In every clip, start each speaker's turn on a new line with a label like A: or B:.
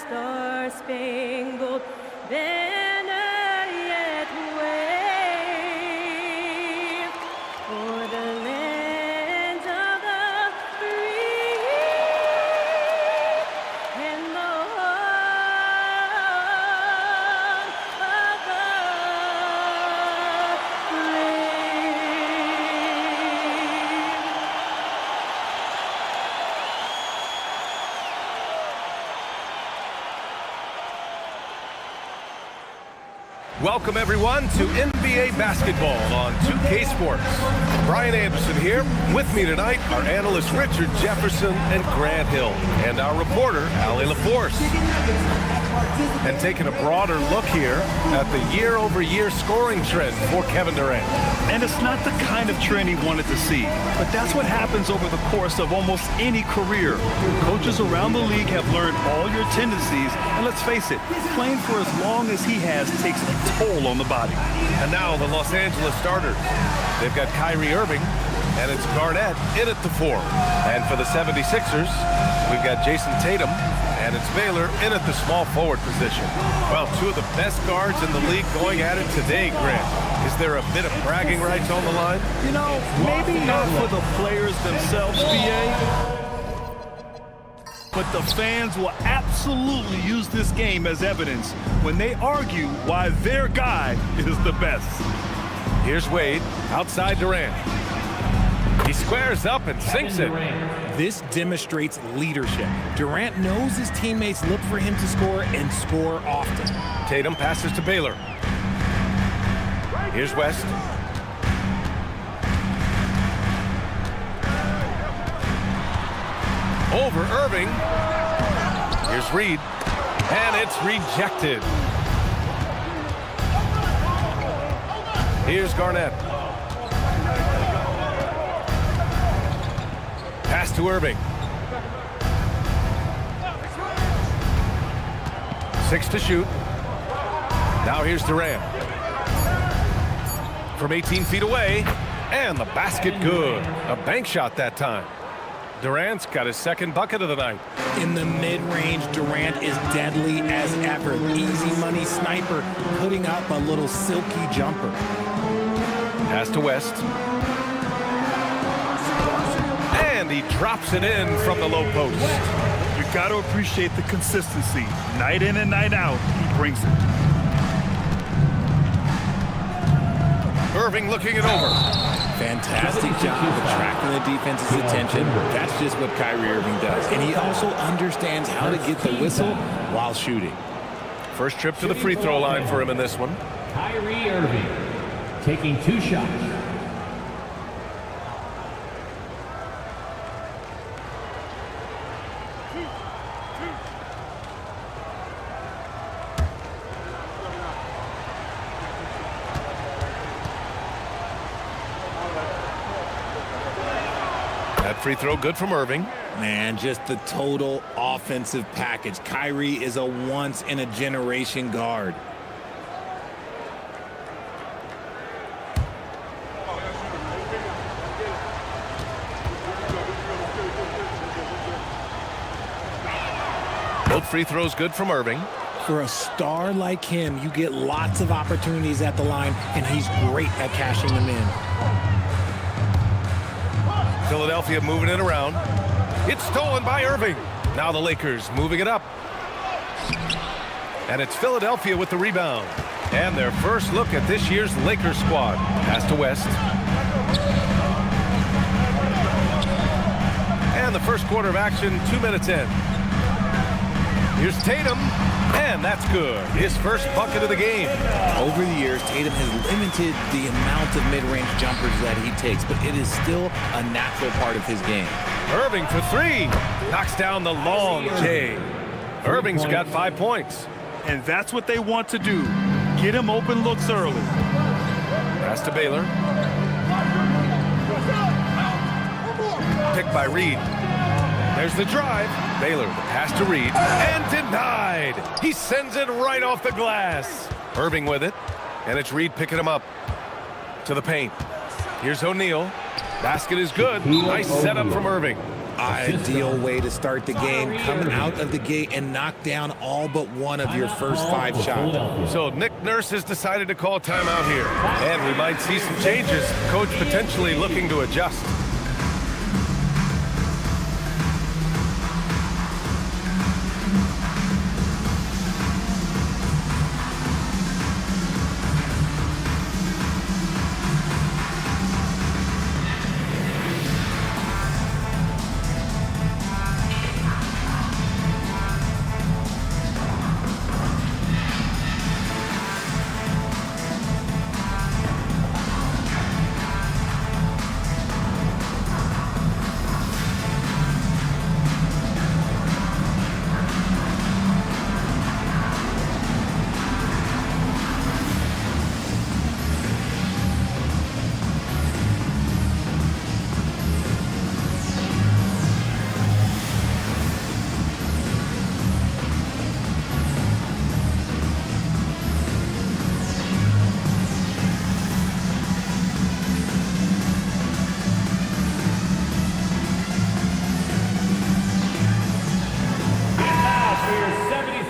A: star-spangled banner yet wave for the land of the free and the home of the brave.
B: Welcome, everyone, to NBA basketball on 2K Sports. Brian Anderson here. With me tonight are analysts Richard Jefferson and Grant Hill, and our reporter, Allie LaForce. And taking a broader look here at the year-over-year scoring trend for Kevin Durant.
C: And it's not the kind of trend he wanted to see, but that's what happens over the course of almost any career. Coaches around the league have learned all your tendencies, and let's face it, playing for as long as he has takes a toll on the body.
B: And now the Los Angeles starters. They've got Kyrie Irving, and it's Garnett in at the 4. And for the 76ers, we've got Jason Tatum, and it's Baylor in at the small forward position. Well, two of the best guards in the league going at it today, Grant. Is there a bit of bragging rights on the line?
C: You know, maybe not for the players themselves, BA, but the fans will absolutely use this game as evidence when they argue why their guy is the best.
B: Here's Wade, outside Durant. He squares up and sinks it.
D: This demonstrates leadership. Durant knows his teammates look for him to score and score often.
B: Tatum passes to Baylor. Here's West. Over Irving. Here's Reed. And it's rejected. Here's Garnett. Pass to Irving. 6 to shoot. Now here's Durant. From 18 feet away. And the basket good. A bank shot that time. Durant's got his second bucket of the night.
D: In the mid-range, Durant is deadly as ever. Easy money sniper, putting up a little silky jumper.
B: Pass to West. And he drops it in from the low post.
C: You got to appreciate the consistency. Night in and night out, he brings it.
B: Irving looking it over.
D: Fantastic job attracting the defense's attention. That's just what Kyrie Irving does. And he also understands how to get the whistle while shooting.
B: First trip to the free throw line for him in this one.
E: Kyrie Irving taking 2 shots.
B: That free throw good from Irving.
D: Man, just the total offensive package. Kyrie is a once-in-a-generation guard.
B: Both free throws good from Irving.
D: For a star like him, you get lots of opportunities at the line, and he's great at cashing them in.
B: Philadelphia moving it around. It's stolen by Irving. Now the Lakers moving it up. And it's Philadelphia with the rebound. And their first look at this year's Lakers squad. Pass to West. And the first quarter of action, 2 minutes in. Here's Tatum. And that's good. His first bucket of the game.
D: Over the years, Tatum has limited the amount of mid-range jumpers that he takes, but it is still a natural part of his game.
B: Irving for 3. Knocks down the long J. Irving's got 5 points.
C: And that's what they want to do. Get him open looks early.
B: Pass to Baylor. Picked by Reed. There's the drive. Baylor, the pass to Reed. And denied. He sends it right off the glass. Irving with it. And it's Reed picking him up. To the paint. Here's O'Neal. Basket is good. Nice setup from Irving.
D: Ideal way to start the game, coming out of the gate and knock down all but one of your first 5 shots.
B: So Nick Nurse has decided to call timeout here. And we might see some changes. Coach potentially looking to adjust.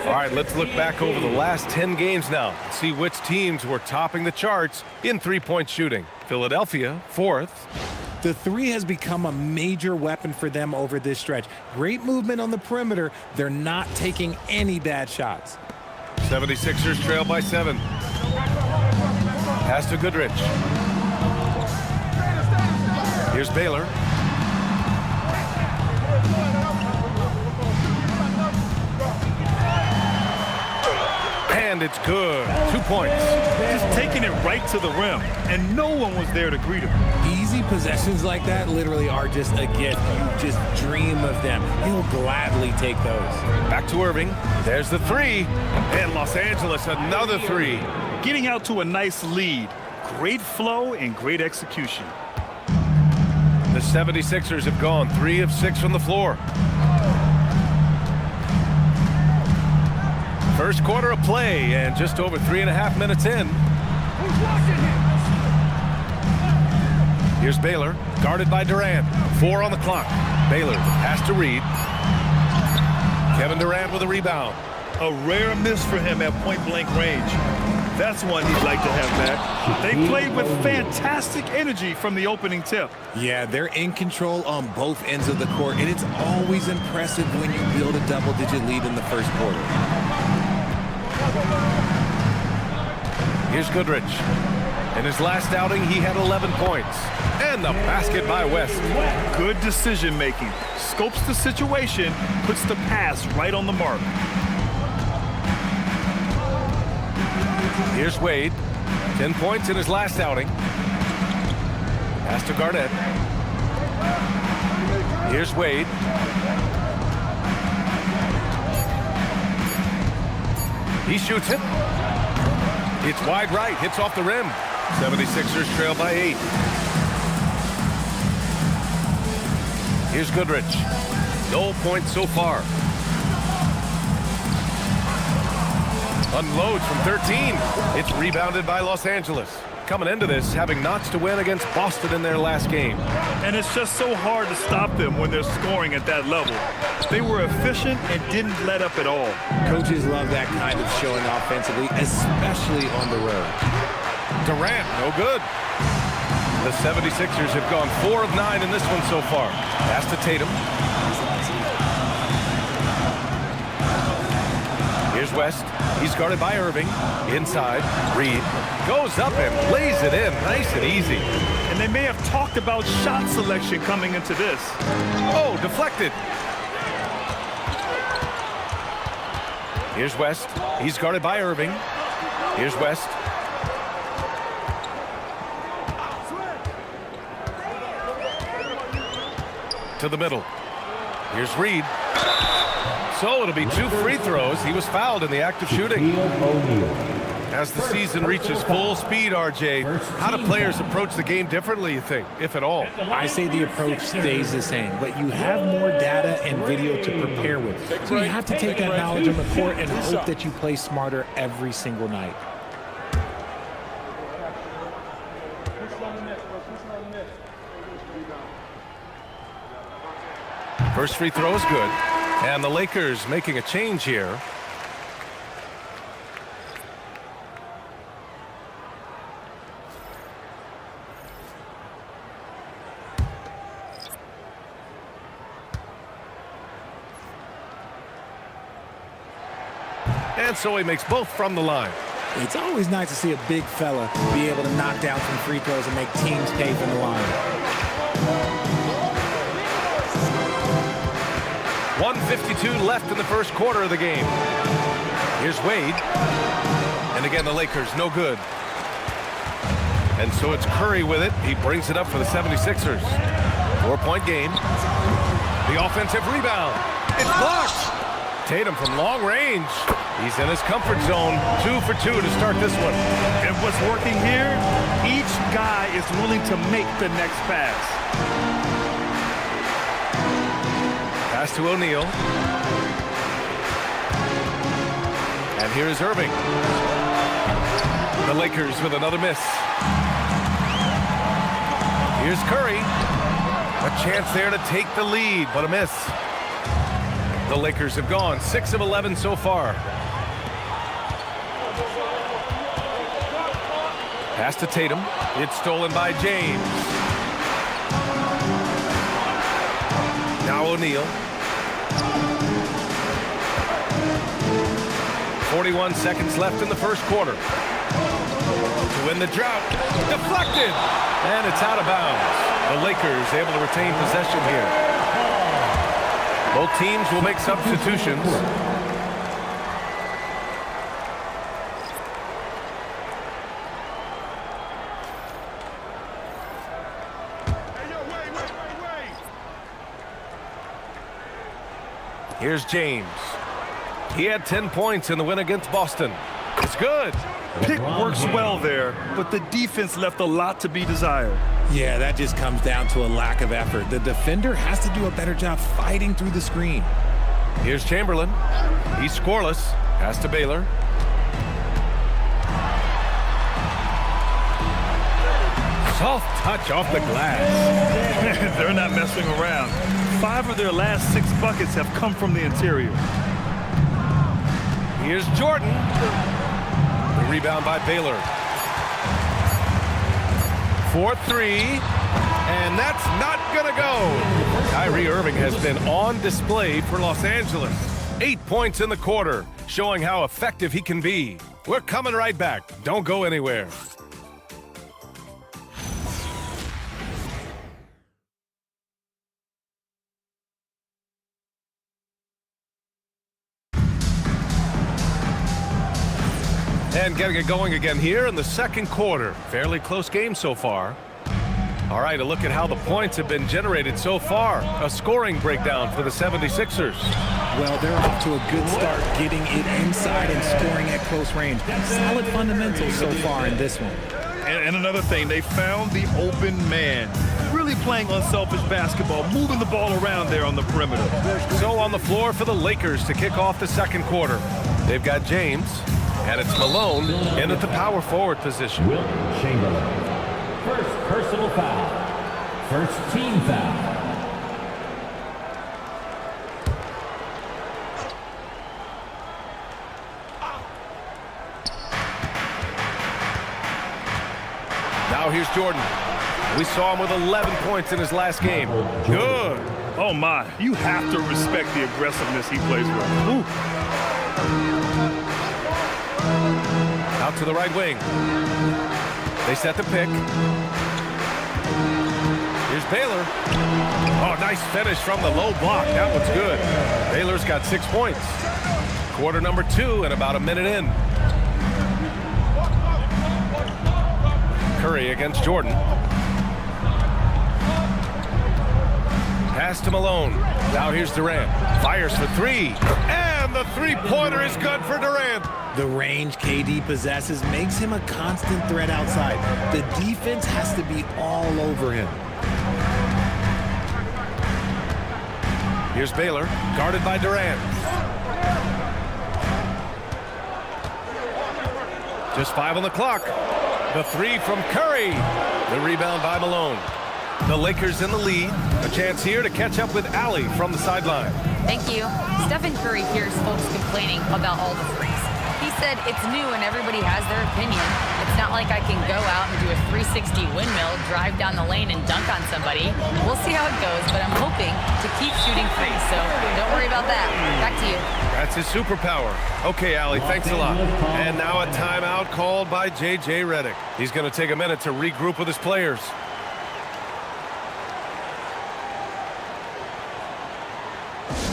B: All right, let's look back over the last 10 games now and see which teams were topping the charts in three-point shooting. Philadelphia, 4th.
D: The 3 has become a major weapon for them over this stretch. Great movement on the perimeter. They're not taking any bad shots.
B: 76ers trail by 7. Pass to Goodrich. Here's Baylor. And it's good. 2 points.
C: Just taking it right to the rim, and no one was there to greet him.
D: Easy possessions like that literally are just a gift. You just dream of them. He'll gladly take those.
B: Back to Irving. There's the 3. And Los Angeles, another 3.
C: Getting out to a nice lead. Great flow and great execution.
B: The 76ers have gone 3 of 6 from the floor. First quarter of play, and just over 3.5 minutes in. Here's Baylor, guarded by Durant. 4 on the clock. Baylor, pass to Reed. Kevin Durant with a rebound.
C: A rare miss for him at point-blank range. That's one he'd like to have back. They played with fantastic energy from the opening tip.
D: Yeah, they're in control on both ends of the court, and it's always impressive when you build a double-digit lead in the first quarter.
B: Here's Goodrich. In his last outing, he had 11 points. And the basket by West.
C: Good decision-making. Scopes the situation, puts the pass right on the mark.
B: Here's Wade. 10 points in his last outing. Pass to Garnett. Here's Wade. He shoots it. It's wide right, hits off the rim. 76ers trail by 8. Here's Goodrich. No points so far. Unloads from 13. It's rebounded by Los Angeles. Coming into this, having notched a win against Boston in their last game.
C: And it's just so hard to stop them when they're scoring at that level. They were efficient and didn't let up at all.
D: Coaches love that kind of showing offensively, especially on the road.
B: Durant, no good. The 76ers have gone 4 of 9 in this one so far. Pass to Tatum. Here's West. He's guarded by Irving. Inside, Reed goes up and lays it in. Nice and easy.
C: And they may have talked about shot selection coming into this.
B: Oh, deflected. Here's West. He's guarded by Irving. Here's West. To the middle. Here's Reed. So it'll be 2 free throws. He was fouled in the act of shooting. As the season reaches full speed, RJ, how do players approach the game differently, you think, if at all?
D: I say the approach stays the same, but you have more data and video to prepare with. So you have to take that knowledge on the court and hope that you play smarter every single night.
B: First free throw is good. And the Lakers making a change here. And so he makes both from the line.
D: It's always nice to see a big fella be able to knock down some free throws and make teams pay from the line.
B: 1:52 left in the first quarter of the game. Here's Wade. And again, the Lakers, no good. And so it's Curry with it. He brings it up for the 76ers. 4-point game. The offensive rebound. It's blocked. Tatum from long range. He's in his comfort zone. 2 for 2 to start this one.
C: And what's working here? Each guy is willing to make the next pass.
B: Pass to O'Neal. And here's Irving. The Lakers with another miss. Here's Curry. A chance there to take the lead, but a miss. The Lakers have gone 6 of 11 so far. Pass to Tatum. It's stolen by James. Now O'Neal. 41 seconds left in the first quarter. To win the drought. Deflected. And it's out of bounds. The Lakers able to retain possession here. Both teams will make substitutions. Here's James. He had 10 points in the win against Boston. It's good.
C: Pick works well there, but the defense left a lot to be desired.
D: Yeah, that just comes down to a lack of effort. The defender has to do a better job fighting through the screen.
B: Here's Chamberlain. He's scoreless. Pass to Baylor. Soft touch off the glass.
C: They're not messing around. 5 of their last 6 buckets have come from the interior.
B: Here's Jordan. The rebound by Baylor. 4-3. And that's not gonna go. Kyrie Irving has been on display for Los Angeles. 8 points in the quarter, showing how effective he can be. We're coming right back. Don't go anywhere. And getting it going again here in the second quarter. Fairly close game so far. All right, a look at how the points have been generated so far. A scoring breakdown for the 76ers.
D: Well, they're off to a good start getting it inside and scoring at close range. Solid fundamentals so far in this one.
C: And another thing, they found the open man. Really playing unselfish basketball, moving the ball around there on the perimeter.
B: So on the floor for the Lakers to kick off the second quarter. They've got James, and it's Malone in at the power forward position.
E: Will Chamberlain. First personal foul. First team foul.
B: Now here's Jordan. We saw him with 11 points in his last game. Good.
C: Oh my, you have to respect the aggressiveness he plays with. Ooh.
B: Out to the right wing. They set the pick. Here's Baylor. Oh, nice finish from the low block. That one's good. Baylor's got 6 points. Quarter number 2 and about a minute in. Curry against Jordan. Pass to Malone. Now here's Durant. Fires for 3. And the three-pointer is good for Durant.
D: The range KD possesses makes him a constant threat outside. The defense has to be all over him.
B: Here's Baylor, guarded by Durant. Just 5 on the clock. The 3 from Curry. The rebound by Malone. The Lakers in the lead. A chance here to catch up with Allie from the sideline.
F: Thank you. Stephen Curry hears folks complaining about all the threes. He said it's new and everybody has their opinion. It's not like I can go out and do a 360 windmill, drive down the lane, and dunk on somebody. We'll see how it goes, but I'm hoping to keep shooting threes, so don't worry about that. Back to you.
B: That's his superpower. Okay, Allie, thanks a lot. And now a timeout called by J.J. Redick. He's going to take a minute to regroup with his players.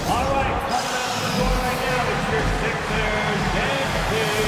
E: All right, coming out the score right now, it's your Sixers and Kings.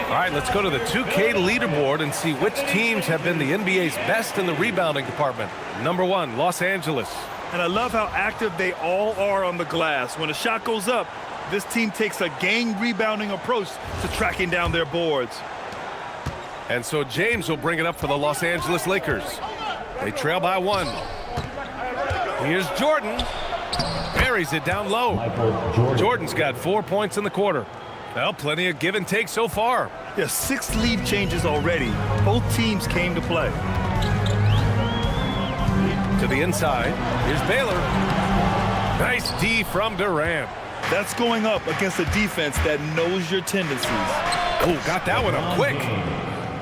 B: All right, let's go to the 2K leaderboard and see which teams have been the NBA's best in the rebounding department. Number 1, Los Angeles.
C: And I love how active they all are on the glass. When a shot goes up, this team takes a game rebounding approach to tracking down their boards.
B: And so James will bring it up for the Los Angeles Lakers. They trail by 1. Here's Jordan. Buries it down low. Jordan's got 4 points in the quarter. Well, plenty of give and take so far.
C: Yeah, 6 lead changes already. Both teams came to play.
B: To the inside. Here's Baylor. Nice D from Durant.
C: That's going up against a defense that knows your tendencies.
B: Oh, got that one up quick.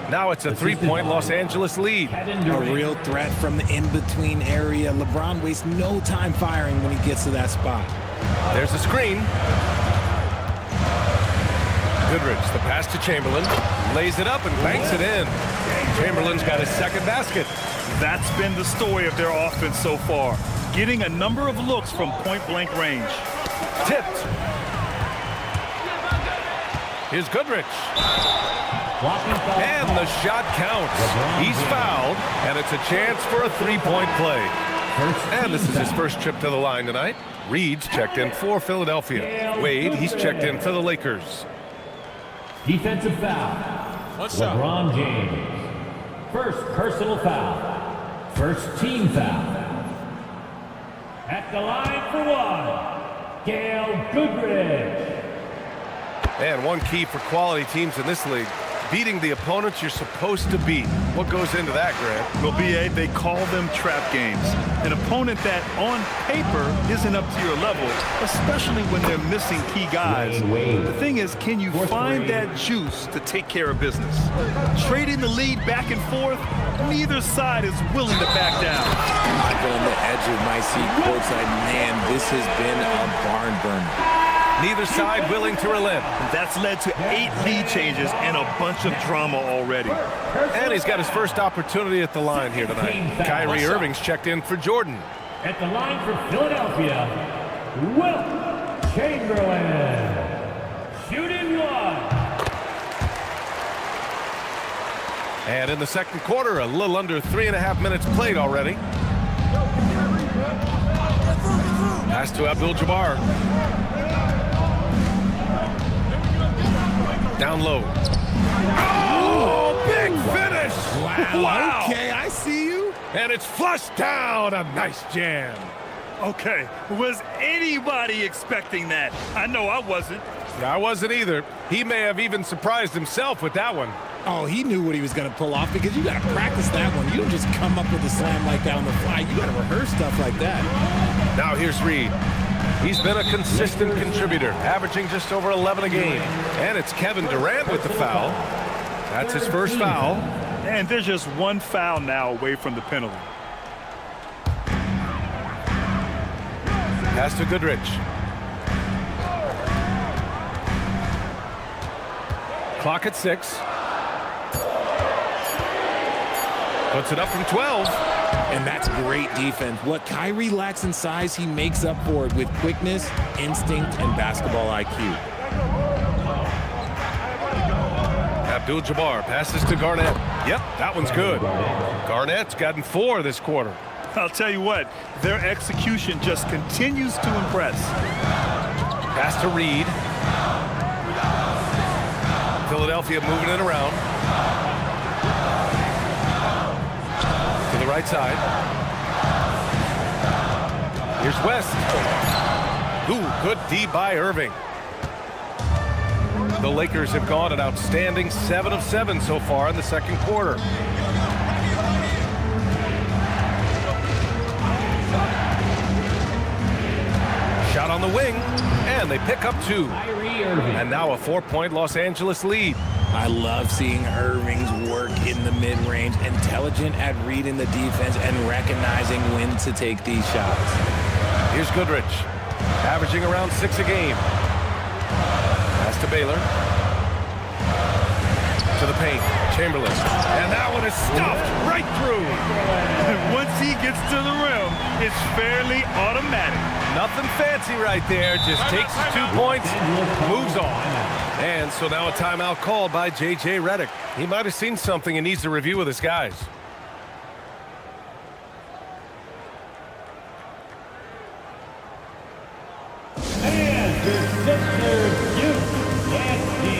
B: Now it's a 3-point Los Angeles lead.
D: A real threat from the in-between area. LeBron wastes no time firing when he gets to that spot.
B: There's a screen. Goodrich, the pass to Chamberlain, lays it up and banks it in. Chamberlain's got his second basket.
C: That's been the story of their offense so far, getting a number of looks from point-blank range.
B: Tipped. Here's Goodrich. And the shot counts. He's fouled, and it's a chance for a 3-point play. And this is his first trip to the line tonight. Reed's checked in for Philadelphia. Wade, he's checked in for the Lakers.
E: Defensive foul. LeBron James. First personal foul. First team foul. At the line for 1, Gail Goodrich.
B: And one key for quality teams in this league, beating the opponents you're supposed to beat. What goes into that, Grant?
C: Well, B.A., they call them trap games. An opponent that, on paper, isn't up to your level, especially when they're missing key guys. The thing is, can you find that juice to take care of business? Trading the lead back and forth, neither side is willing to back down.
D: I've been on the edge of my seat courtside. Man, this has been a barn burner.
B: Neither side willing to relent.
C: That's led to 8 lead changes and a bunch of drama already.
B: And he's got his first opportunity at the line here tonight. Kyrie Irving's checked in for Jordan.
E: At the line for Philadelphia, Wilt Chamberlain. Shooting 1.
B: And in the second quarter, a little under 3.5 minutes played already. Pass to Abdul-Jabbar. Down low. Oh, big finish!
D: Wow. Okay, I see you.
B: And it's flushed down. A nice jam.
C: Okay, was anybody expecting that? I know I wasn't.
B: I wasn't either. He may have even surprised himself with that one.
D: Oh, he knew what he was going to pull off because you got to practice that one. You don't just come up with a slam like that on the fly. You got to rehearse stuff like that.
B: Now here's Reed. He's been a consistent contributor, averaging just over 11 a game. And it's Kevin Durant with the foul. That's his first foul.
C: And there's just one foul now away from the penalty.
B: Pass to Goodrich. Clock at 6. Puts it up from 12.
D: And that's great defense. What Kyrie lacks in size, he makes up for it with quickness, instinct, and basketball IQ.
B: Abdul-Jabbar passes to Garnett. Yep, that one's good. Garnett's gotten 4 this quarter.
C: I'll tell you what, their execution just continues to impress.
B: Pass to Reed. Philadelphia moving it around. To the right side. Here's West. Ooh, good D by Irving. The Lakers have gone an outstanding 7 of 7 so far in the second quarter. Shot on the wing, and they pick up 2. And now a 4-point Los Angeles lead.
D: I love seeing Irving's work in the mid-range, intelligent at reading the defense and recognizing when to take these shots.
B: Here's Goodrich, averaging around 6 a game. Pass to Baylor. To the paint, Chamberlain. And that one is stuffed right through.
C: Once he gets to the rim, it's fairly automatic.
B: Nothing fancy right there. Just takes his 2 points, moves on. And so now a timeout called by J.J. Redick. He might have seen something and needs to review with his guys.
E: And your Sixers, Duke, Yankee.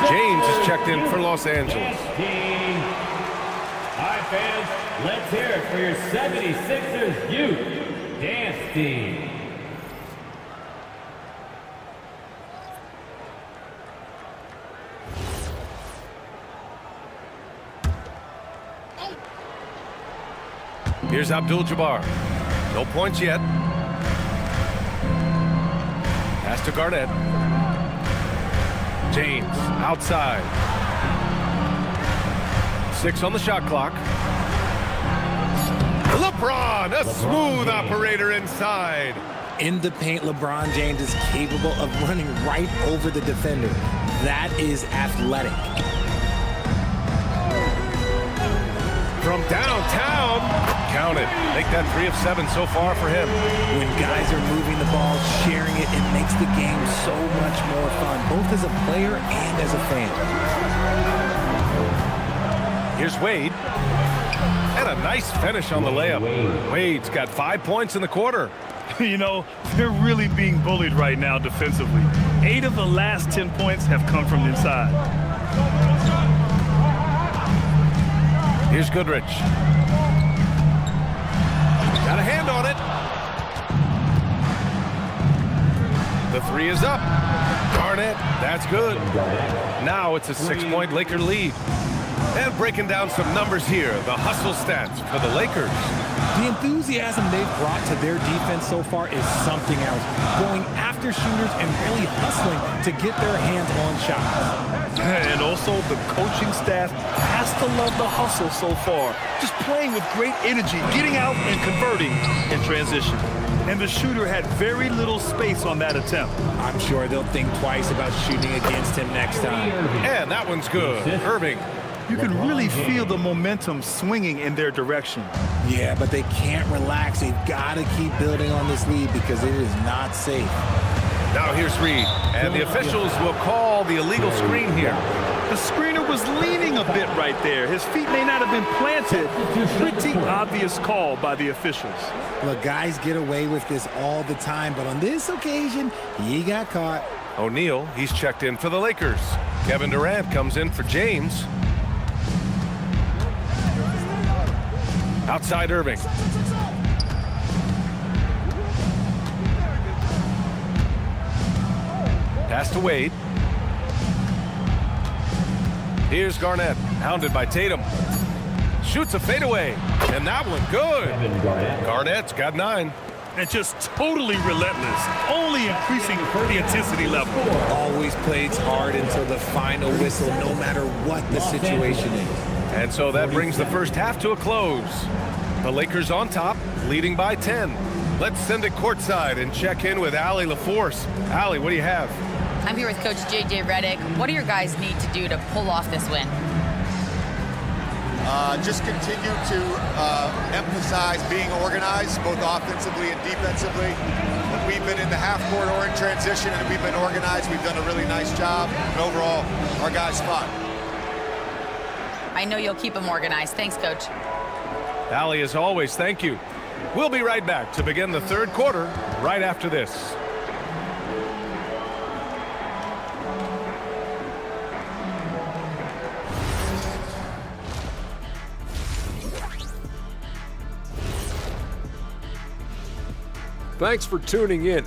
B: James is checked in for Los Angeles.
E: All right, fans, let's hear it for your 76ers Youth Dance Team.
B: Here's Abdul-Jabbar. No points yet. Pass to Garnett. James outside. 6 on the shot clock. LeBron, a smooth operator inside.
D: In the paint, LeBron James is capable of running right over the defender. That is athletic.
B: From downtown, count it. Make that 3 of 7 so far for him.
D: When guys are moving the ball, sharing it, it makes the game so much more fun, both as a player and as a fan.
B: Here's Wade. And a nice finish on the layup. Wade's got 5 points in the quarter.
C: You know, they're really being bullied right now defensively. 8 of the last 10 points have come from inside.
B: Here's Goodrich. Got a hand on it. The 3 is up. Garnett, that's good. Now it's a 6-point Laker lead. And breaking down some numbers here, the hustle stats for the Lakers.
D: The enthusiasm they've brought to their defense so far is something else. Going after shooters and really hustling to get their hands on shots.
C: And also, the coaching staff has to love the hustle so far. Just playing with great energy, getting out and converting in transition. And the shooter had very little space on that attempt.
D: I'm sure they'll think twice about shooting against him next time.
B: And that one's good. Irving.
C: You can really feel the momentum swinging in their direction.
D: Yeah, but they can't relax. They've got to keep building on this lead because it is not safe.
B: Now here's Reed, and the officials will call the illegal screen here.
C: The screener was leaning a bit right there. His feet may not have been planted. Pretty obvious call by the officials.
D: Look, guys get away with this all the time, but on this occasion, he got caught.
B: O'Neal, he's checked in for the Lakers. Kevin Durant comes in for James. Outside Irving. Pass to Wade. Here's Garnett, hounded by Tatum. Shoots a fadeaway, and that one good. Garnett's got 9.
C: And just totally relentless, only increasing the intensity level.
D: Always plays hard until the final whistle, no matter what the situation is.
B: And so that brings the first half to a close. The Lakers on top, leading by 10. Let's send it courtside and check in with Allie LaForce. Allie, what do you have?
F: I'm here with Coach J.J. Redick. What do your guys need to do to pull off this win?
G: Just continue to emphasize being organized, both offensively and defensively. When we've been in the half court or in transition and we've been organized, we've done a really nice job. And overall, our guys fought.
F: I know you'll keep them organized. Thanks, Coach.
B: Allie, as always, thank you. We'll be right back to begin the third quarter right after this.
H: Thanks for tuning in.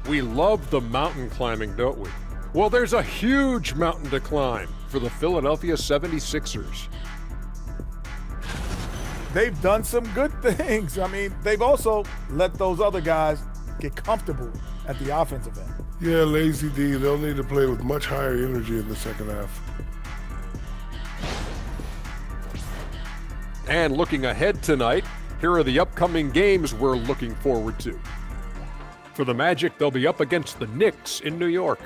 H: We love the mountain climbing, don't we? Well, there's a huge mountain to climb for the Philadelphia 76ers.
I: They've done some good things. I mean, they've also let those other guys get comfortable at the offensive end.
J: Yeah, Lazy D, they'll need to play with much higher energy in the second half.
H: And looking ahead tonight, here are the upcoming games we're looking forward to. For the Magic, they'll be up against the Knicks in New York.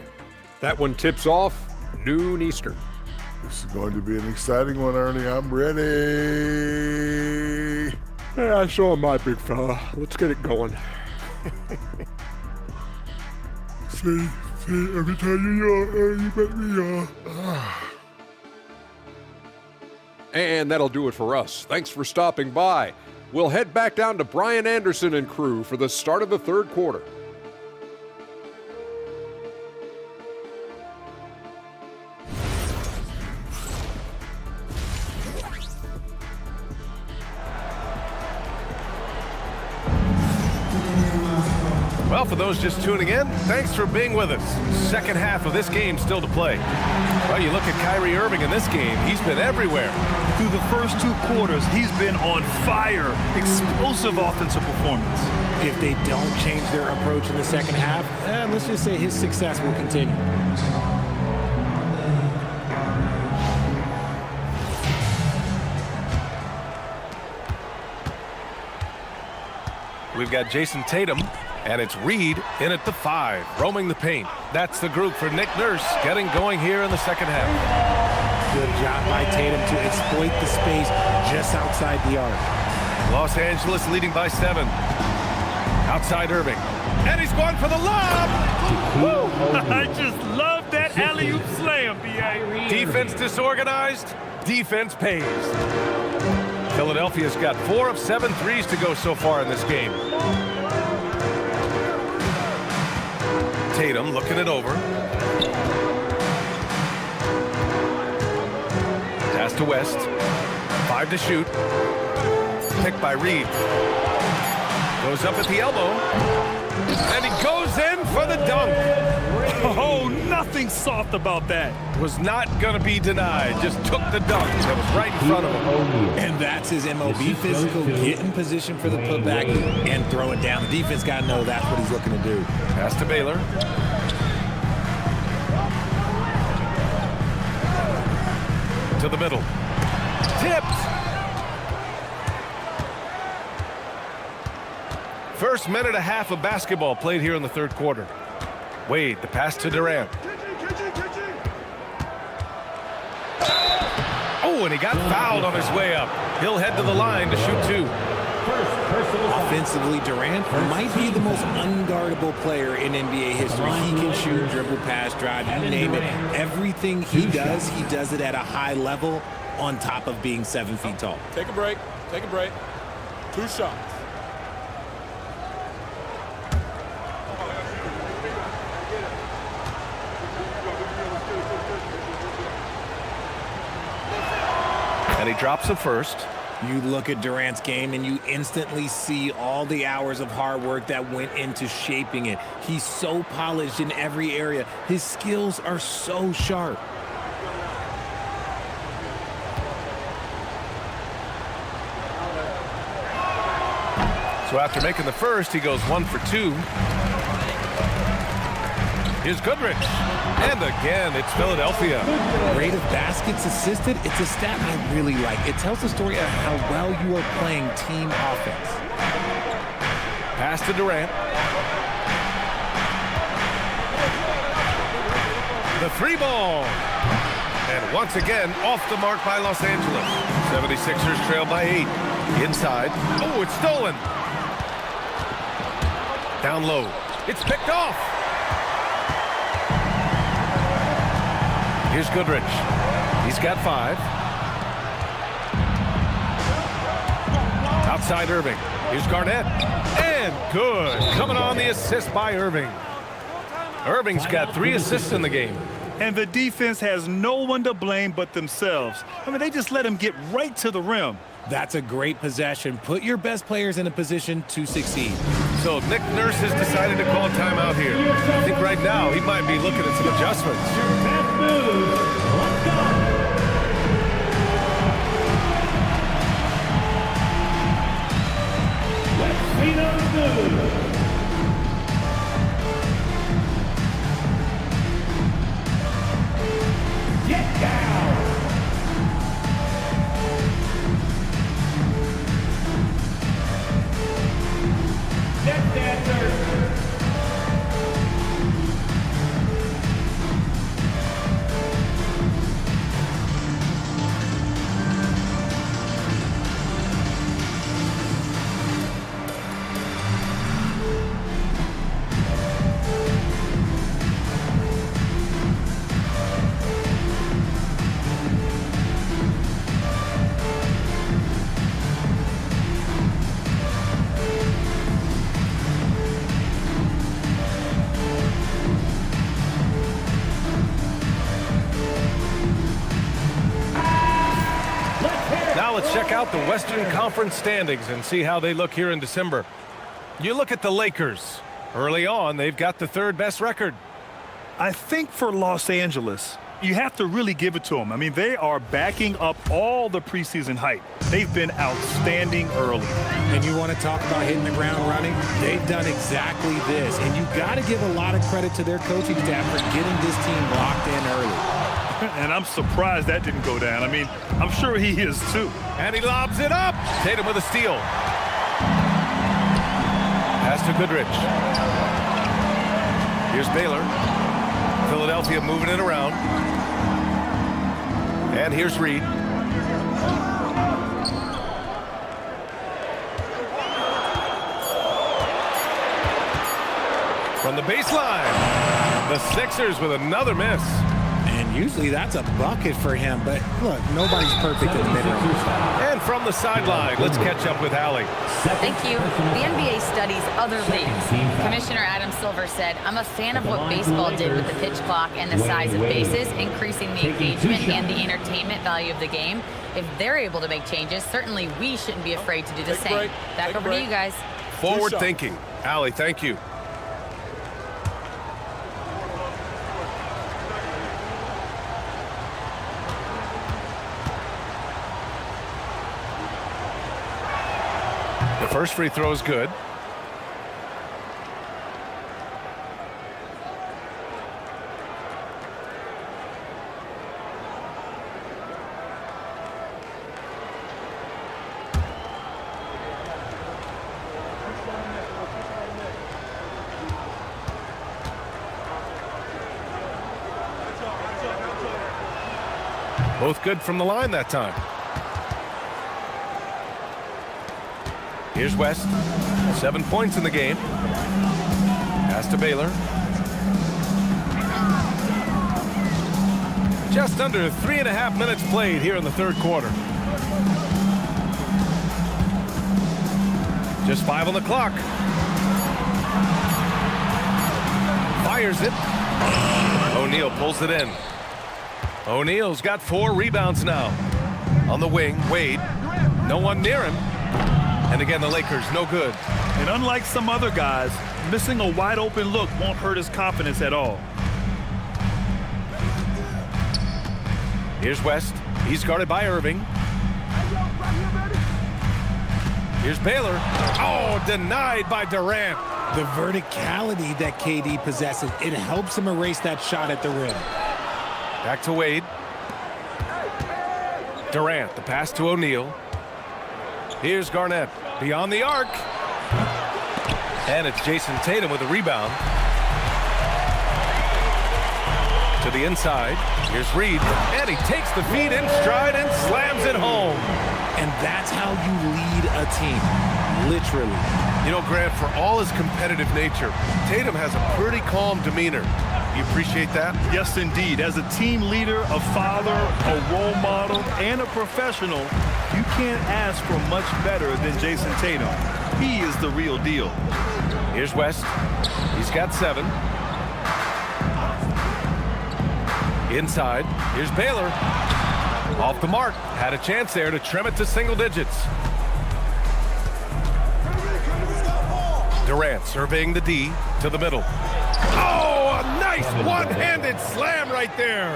H: That one tips off noon Eastern.
J: This is going to be an exciting one, Ernie. I'm ready.
H: Yeah, so am I, big fella. Let's get it going.
J: See, every time you yawn, you make me yawn.
H: And that'll do it for us. Thanks for stopping by. We'll head back down to Brian Anderson and crew for the start of the third quarter.
B: Well, for those just tuning in, thanks for being with us. Second half of this game still to play. Well, you look at Kyrie Irving in this game. He's been everywhere.
C: Through the first 2 quarters, he's been on fire. Explosive offensive performance.
D: If they don't change their approach in the second half, let's just say his success will continue.
B: We've got Jason Tatum, and it's Reed in at the 5, roaming the paint. That's the group for Nick Nurse getting going here in the second half.
D: Good job by Tatum to exploit the space just outside the arc.
B: Los Angeles leading by 7. Outside Irving. And he's going for the lob!
C: Woo! I just love that alley-oop slam, B.A.
B: Defense disorganized, defense pays. Philadelphia's got 4 of 7 threes to go so far in this game. Tatum looking it over. Pass to West. 5 to shoot. Picked by Reed. Goes up at the elbow. And he goes in for the dunk.
C: Oh, nothing soft about that.
B: Was not going to be denied. Just took the dunk that was right in front of him.
D: And that's his MOB physical. Get in position for the putback and throw it down. The defense got to know that's what he's looking to do.
B: Pass to Baylor. To the middle. Tipped. First minute and a half of basketball played here in the third quarter. Wade, the pass to Durant. Oh, and he got fouled on his way up. He'll head to the line to shoot two.
D: Offensively, Durant might be the most unguardable player in NBA history. He can shoot, dribble, pass, drive, you name it. Everything he does it at a high level on top of being 7 feet tall.
I: Take a break. Take a break. 2 shots.
B: And he drops the first.
D: You look at Durant's game and you instantly see all the hours of hard work that went into shaping it. He's so polished in every area. His skills are so sharp.
B: So after making the first, he goes 1 for 2. Here's Goodrich. And again, it's Philadelphia.
D: Rate of baskets assisted, it's a stat I really like. It tells the story of how well you are playing team offense.
B: Pass to Durant. The 3 ball. And once again, off the mark by Los Angeles. 76ers trail by 8. Inside. Oh, it's stolen. Down low. It's picked off. Here's Goodrich. He's got 5. Outside Irving. Here's Garnett. And good. Coming on the assist by Irving. Irving's got 3 assists in the game.
C: And the defense has no one to blame but themselves. I mean, they just let him get right to the rim.
D: That's a great possession. Put your best players in a position to succeed.
B: So Nick Nurse has decided to call timeout here. I think right now he might be looking at some adjustments.
E: Let's see those moves. Get down. Step dancer.
B: Now let's check out the Western Conference standings and see how they look here in December. You look at the Lakers. Early on, they've got the 3rd best record.
C: I think for Los Angeles, you have to really give it to them. I mean, they are backing up all the preseason hype. They've been outstanding early.
D: And you want to talk about hitting the ground running? They've done exactly this. And you got to give a lot of credit to their coaching staff for getting this team locked in early.
C: And I'm surprised that didn't go down. I mean, I'm sure he is too.
B: And he lobs it up. Tatum with a steal. Pass to Goodrich. Here's Baylor. Philadelphia moving it around. And here's Reed. From the baseline, the Sixers with another miss.
D: And usually that's a bucket for him, but look, nobody's perfect in the mid-range.
B: And from the sideline, let's catch up with Allie.
F: Thank you. The NBA studies other leagues. Commissioner Adam Silver said, I'm a fan of what baseball did with the pitch clock and the size of bases, increasing the engagement and the entertainment value of the game. If they're able to make changes, certainly we shouldn't be afraid to do the same. Back over to you guys.
B: Forward thinking. Allie, thank you. First free throw is good. Both good from the line that time. Here's West. 7 points in the game. Pass to Baylor. Just under 3.5 minutes played here in the third quarter. Just 5 on the clock. Fires it. O'Neal pulls it in. O'Neal's got 4 rebounds now. On the wing, Wade. No one near him. And again, the Lakers, no good.
C: And unlike some other guys, missing a wide open look won't hurt his confidence at all.
B: Here's West. He's guarded by Irving. Here's Baylor. Oh, denied by Durant.
D: The verticality that KD possesses, it helps him erase that shot at the rim.
B: Back to Wade. Durant, the pass to O'Neal. Here's Garnett, beyond the arc. And it's Jason Tatum with a rebound. To the inside. Here's Reed, and he takes the feed in stride and slams it home.
D: And that's how you lead a team, literally.
B: You know, Grant, for all his competitive nature, Tatum has a pretty calm demeanor. You appreciate that?
C: Yes, indeed. As a team leader, a father, a role model, and a professional, you can't ask for much better than Jason Tatum. He is the real deal.
B: Here's West. He's got 7. Inside. Here's Baylor. Off the mark. Had a chance there to trim it to single digits. Durant surveying the D to the middle. Oh, a nice one-handed slam right there.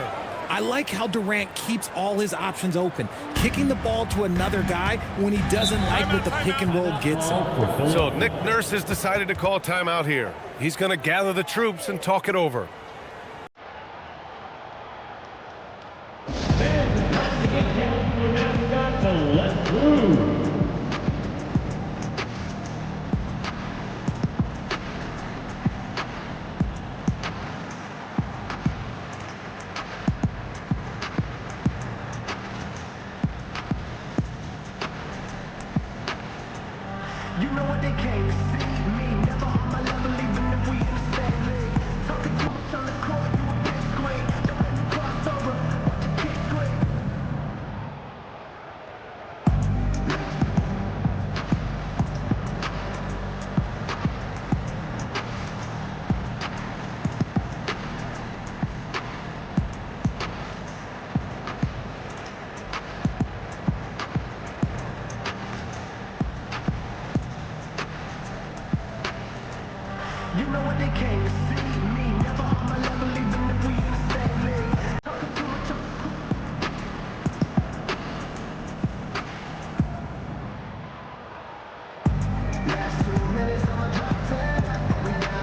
D: I like how Durant keeps all his options open, kicking the ball to another guy when he doesn't like what the pick and roll gets him.
B: So Nick Nurse has decided to call timeout here. He's going to gather the troops and talk it over.
K: You know what they came to see me, never on my level, even if we in the same league. Talking too much on the court, you a big screen. Don't let me cross over, watch your kick screen. You know what they came to see me, never on my level, even if we in the same league. Talking too much on last 2 minutes, I'ma drop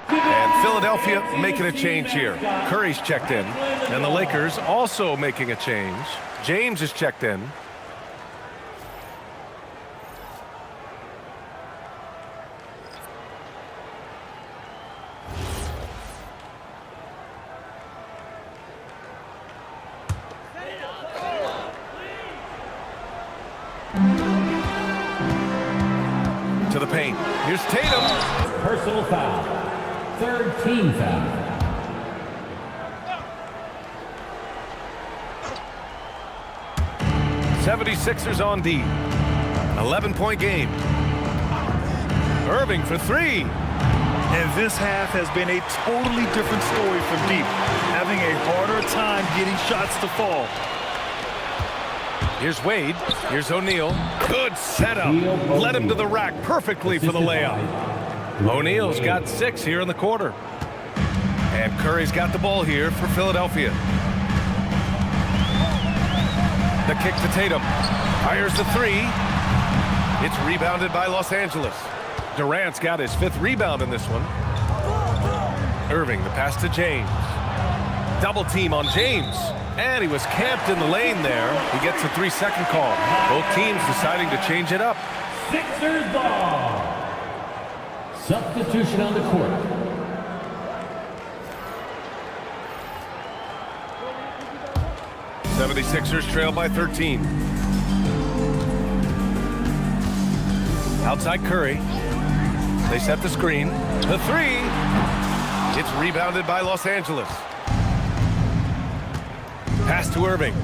K: 10.
B: And Philadelphia making a change here. Curry's checked in. And the Lakers also making a change. James is checked in. To the paint. Here's Tatum.
E: Personal foul. Third team foul.
B: 76ers on D. 11-point game. Irving for 3.
C: And this half has been a totally different story from deep, having a harder time getting shots to fall.
B: Here's Wade. Here's O'Neal. Good setup. Led him to the rack perfectly for the layup. O'Neal's got 6 here in the quarter. And Curry's got the ball here for Philadelphia. The kick to Tatum. Fires the 3. It's rebounded by Los Angeles. Durant's got his 5th rebound in this one. Irving, the pass to James. Double team on James. And he was camped in the lane there. He gets a 3-second call. Both teams deciding to change it up.
E: Sixers ball. Substitution on the court.
B: The 76ers trail by 13. Outside Curry. They set the screen. The 3. It's rebounded by Los Angeles. Pass to Irving.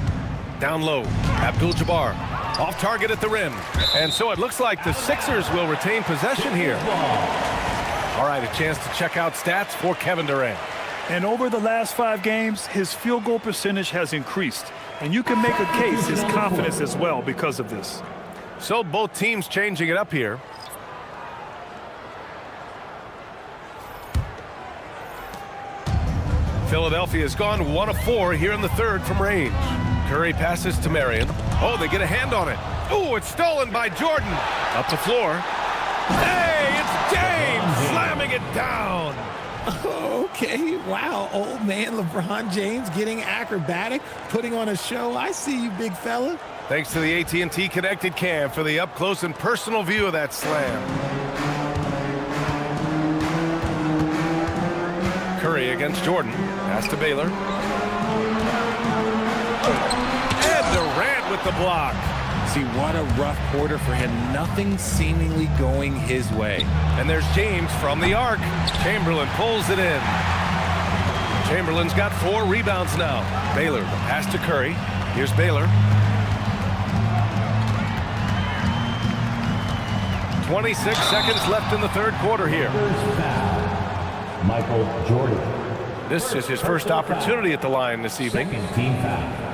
B: Down low. Abdul-Jabbar. Off target at the rim. And so it looks like the Sixers will retain possession here. All right, a chance to check out stats for Kevin Durant.
C: And over the last 5 games, his field goal percentage has increased. And you can make a case his confidence as well because of this.
B: So both teams changing it up here. Philadelphia's gone 1 of 4 here in the 3rd from range. Curry passes to Marion. Oh, they get a hand on it. Oh, it's stolen by Jordan. Up the floor. Hey, it's James slamming it down.
D: Okay, wow, old man LeBron James getting acrobatic, putting on a show. I see you, big fella.
B: Thanks to the AT&T Connected Cam for the up-close and personal view of that slam. Curry against Jordan. Pass to Baylor. And Durant with the block.
D: See, what a rough quarter for him. Nothing seemingly going his way.
B: And there's James from the arc. Chamberlain pulls it in. Chamberlain's got 4 rebounds now. Baylor, the pass to Curry. Here's Baylor. 26 seconds left in the 3rd quarter here.
E: Michael Jordan.
B: This is his first opportunity at the line this evening.
E: Second team foul.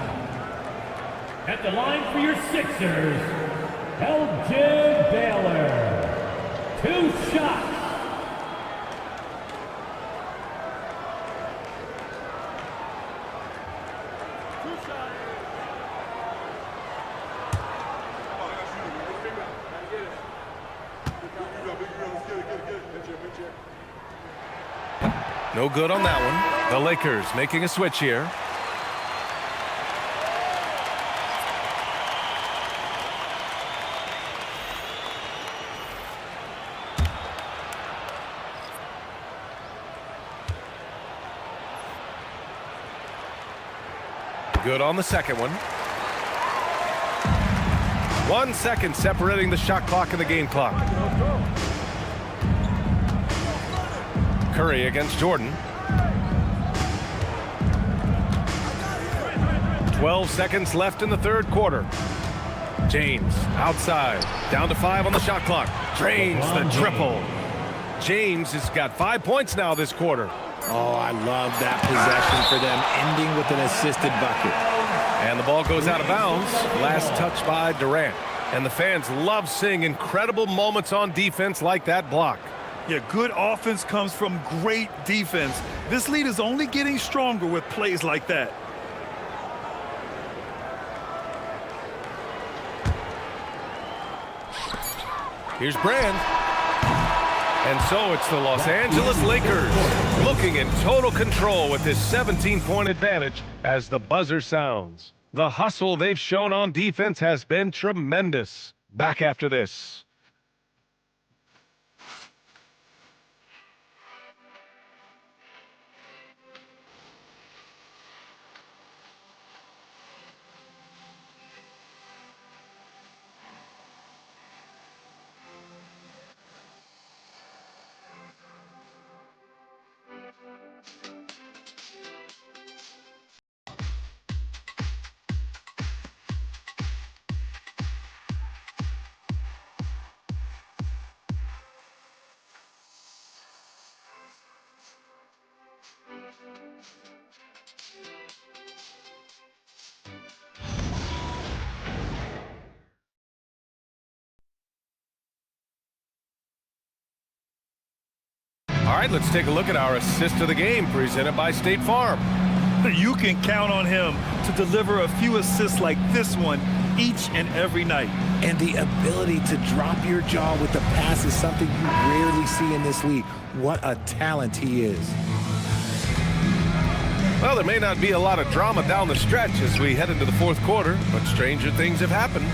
E: At the line for your Sixers, Elgin Baylor. 2 shots.
B: No good on that one. The Lakers making a switch here. Good on the second one. 1 second separating the shot clock and the game clock. Curry against Jordan. 12 seconds left in the 3rd quarter. James outside. Down to 5 on the shot clock. Drains the triple. James has got 5 points now this quarter.
D: Oh, I love that possession for them, ending with an assisted bucket.
B: And the ball goes out of bounds. Last touch by Durant. And the fans love seeing incredible moments on defense like that block.
C: Yeah, good offense comes from great defense. This lead is only getting stronger with plays like that.
B: Here's Brand. And so it's the Los Angeles Lakers looking in total control with this 17-point advantage as the buzzer sounds. The hustle they've shown on defense has been tremendous. Back after this. All right, let's take a look at our assist of the game presented by State Farm.
C: You can count on him to deliver a few assists like this one. each and every night.
D: And the ability to drop your jaw with the pass is something you rarely see in this league. What a talent he is.
B: Well, there may not be a lot of drama down the stretch as we head into the fourth quarter, but stranger things have happened.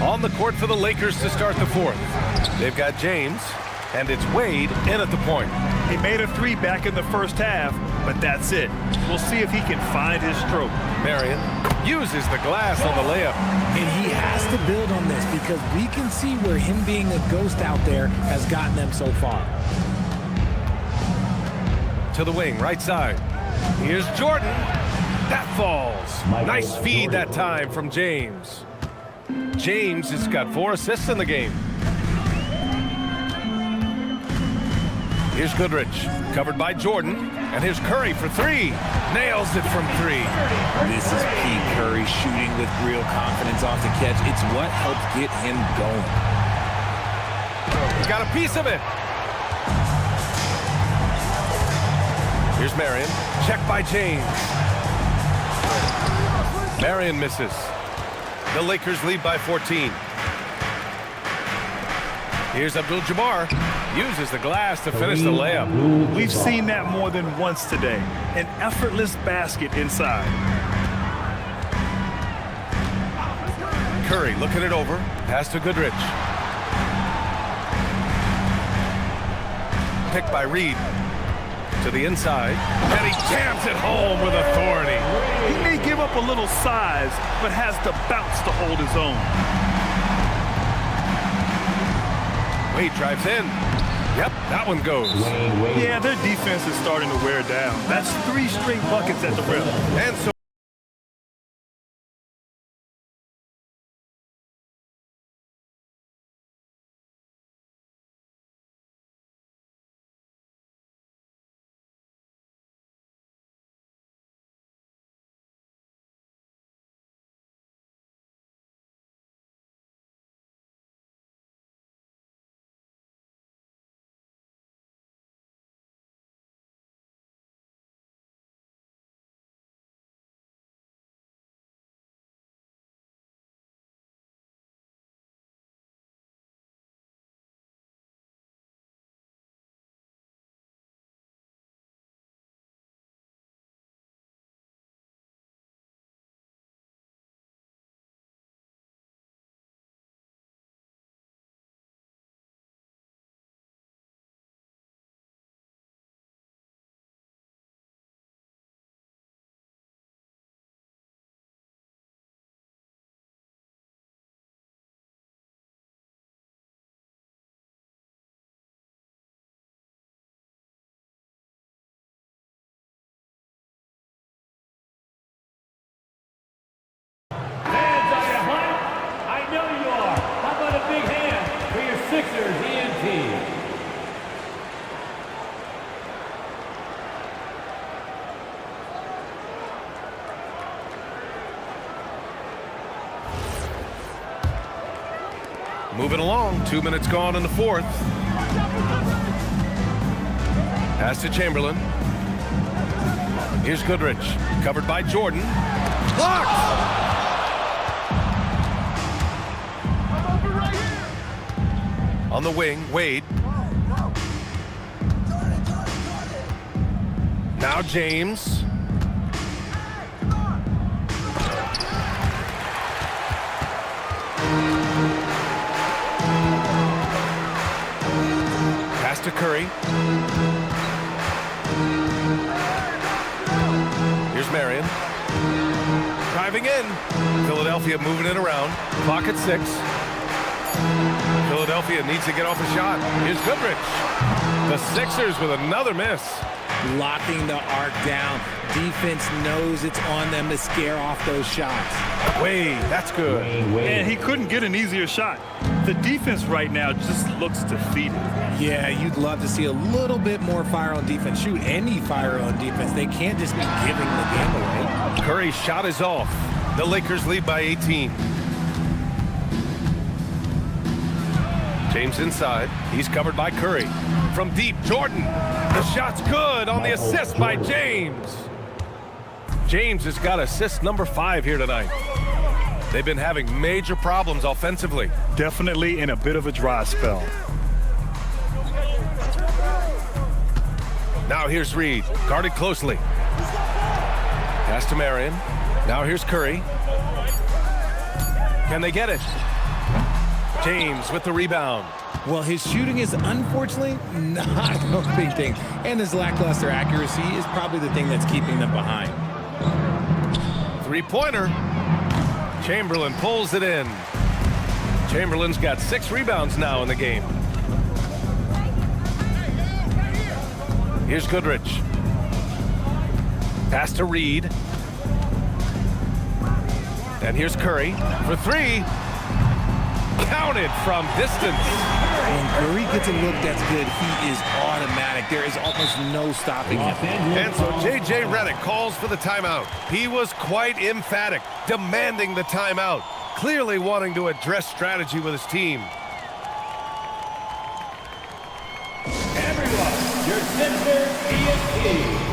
B: On the court for the Lakers to start the fourth. They've got James, and it's Wade in at the point.
C: He made a three back in the first half, but that's it. We'll see if he can find his stroke.
B: Marion uses the glass on the layup.
D: And he has to build on this because we can see where him being a ghost out there has gotten them so far.
B: To the wing, right side. Here's Jordan. That falls. Nice feed that time from James. James has got 4 assists in the game. Here's Goodrich, covered by Jordan. And here's Curry for 3. Nails it from 3.
D: This is Pete Curry shooting with real confidence off the catch. It's what helps get him going.
B: He's got a piece of it. Here's Marion. Check by James. Marion misses. The Lakers lead by 14. Here's Abdul-Jabbar. Uses the glass to finish the layup.
C: We've seen that more than once today. An effortless basket inside.
B: Curry looking it over. Pass to Goodrich. Picked by Reed. To the inside. And he jams it home with authority.
C: He may give up a little size, but has the bounce to hold his own.
B: Wade drives in. Yep, that one goes.
C: Yeah, their defense is starting to wear down. That's 3 straight buckets at the rim.
B: And so
E: Sixers ENT.
B: moving along. 2 minutes gone in the fourth. Pass to Chamberlain. Here's Goodrich. Covered by Jordan. Blocked! On the wing, Wade. Now James. Pass to Curry. Here's Marion. Driving in. Philadelphia moving it around. Clock at 6. Philadelphia needs to get off a shot. Here's Goodrich. The Sixers with another miss.
D: Locking the arc down. Defense knows it's on them to scare off those shots.
B: Wade, that's good.
C: And he couldn't get an easier shot. The defense right now just looks defeated.
D: Yeah, you'd love to see a little bit more fire on defense. Shoot, any fire on defense. They can't just be giving the game away.
B: Curry's shot is off. The Lakers lead by 18. James inside. He's covered by Curry. From deep, Jordan. The shot's good on the assist by James. James has got assist number 5 here tonight. They've been having major problems offensively.
C: Definitely in a bit of a dry spell.
B: Now here's Reed, guarded closely. Pass to Marion. Now here's Curry. Can they get it? James with the rebound.
D: Well, his shooting is unfortunately not a big thing, and his lackluster accuracy is probably the thing that's keeping them behind.
B: Three-pointer. Chamberlain pulls it in. Chamberlain's got 6 rebounds now in the game. Here's Goodrich. Pass to Reed. And here's Curry for 3. Counted from distance.
D: When Curry gets a look that's good, he is automatic. There is almost no stopping him.
B: And so J.J. Redick calls for the timeout. He was quite emphatic, demanding the timeout, clearly wanting to address strategy with his team.
E: Everyone, your center ESP.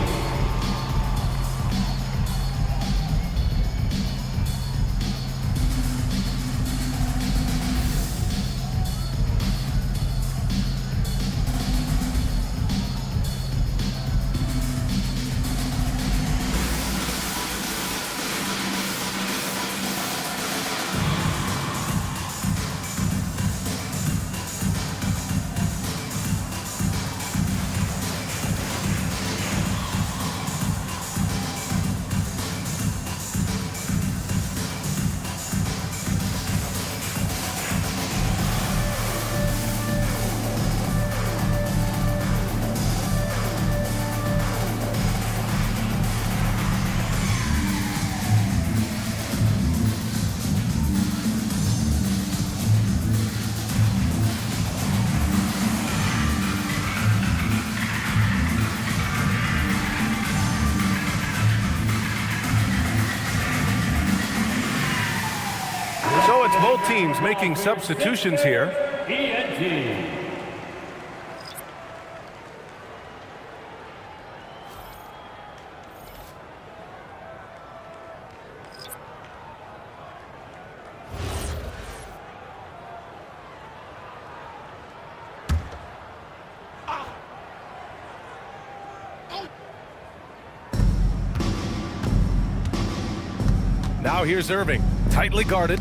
B: So it's both teams making substitutions here.
E: ENT.
B: Now here's Irving, tightly guarded.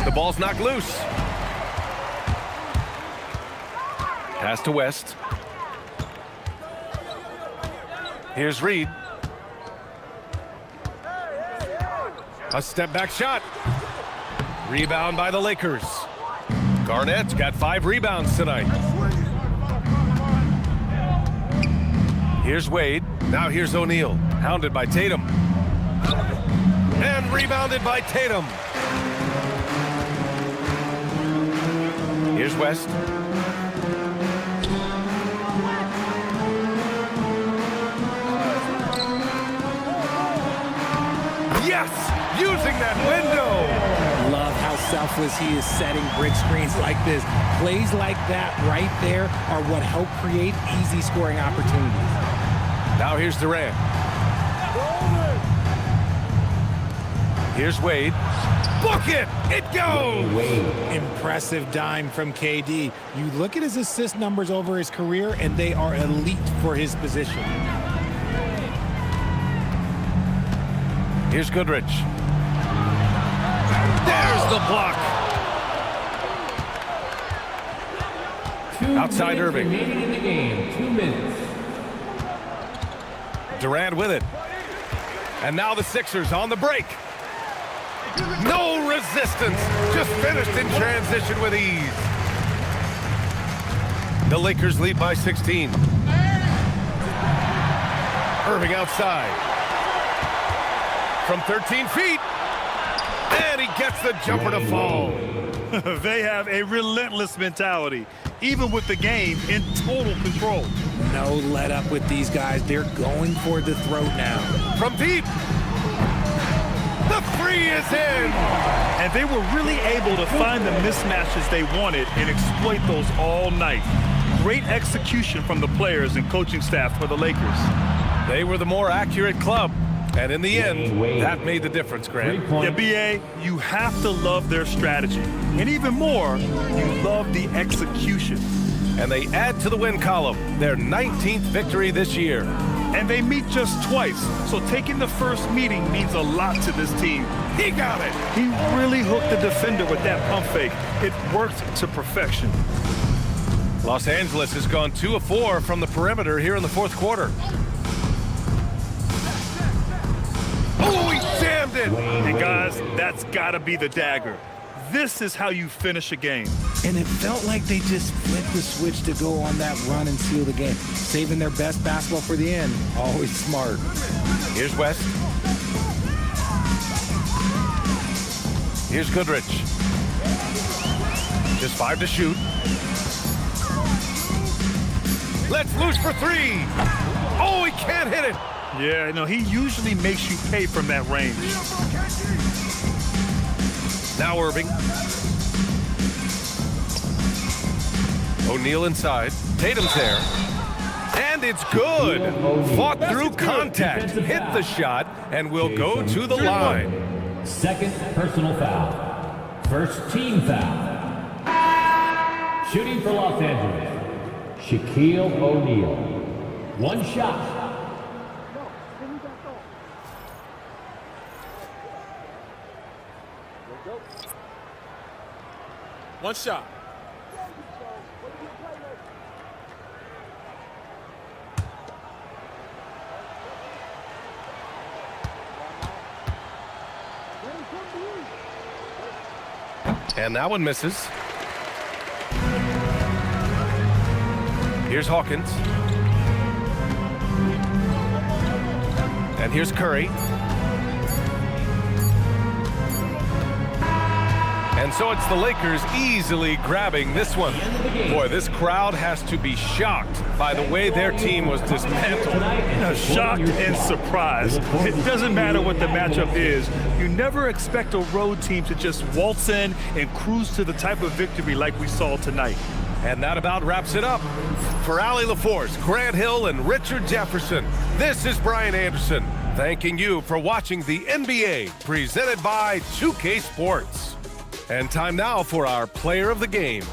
B: The ball's knocked loose. Pass to West. Here's Reed. A step back shot. Rebound by the Lakers. Garnett's got 5 rebounds tonight. Here's Wade. Now here's O'Neal, hounded by Tatum. And rebounded by Tatum. Here's West. Yes! Using that window!
D: Love how selfless he is setting brick screens like this. Plays like that right there are what help create easy scoring opportunities.
B: Now here's Durant. Here's Wade. Book it! It goes!
D: Impressive dime from KD. You look at his assist numbers over his career, and they are elite for his position.
B: Here's Goodrich. There's the block. Outside Irving.
E: Remaining in the game, 2 minutes.
B: Durant with it. And now the Sixers on the break. No resistance. Just finished in transition with ease. The Lakers lead by 16. Irving outside. From 13 feet. And he gets the jumper to fall.
C: They have a relentless mentality, even with the game in total control.
D: No let up with these guys. They're going for the throat now.
B: From deep. The 3 is in.
C: And they were really able to find the mismatches they wanted and exploit those all night. Great execution from the players and coaching staff for the Lakers.
B: They were the more accurate club. And in the end, that made the difference, Grant.
C: Yeah, BA, you have to love their strategy. And even more, you love the execution.
B: And they add to the win column, their 19th victory this year.
C: And they meet just twice, so taking the first meeting means a lot to this team.
B: He got it!
C: He really hooked the defender with that pump fake. It worked to perfection.
B: Los Angeles has gone 2 of 4 from the perimeter here in the fourth quarter. Oh, he jammed it!
C: Hey, guys, that's got to be the dagger. This is how you finish a game.
D: And it felt like they just flipped the switch to go on that run and seal the game. Saving their best basketball for the end. Always smart.
B: Here's West. Here's Goodrich. Just 5 to shoot. Let's loose for 3. Oh, he can't hit it.
C: Yeah, no, he usually makes you pay from that range.
B: Now Irving. O'Neal inside. Tatum's there. And it's good. Fought through contact. Hit the shot and will go to the line.
E: Second personal foul. First team foul. Shooting for Los Angeles, Shaquille O'Neal. One shot.
I: One shot.
B: And that one misses. Here's Hawkins. And here's Curry. And so it's the Lakers easily grabbing this one. Boy, this crowd has to be shocked by the way their team was dismantled.
C: Shocked and surprised. It doesn't matter what the matchup is. You never expect a road team to just waltz in and cruise to the type of victory like we saw tonight.
B: And that about wraps it up. For Allie LaForce, Grant Hill, and Richard Jefferson, this is Brian Anderson, thanking you for watching the NBA, presented by 2K Sports. And time now for our player of the game.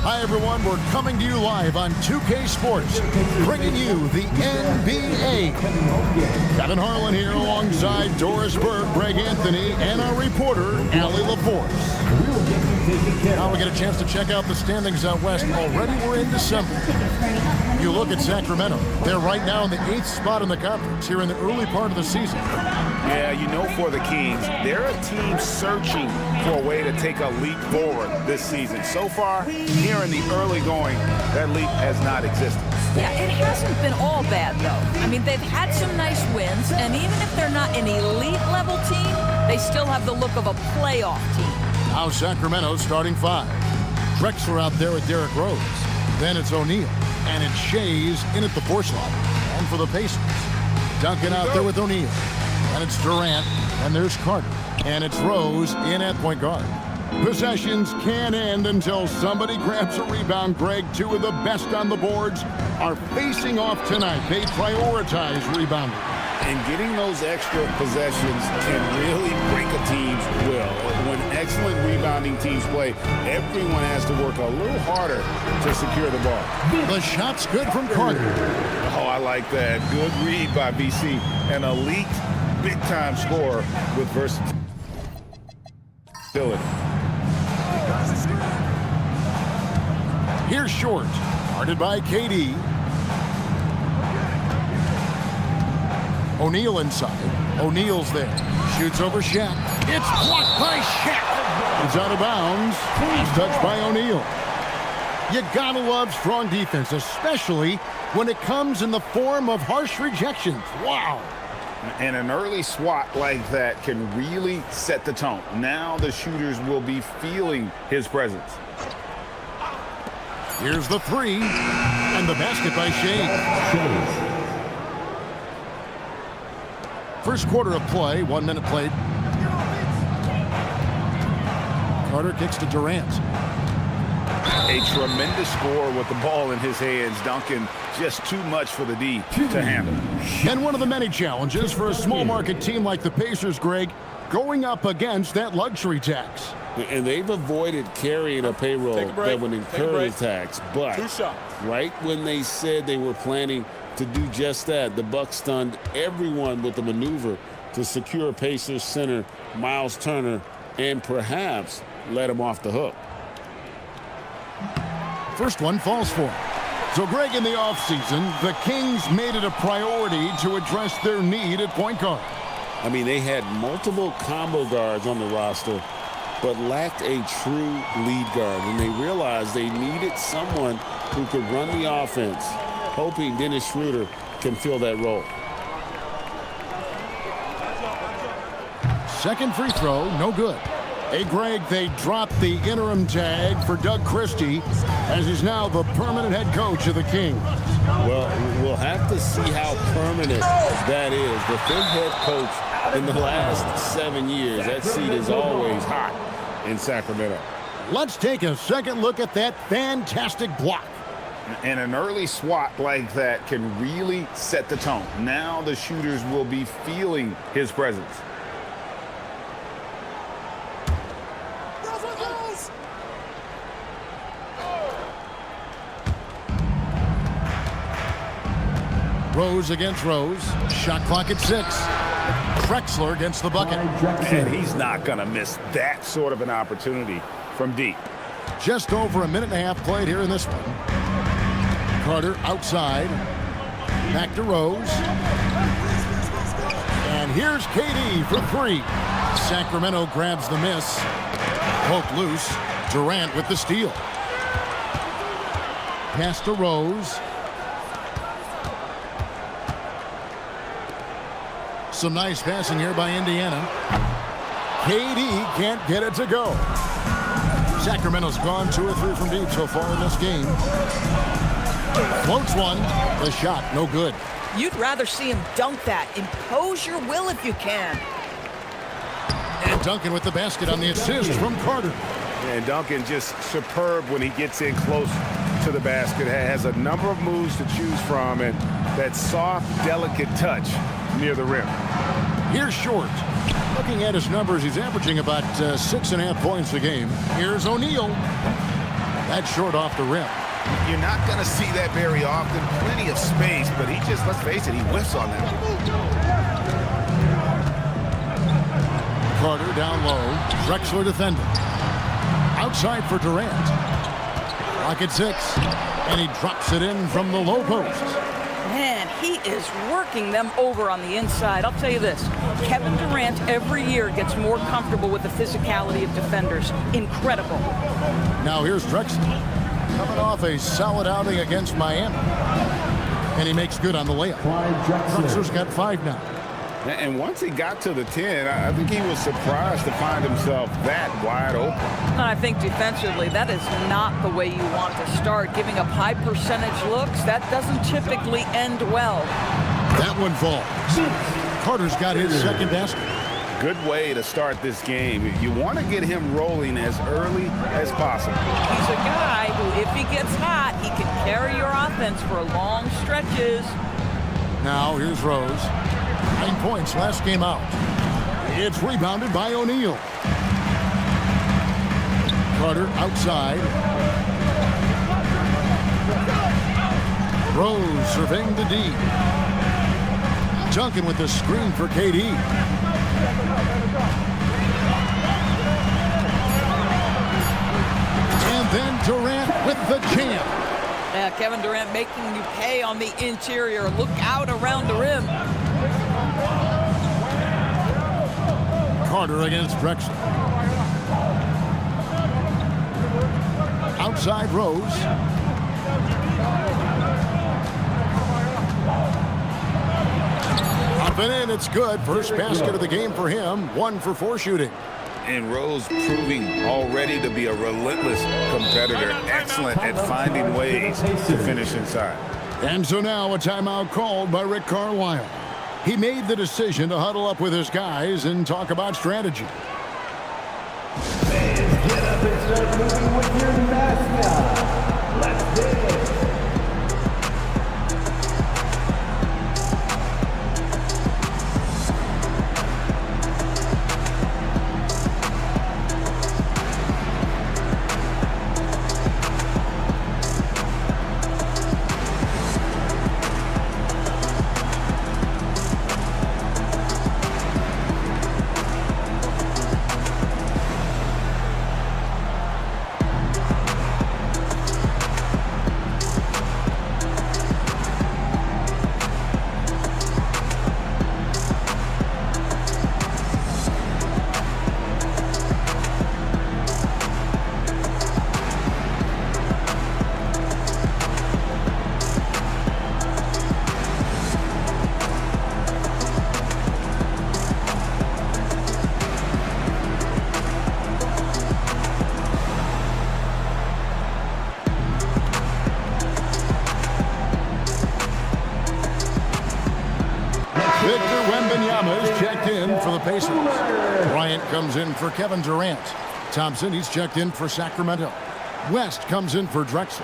L: Hi, everyone. We're coming to you live on 2K Sports, bringing you the NBA. Kevin Harlan here alongside Doris Berg, Greg Anthony, and our reporter, Allie LaForce. Now we get a chance to check out the standings out west. Already we're in December. You look at Sacramento. They're right now in the 8th spot in the conference here in the early part of the season.
M: Yeah, you know, for the Kings, they're a team searching for a way to take a leap forward this season. So far, here in the early going, that leap has not existed.
N: Yeah, it hasn't been all bad, though. I mean, they've had some nice wins, and even if they're not an elite-level team, they still have the look of a playoff team.
L: Now Sacramento's starting 5. Drexler out there with Derrick Rose. Then it's O'Neal, and it's Shays in at the 4 slot. And for the Pacers, Duncan out there with O'Neal. And it's Durant, and there's Carter. And it's Rose in at point guard. Possessions can't end until somebody grabs a rebound. Greg, 2 of the best on the boards are facing off tonight. They prioritize rebounding.
M: And getting those extra possessions can really break a team's will. When excellent rebounding teams play, everyone has to work a little harder to secure the ball.
L: The shot's good from Carter.
M: Oh, I like that. Good read by BC. An elite, big-time scorer with versatility.
L: Here's Short, guarded by KD. O'Neal inside. O'Neal's there. Shoots over Shaq. It's blocked by Shaq. He's out of bounds. He's touched by O'Neal. You gotta love strong defense, especially when it comes in the form of harsh rejections. Wow.
M: And an early swat like that can really set the tone. Now the shooters will be feeling his presence.
L: Here's the three. And the basket by Shea. First quarter of play, 1 minute played. Carter kicks to Durant.
M: A tremendous score with the ball in his hands. Duncan, just too much for the D to handle.
L: And one of the many challenges for a small market team like the Pacers, Greg, going up against that luxury tax.
O: And they've avoided carrying a payroll that would incur the tax. But right when they said they were planning to do just that, the Bucks stunned everyone with the maneuver to secure Pacers center Miles Turner and perhaps let him off the hook.
L: First one falls for him. So, Greg, in the offseason, the Kings made it a priority to address their need at point guard.
O: I mean, they had multiple combo guards on the roster, but lacked a true lead guard. And they realized they needed someone who could run the offense, hoping Dennis Schroeder can fill that role.
L: Second free throw, no good. Hey, Greg, they dropped the interim tag for Doug Christie as he's now the permanent head coach of the Kings.
O: Well, we'll have to see how permanent that is. The fifth head coach in the last 7 years. That seat is always hot in Sacramento.
L: Let's take a second look at that fantastic block.
M: And an early swat like that can really set the tone. Now the shooters will be feeling his presence.
L: Rose against Rose. Shot clock at 6. Drexler against the bucket.
M: And he's not going to miss that sort of an opportunity from deep.
L: Just over a minute and a half played here in this one. Carter outside. Back to Rose. And here's KD for 3. Sacramento grabs the miss. Poke loose. Durant with the steal. Pass to Rose. Some nice passing here by Indiana. KD can't get it to go. Sacramento's gone 2 or 3 from deep so far in this game. Floats one. The shot, no good.
N: You'd rather see him dunk that. Impose your will if you can.
L: And Duncan with the basket on the assist from Carter.
M: And Duncan just superb when he gets in close to the basket. Has a number of moves to choose from, and that soft, delicate touch near the rim.
L: Here's Short. Looking at his numbers, he's averaging about 6.5 points a game. Here's O'Neal. That's short off the rim.
M: You're not going to see that very often. Plenty of space, but he just, let's face it, he whiffs on that.
L: Carter down low. Drexler defending. Outside for Durant. Clock at 6. And he drops it in from the low post.
N: Man, he is working them over on the inside. I'll tell you this, Kevin Durant every year gets more comfortable with the physicality of defenders. Incredible.
L: Now here's Drexler. Coming off a solid outing against Miami. And he makes good on the layup. Drexler's got 5 now.
M: And once he got to the 10, I think he was surprised to find himself that wide open.
N: And I think defensively, that is not the way you want to start. Giving up high percentage looks, that doesn't typically end well.
L: That one falls. Carter's got his second basket.
M: Good way to start this game. You want to get him rolling as early as possible.
N: He's a guy who, if he gets hot, he can carry your offense for long stretches.
L: Now here's Rose. 9 points last game out. It's rebounded by O'Neal. Carter outside. Rose surveying the D. Duncan with the screen for KD. And then Durant with the jam.
N: Yeah, Kevin Durant making you pay on the interior. Look out around the rim.
L: Carter against Drexler. Outside Rose. Up and in, it's good. First basket of the game for him. 1 for 4 shooting.
M: And Rose proving already to be a relentless competitor. Excellent at finding ways to finish inside.
L: And so now a timeout called by Rick Carlisle. He made the decision to huddle up with his guys and talk about strategy.
E: Get up and start moving with your mascot. Let's dance.
L: Pacers. Bryant comes in for Kevin Durant. Thompson, he's checked in for Sacramento. West comes in for Drexler.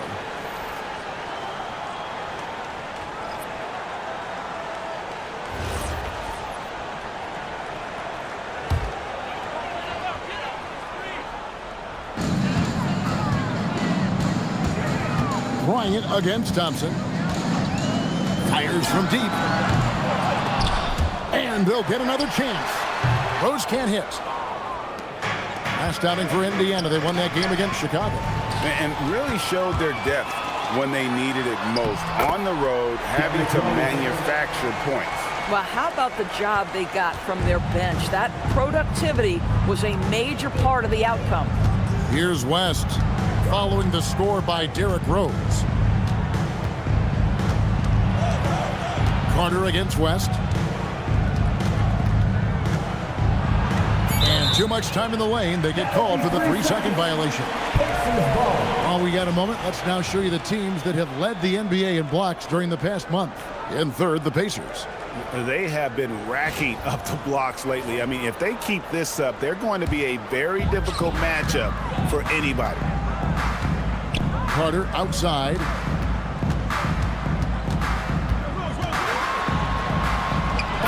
L: Bryant against Thompson. Fires from deep. And they'll get another chance. Rose can't hit. Last outing for Indiana. They won that game against Chicago.
M: And really showed their depth when they needed it most. On the road, having to manufacture points.
N: Well, how about the job they got from their bench? That productivity was a major part of the outcome.
L: Here's West, following the score by Derrick Rose. Carter against West. And too much time in the lane. They get called for the 3-second violation. While we got a moment, let's now show you the teams that have led the NBA in blocks during the past month. In third, the Pacers.
M: They have been racking up the blocks lately. I mean, if they keep this up, they're going to be a very difficult matchup for anybody.
L: Carter outside.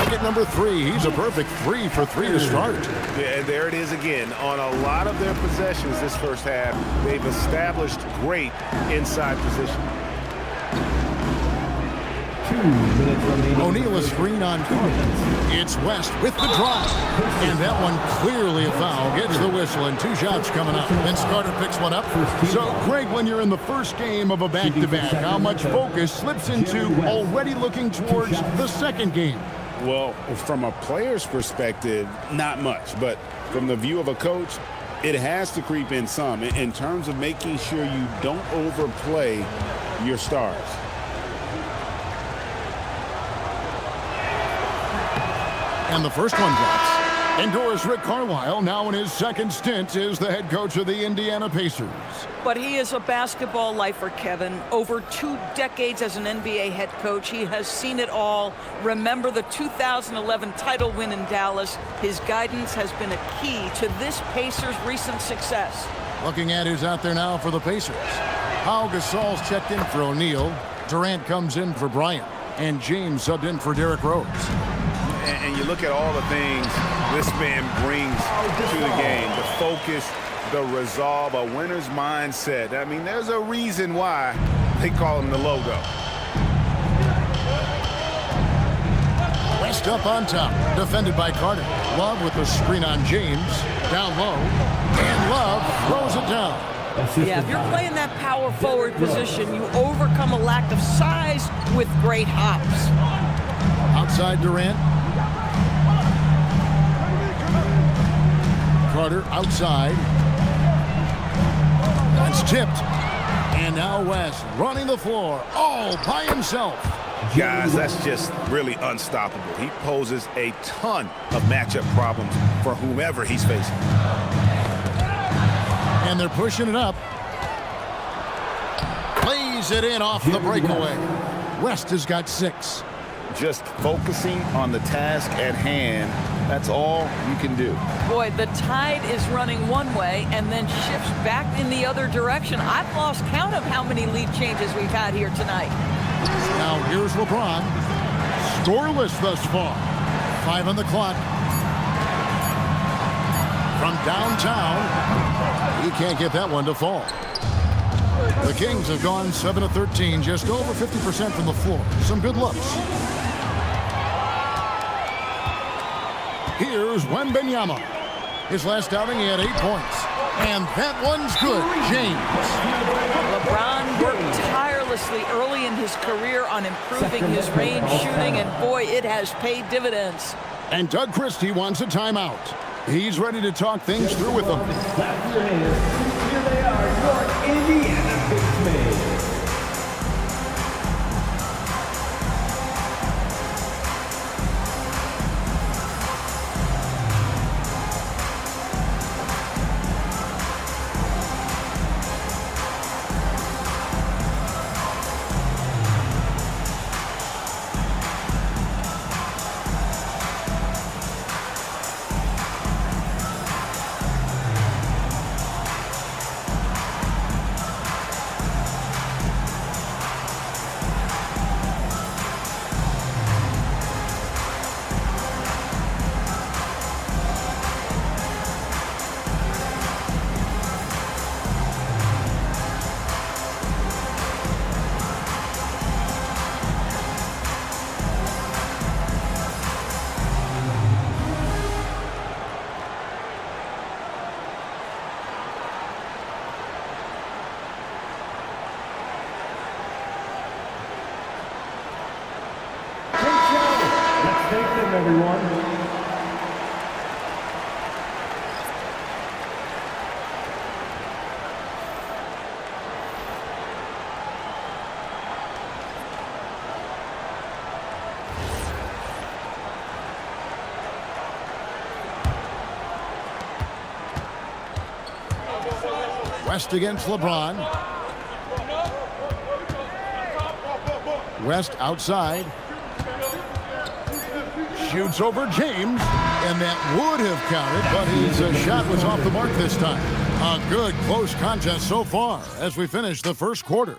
L: At number 3, he's a perfect 3 for 3 to start.
M: Yeah, there it is again. On a lot of their possessions this first half, they've established great inside position.
L: O'Neal a screen on Carter. It's West with the drive. And that one clearly a foul. Gets the whistle and 2 shots coming up. Vince Carter picks one up. So, Craig, when you're in the first game of a back-to-back, how much focus slips into already looking towards the second game?
M: Well, from a player's perspective, not much. But from the view of a coach, it has to creep in some in terms of making sure you don't overplay your stars.
L: And the first one drops. Endorse Rick Carlisle, now in his second stint, is the head coach of the Indiana Pacers.
N: But he is a basketball lifer, Kevin. Over 2 decades as an NBA head coach, he has seen it all. Remember the 2011 title win in Dallas. His guidance has been a key to this Pacers' recent success.
L: Looking at who's out there now for the Pacers. Pau Gasol's checked in for O'Neal. Durant comes in for Bryant. And James subbed in for Derrick Rose.
M: And you look at all the things this man brings to the game, the focus, the resolve, a winner's mindset. I mean, there's a reason why they call him the logo.
L: West up on top, defended by Carter. Love with the screen on James, down low, and Love throws it down.
N: Yeah, if you're playing that power forward position, you overcome a lack of size with great hops.
L: Outside Durant. Carter outside. That's tipped. And now West running the floor all by himself.
M: Guys, that's just really unstoppable. He poses a ton of matchup problems for whomever he's facing.
L: And they're pushing it up. Plays it in off the breakaway. West has got 6.
M: Just focusing on the task at hand, that's all you can do.
N: Boy, the tide is running one way and then shifts back in the other direction. I've lost count of how many lead changes we've had here tonight.
L: Now here's LeBron. Scoreless thus far. 5 on the clock. From downtown, he can't get that one to fall. The Kings have gone 7 of 13, just over 50% from the floor. Some good looks. Here's Wembanyama. His last outing, he had 8 points. And that one's good. James.
N: LeBron worked tirelessly early in his career on improving his range shooting, and boy, it has paid dividends.
L: And Doug Christie wants a timeout. He's ready to talk things through with them.
E: Here they are, your Indiana Big everyone.
L: West against LeBron. West outside. Shoots over James, and that would have counted, but his shot was off the mark this time. A good close contest so far as we finish the first quarter.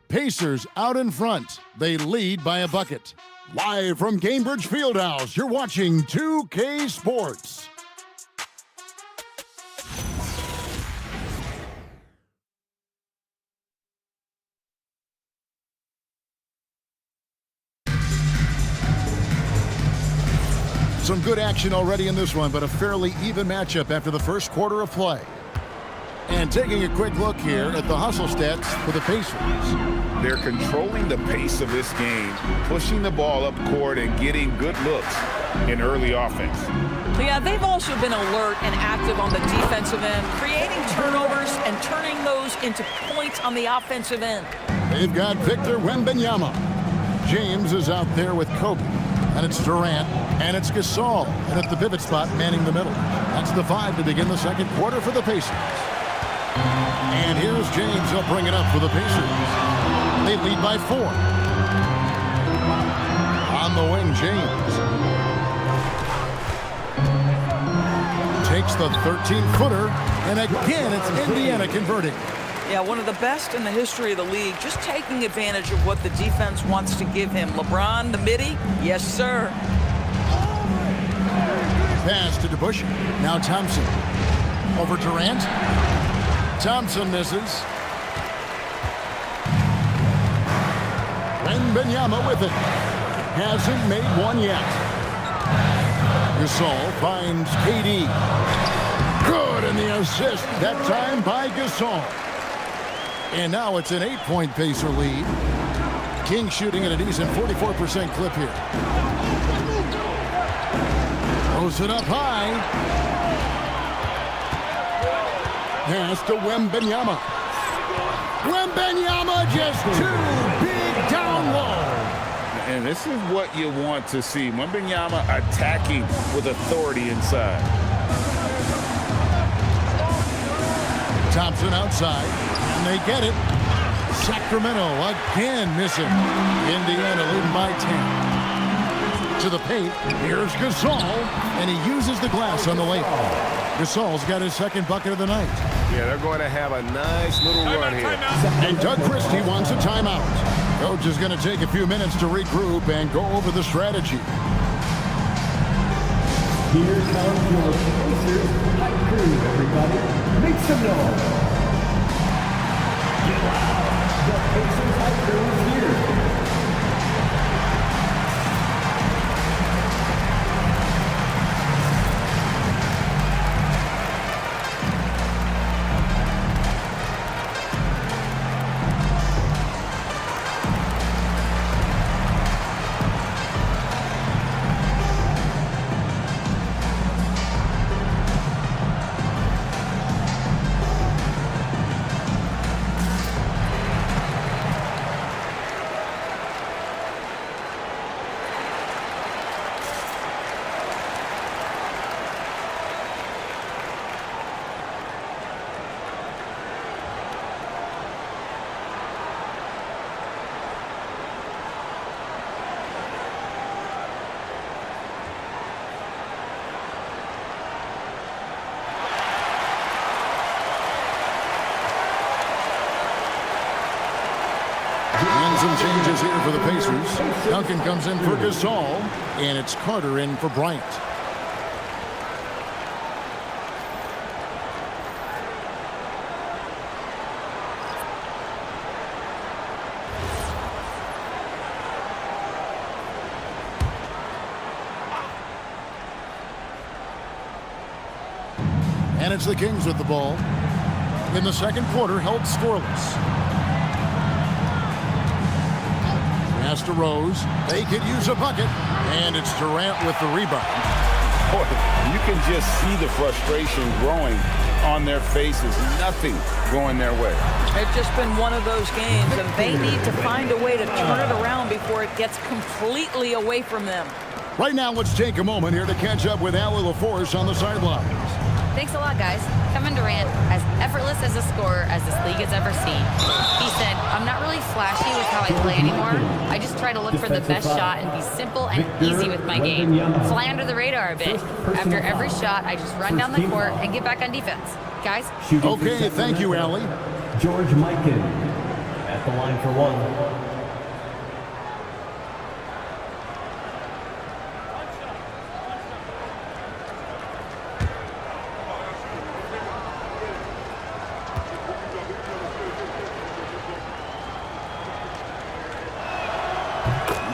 L: Pacers out in front. They lead by a bucket. Live from Cambridge Fieldhouse, you're watching 2K Sports. Some good action already in this one, but a fairly even matchup after the first quarter of play. And taking a quick look here at the hustle stats for the Pacers.
M: They're controlling the pace of this game, pushing the ball up court and getting good looks in early offense.
N: Yeah, they've also been alert and active on the defensive end, creating turnovers and turning those into points on the offensive end.
L: They've got Victor Wembanyama. James is out there with Kobe. And it's Durant, and it's Gasol, and at the pivot spot, manning the middle. That's the 5 to begin the second quarter for the Pacers. And here's James. He'll bring it up for the Pacers. They lead by 4. On the wing, James. Takes the 13-footer, and again, it's Indiana converting.
N: Yeah, one of the best in the history of the league, just taking advantage of what the defense wants to give him. LeBron, the midi, yes, sir.
L: Pass to DeBush. Now Thompson. Over Durant. Thompson misses. Wembanyama with it. Hasn't made one yet. Gasol finds KD. Good, and the assist, that time by Gasol. And now it's an 8-point Pacer lead. King shooting at a decent 44% clip here. Throws it up high. Pass to Wembanyama. Wembanyama just too big down low.
M: And this is what you want to see. Wembanyama attacking with authority inside.
L: Thompson outside, and they get it. Sacramento again missing. Indiana leading by 10. To the paint, here's Gasol, and he uses the glass on the layup. Gasol's got his second bucket of the night.
B: Yeah, they're going to have a nice little run here.
L: And Doug Christie wants a timeout. Coach is going to take a few minutes to regroup and go over the strategy.
K: Here comes your Pacers high crew, everybody. Make some noise. Get loud. The Pacers high crew is here.
L: And some changes here for the Pacers. Duncan comes in for Gasol, and it's Carter in for Bryant. And it's the Kings with the ball. In the second quarter, held scoreless. Pass to Rose. They could use a bucket. And it's Durant with the rebound.
M: Boy, you can just see the frustration growing on their faces. Nothing going their way.
N: It's just been one of those games, and they need to find a way to turn it around before it gets completely away from them.
L: Right now, let's take a moment here to catch up with Allie LaForce on the sidelines.
F: Thanks a lot, guys. Kevin Durant, as effortless as a scorer as this league has ever seen. He said, I'm not really flashy with how I play anymore. I just try to look for the best shot and be simple and easy with my game. Fly under the radar a bit. After every shot, I just run down the court and get back on defense. Guys?
L: Okay, thank you, Allie.
K: George Mikan at the line for one.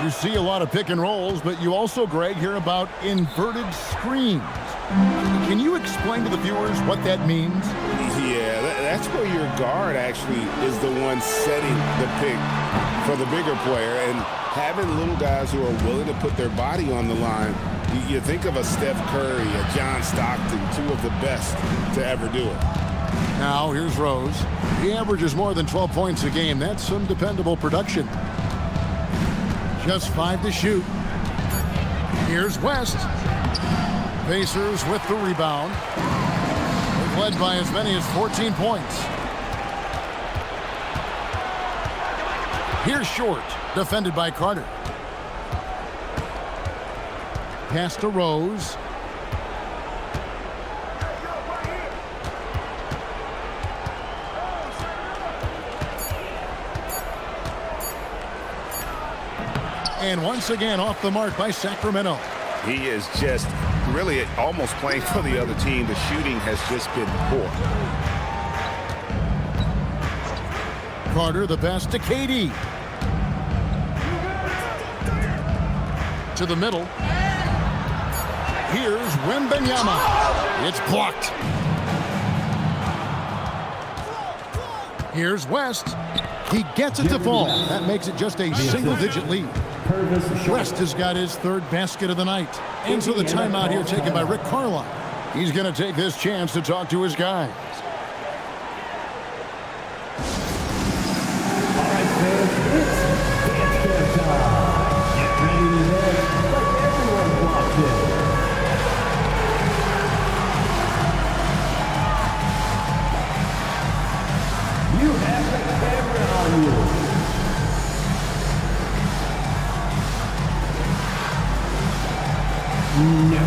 L: You see a lot of pick and rolls, but you also, Greg, hear about inverted screens. Can you explain to the viewers what that means?
M: Yeah, that's where your guard actually is the one setting the pick for the bigger player, and having little guys who are willing to put their body on the line. You think of a Steph Curry, a John Stockton, two of the best to ever do it.
L: Now, here's Rose. He averages more than 12 points a game. That's some dependable production. Just 5 to shoot. Here's West. Pacers with the rebound. They've led by as many as 14 points. Here's Short, defended by Carter. Pass to Rose. And once again off the mark by Sacramento.
M: He is just really almost playing for the other team. The shooting has just been poor.
L: Carter, the pass to KD. To the middle. Here's Wembanyama. It's blocked. Here's West. He gets it to fall. That makes it just a single-digit lead. West has got his third basket of the night. And so the timeout here taken by Rick Carlisle. He's going to take this chance to talk to his guys.
E: You have the camera on you. No.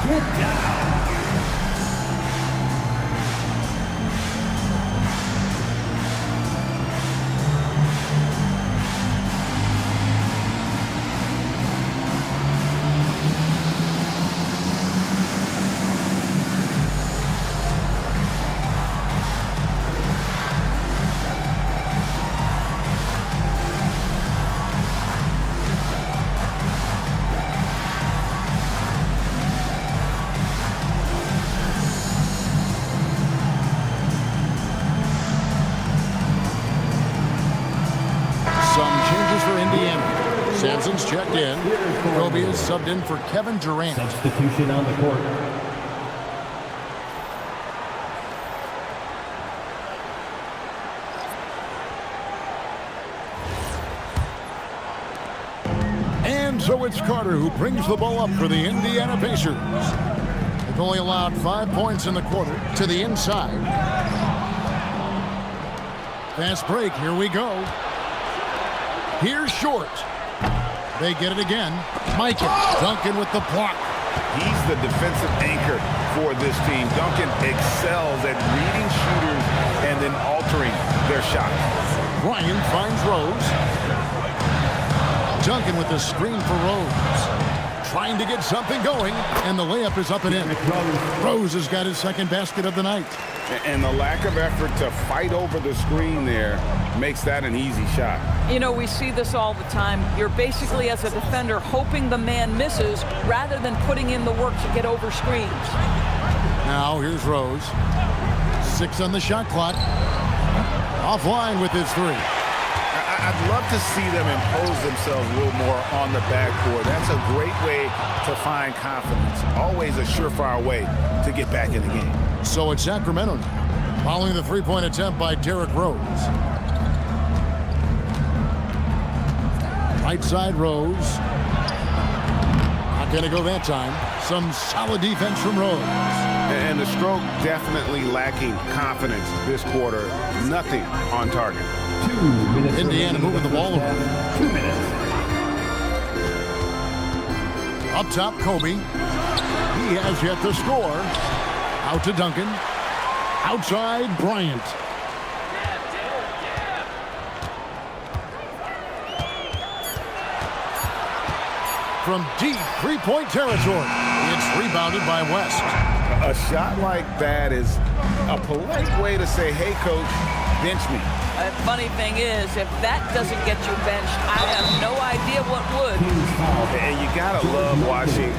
E: Get down.
L: Sampson's checked in. Kobe is subbed in for Kevin Durant.
E: Substitution on the court.
L: And so it's Carter who brings the ball up for the Indiana Pacers. They've only allowed 5 points in the quarter to the inside. Fast break. Here we go. Here's Short. They get it again. Mikan. Duncan with the block.
M: He's the defensive anchor for this team. Duncan excels at reading shooters and then altering their shot.
L: Bryant finds Rose. Duncan with the screen for Rose. Trying to get something going, and the layup is up and in. Rose has got his second basket of the night.
M: And the lack of effort to fight over the screen there makes that an easy shot.
N: You know, we see this all the time. You're basically, as a defender, hoping the man misses rather than putting in the work to get over screens.
L: Now here's Rose. 6 on the shot clock. Offline with his 3.
M: I'd love to see them impose themselves a little more on the backboard. That's a great way to find confidence. Always a surefire way to get back in the game.
L: So it's Sacramento now, following the three-point attempt by Derrick Rose. Right side Rose. Not going to go that time. Some solid defense from Rose.
M: And the stroke definitely lacking confidence this quarter. Nothing on target.
E: 2 minutes.
L: Indiana moving the ball over.
E: 2 minutes.
L: Up top, Kobe. He has yet to score. Out to Duncan. Outside, Bryant. From deep three-point territory, it's rebounded by West.
M: A shot like that is a polite way to say, hey, coach, bench me.
N: The funny thing is, if that doesn't get you benched, I have no idea what would.
M: And you got to love watching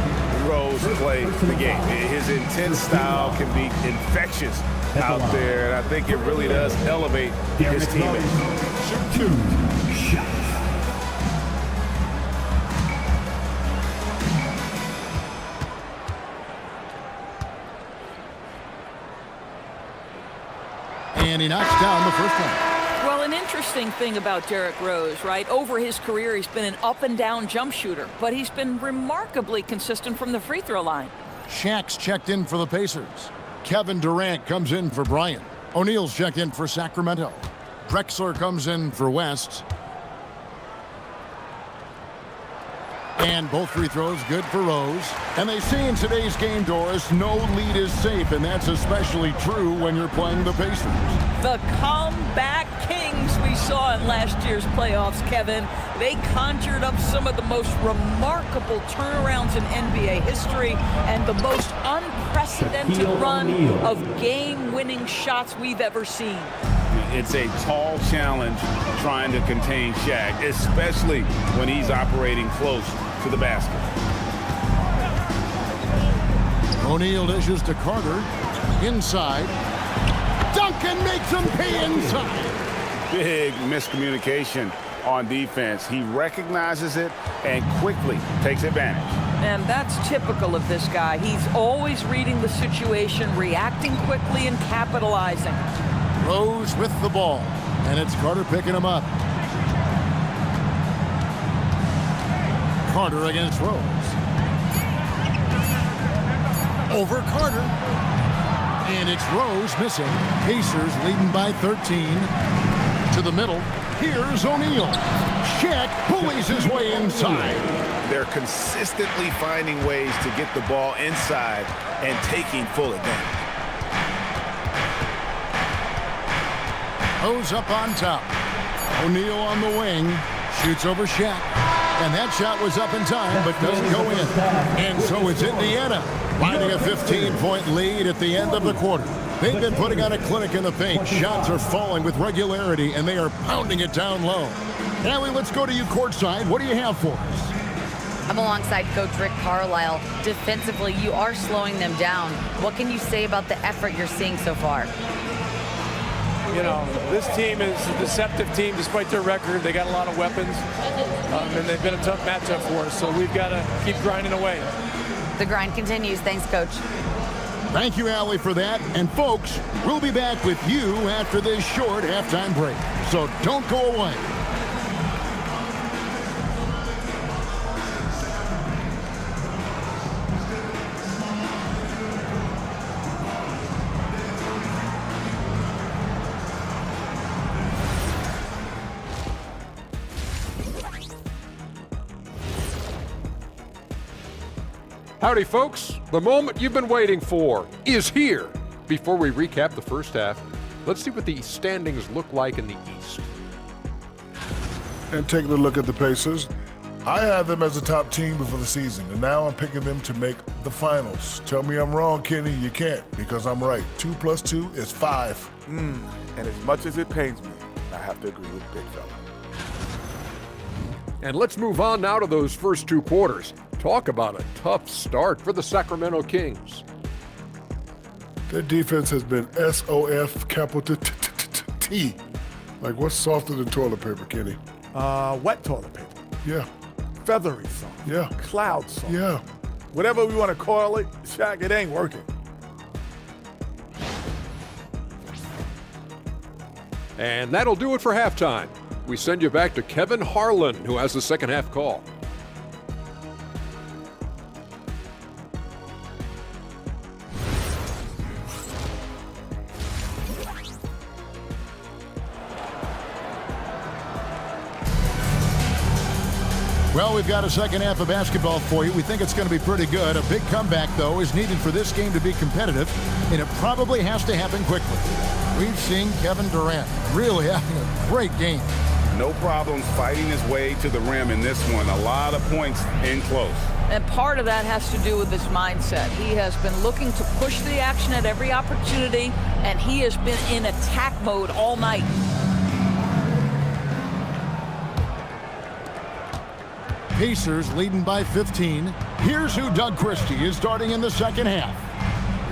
M: Rose play the game. His intense style can be infectious out there, and I think it really does elevate his teammates.
E: Shoot 2 shots.
L: And he knocks down the first one.
N: Well, an interesting thing about Derrick Rose, right? Over his career, he's been an up-and-down jump shooter, but he's been remarkably consistent from the free throw line.
L: Shaq's checked in for the Pacers. Kevin Durant comes in for Bryant. O'Neal's checked in for Sacramento. Drexler comes in for West. And both free throws good for Rose. And they say in today's game, Doris, no lead is safe, and that's especially true when you're playing the Pacers.
N: The comeback kings, we saw in last year's playoffs, Kevin. They conjured up some of the most remarkable turnarounds in NBA history and the most unprecedented run of game-winning shots we've ever seen.
M: It's a tall challenge trying to contain Shaq, especially when he's operating close to the basket.
L: O'Neal dishes to Carter. Inside. Duncan makes him pay inside.
M: Big miscommunication on defense. He recognizes it and quickly takes advantage.
N: And that's typical of this guy. He's always reading the situation, reacting quickly, and capitalizing.
L: Rose with the ball, and it's Carter picking him up. Carter against Rose. Over Carter. And it's Rose missing. Pacers leading by 13. To the middle. Here's O'Neal. Shaq bullies his way inside.
G: They're consistently finding ways to get the ball inside and taking full advantage.
L: Rose up on top. O'Neal on the wing. Shoots over Shaq. And that shot was up in time, but doesn't go in. And so it's Indiana, finding a 15-point lead at the end of the quarter. They've been putting on a clinic in the paint. Shots are falling with regularity, and they are pounding it down low. Allie, let's go to you courtside. What do you have for us?
F: I'm alongside Coach Rick Carlisle. Defensively, you are slowing them down. What can you say about the effort you're seeing so far?
P: You know, this team is a deceptive team despite their record. They got a lot of weapons, and they've been a tough matchup for us, so we've got to keep grinding away.
F: The grind continues. Thanks, Coach.
L: Thank you, Allie, for that. And, folks, we'll be back with you after this short halftime break, so don't go away.
H: Howdy, folks. The moment you've been waiting for is here. Before we recap the first half, let's see what the standings look like in the East.
J: And taking a look at the Pacers, I had them as a top team before the season, and now I'm picking them to make the finals. Tell me I'm wrong, Kenny. You can't, because I'm right. 2 + 2 is 5.
I: And as much as it pains me, I have to agree with Big Fella.
H: And let's move on now to those first two quarters. Talk about a tough start for the Sacramento Kings.
J: Their defense has been SOF capital T. Like, what's softer than toilet paper, Kenny?
I: Wet toilet paper.
J: Yeah.
I: Feathery soft.
J: Yeah.
I: Cloud soft.
J: Yeah.
I: Whatever we want to call it, Shaq, it ain't working.
H: And that'll do it for halftime. We send you back to Kevin Harlan, who has the second half call.
L: Well, we've got a second half of basketball for you. We think it's going to be pretty good. A big comeback, though, is needed for this game to be competitive, and it probably has to happen quickly. We've seen Kevin Durant really having a great game.
M: No problems fighting his way to the rim in this one. A lot of points in close.
N: And part of that has to do with his mindset. He has been looking to push the action at every opportunity, and he has been in attack mode all night.
L: Pacers leading by 15. Here's who Doug Christie is starting in the second half.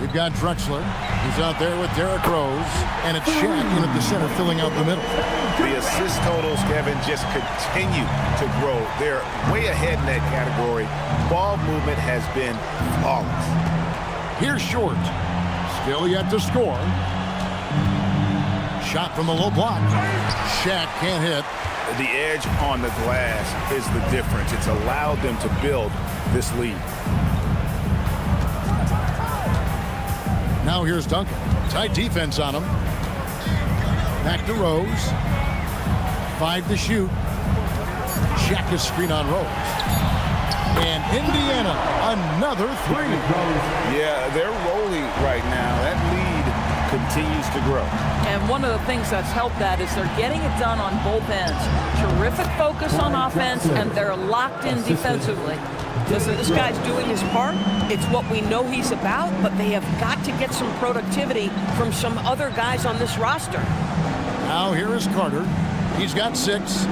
L: We've got Drexler. He's out there with Derrick Rose. And it's Shaq in at the center filling out the middle.
G: The assist totals, Kevin, just continue to grow. They're way ahead in that category. Ball movement has been flawless.
L: Here's Short. Still yet to score. Shot from the low block. Shaq can't hit.
G: The edge on the glass is the difference. It's allowed them to build this lead.
L: Now here's Duncan. Tight defense on him. Back to Rose. 5 to shoot. Shaq is screen on Rose. And Indiana, another 3.
M: Yeah, they're rolling right now. That lead continues to grow.
N: And one of the things that's helped that is they're getting it done on both ends. Terrific focus on offense, and they're locked in defensively. Listen, this guy's doing his part. It's what we know he's about, but they have got to get some productivity from some other guys on this roster.
L: Now here is Carter. He's got 6.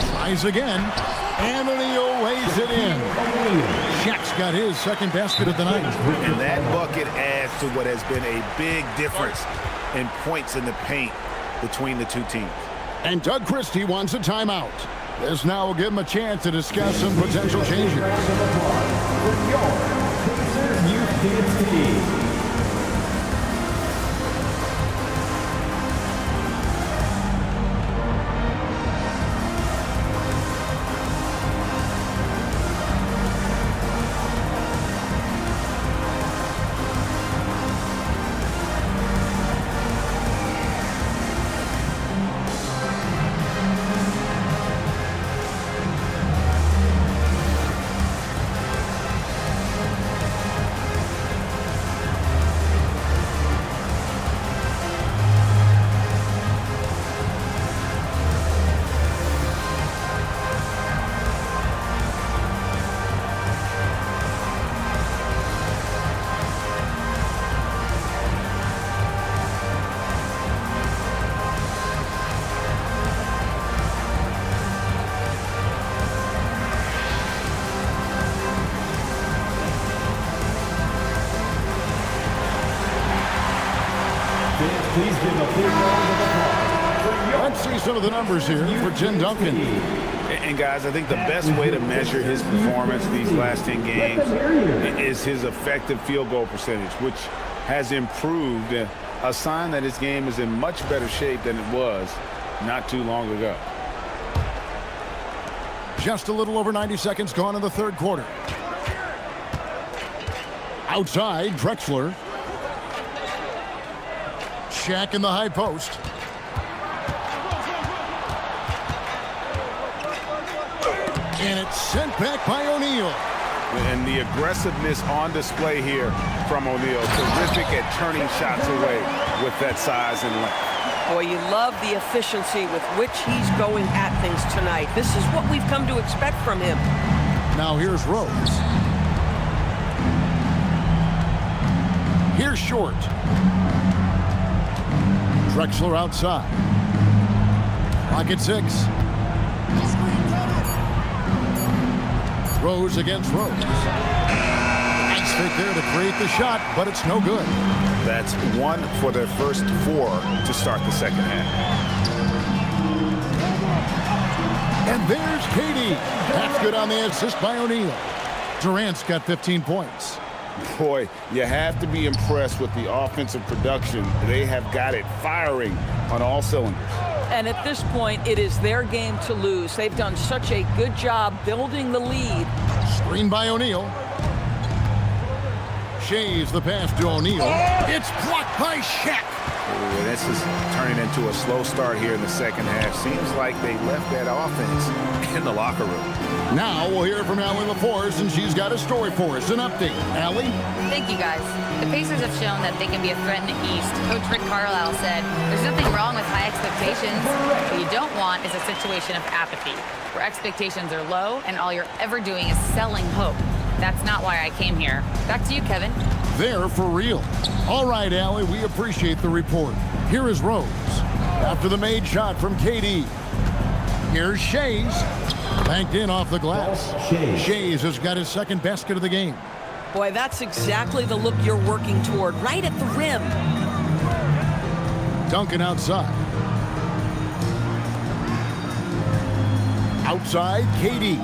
L: Tries again. And O'Neal lays it in. Shaq's got his second basket of the night.
M: And that bucket adds to what has been a big difference in points in the paint between the two teams.
L: And Doug Christie wants a timeout. This now will give him a chance to discuss some potential changes. Let's see some of the numbers here for Tim Duncan.
M: And guys, I think the best way to measure his performance these last 10 games is his effective field goal percentage, which has improved, a sign that his game is in much better shape than it was not too long ago.
L: Just a little over 90 seconds gone in the third quarter. Outside, Drexler. Shaq in the high post. And it's sent back by O'Neal.
M: And the aggressiveness on display here from O'Neal. Terrific at turning shots away with that size and length.
N: Boy, you love the efficiency with which he's going at things tonight. This is what we've come to expect from him.
L: Now here's Rose. Here's Short. Drexler outside. Clock at 6. Rose against Rose. Nice fake there to create the shot, but it's no good.
M: That's 1 for their first 4 to start the second half.
L: And there's Katie. That's good on the assist by O'Neal. Durant's got 15 points.
M: Boy, you have to be impressed with the offensive production. They have got it firing on all cylinders.
N: And at this point, it is their game to lose. They've done such a good job building the lead.
L: Screen by O'Neal. Shays the pass to O'Neal. It's blocked by Shaq.
M: Ooh, this is turning into a slow start here in the second half. Seems like they left that offense in the locker room.
L: Now we'll hear from Allie LaForce, and she's got a story for us. An update. Allie?
F: Thank you, guys. The Pacers have shown that they can be a threat in the East. Coach Rick Carlisle said, there's nothing wrong with high expectations. What you don't want is a situation of apathy, where expectations are low and all you're ever doing is selling hope. That's not why I came here. Back to you, Kevin.
L: They're for real. All right, Allie, we appreciate the report. Here is Rose. After the made shot from KD. Here's Shays. Banked in off the glass. Shays has got his second basket of the game.
N: Boy, that's exactly the look you're working toward, right at the rim.
L: Duncan outside. Outside, KD.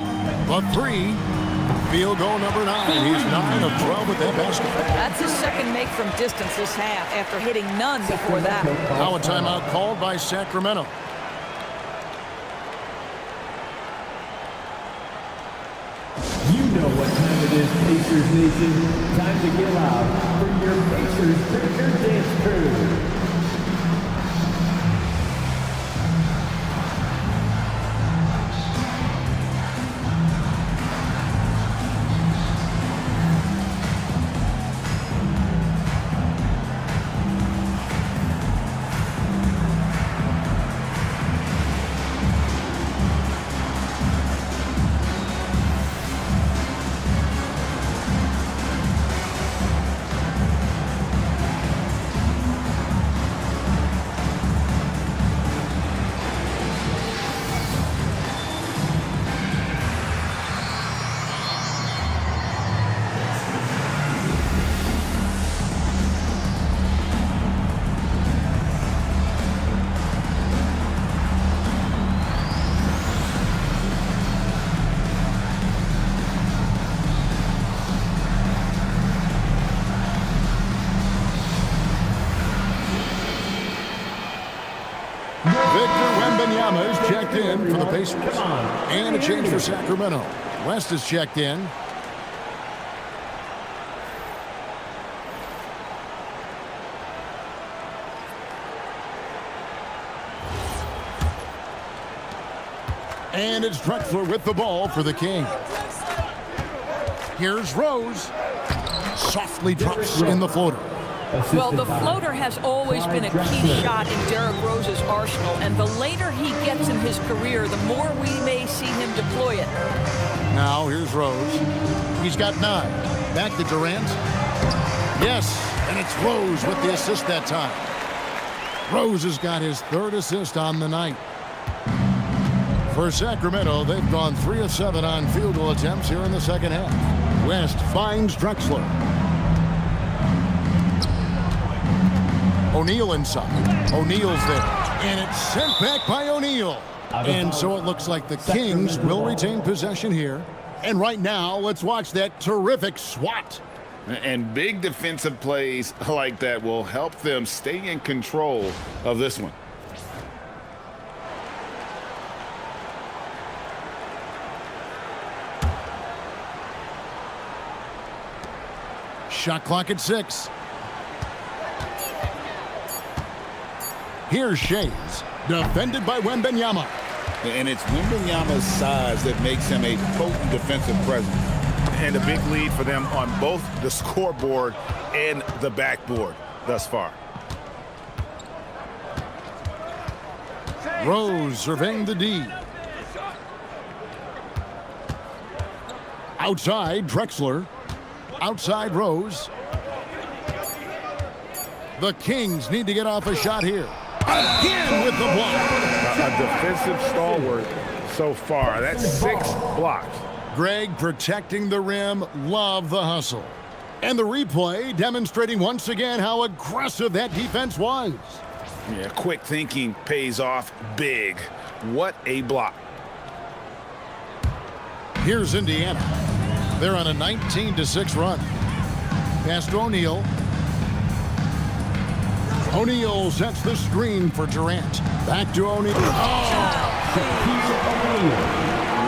L: The 3. Field goal number 9. He's 9 of 12 with that basket.
N: That's his second make from distance this half after hitting none before that.
L: Now a timeout called by Sacramento.
E: You know what time it is, Pacers Nation. Time to get loud for your Pacers Picture Dance Crew.
L: Victor Wembanyama is checked in for the Pacers. And a change for Sacramento. West is checked in. And it's Drexler with the ball for the Kings. Here's Rose. Softly drops in the floater.
N: Well, the floater has always been a key shot in Derrick Rose's arsenal, and the later he gets in his career, the more we may see him deploy it.
L: Now, here's Rose. He's got 9. Back to Durant. Yes, and it's Rose with the assist that time. Rose has got his 3rd assist on the night. For Sacramento, they've gone 3 of 7 on field goal attempts here in the second half. West finds Drexler. O'Neal inside. O'Neal's there. And it's sent back by O'Neal. And so it looks like the Kings will retain possession here. And right now, let's watch that terrific swat.
M: And big defensive plays like that will help them stay in control of this one.
L: Shot clock at 6. Here's Shays, defended by Wembanyama.
M: And it's Wembanyama's size that makes him a potent defensive presence.
C: And a big lead for them on both the scoreboard and the backboard thus far.
L: Rose surveying the D. Outside, Drexler. Outside, Rose. The Kings need to get off a shot here. Again with the block.
C: A defensive stalwart so far. That's 6 blocks.
L: Greg protecting the rim. Love the hustle. And the replay demonstrating once again how aggressive that defense was.
C: Yeah, quick thinking pays off big. What a block.
L: Here's Indiana. They're on a 19-6 run. Pass to O'Neal. O'Neal sets the screen for Durant. Back to O'Neal.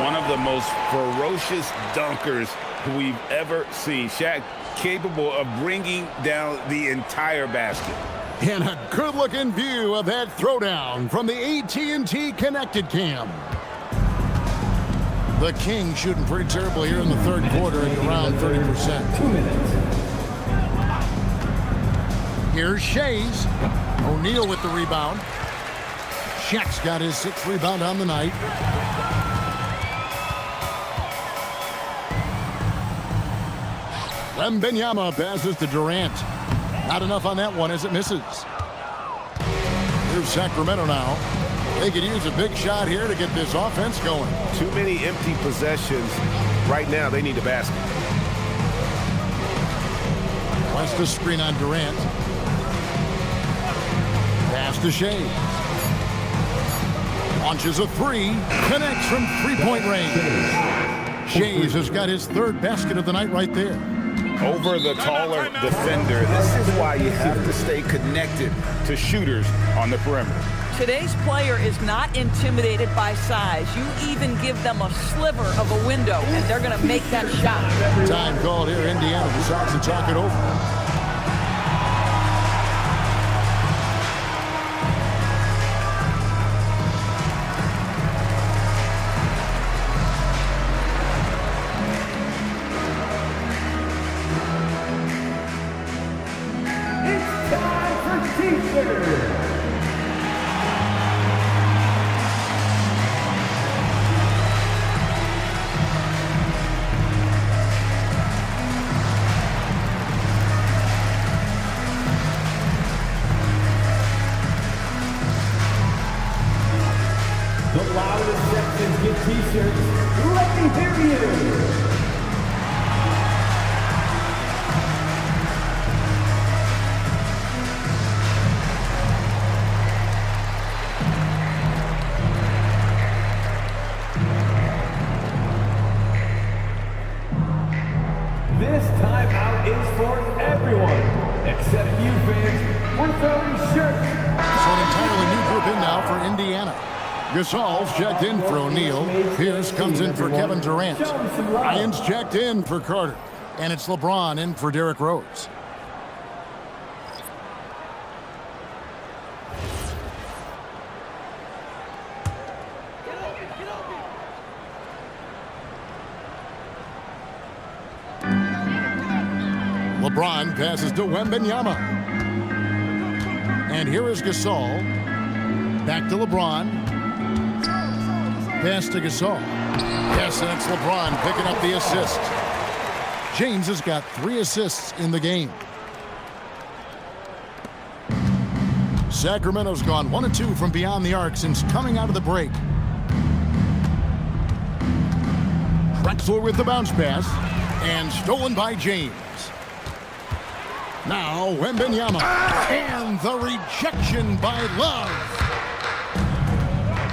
M: One of the most ferocious dunkers we've ever seen. Shaq capable of bringing down the entire basket.
L: And a good-looking view of that throwdown from the AT&T Connected Cam. The Kings shooting pretty terrible here in the 3rd quarter at around 30%.
E: 2 minutes.
L: Here's Shays. O'Neal with the rebound. Shaq's got his 6th rebound on the night. Wembanyama passes to Durant. Not enough on that one as it misses. Here's Sacramento now. They could use a big shot here to get this offense going.
B: Too many empty possessions. Right now, they need a basket.
L: West the screen on Durant. Pass to Shea. Launches a 3. Connects from 3-point range. Shays has got his 3rd basket of the night right there.
M: Over the taller defender. This is why you have to stay connected to shooters on the perimeter.
N: Today's player is not intimidated by size. You even give them a sliver of a window, and they're going to make that shot.
L: Time called here. Indiana decides to talk it over.
E: The loudest sections get t-shirts. Let me hear you. This timeout is for everyone, except you fans. We're throwing shirts.
L: So an entirely new group in now for Indiana. Gasol's checked in for O'Neal. Pierce comes in for Kevin Durant. Ryan's checked in for Carter. And it's LeBron in for Derrick Rose. LeBron passes to Wembanyama. And here is Gasol. Back to LeBron. Pass to Gasol. Yes, and it's LeBron picking up the assist. James has got 3 assists in the game. Sacramento's gone 1-2 from beyond the arc since coming out of the break. Drexler with the bounce pass. And stolen by James. Now Wembanyama. And the rejection by Love.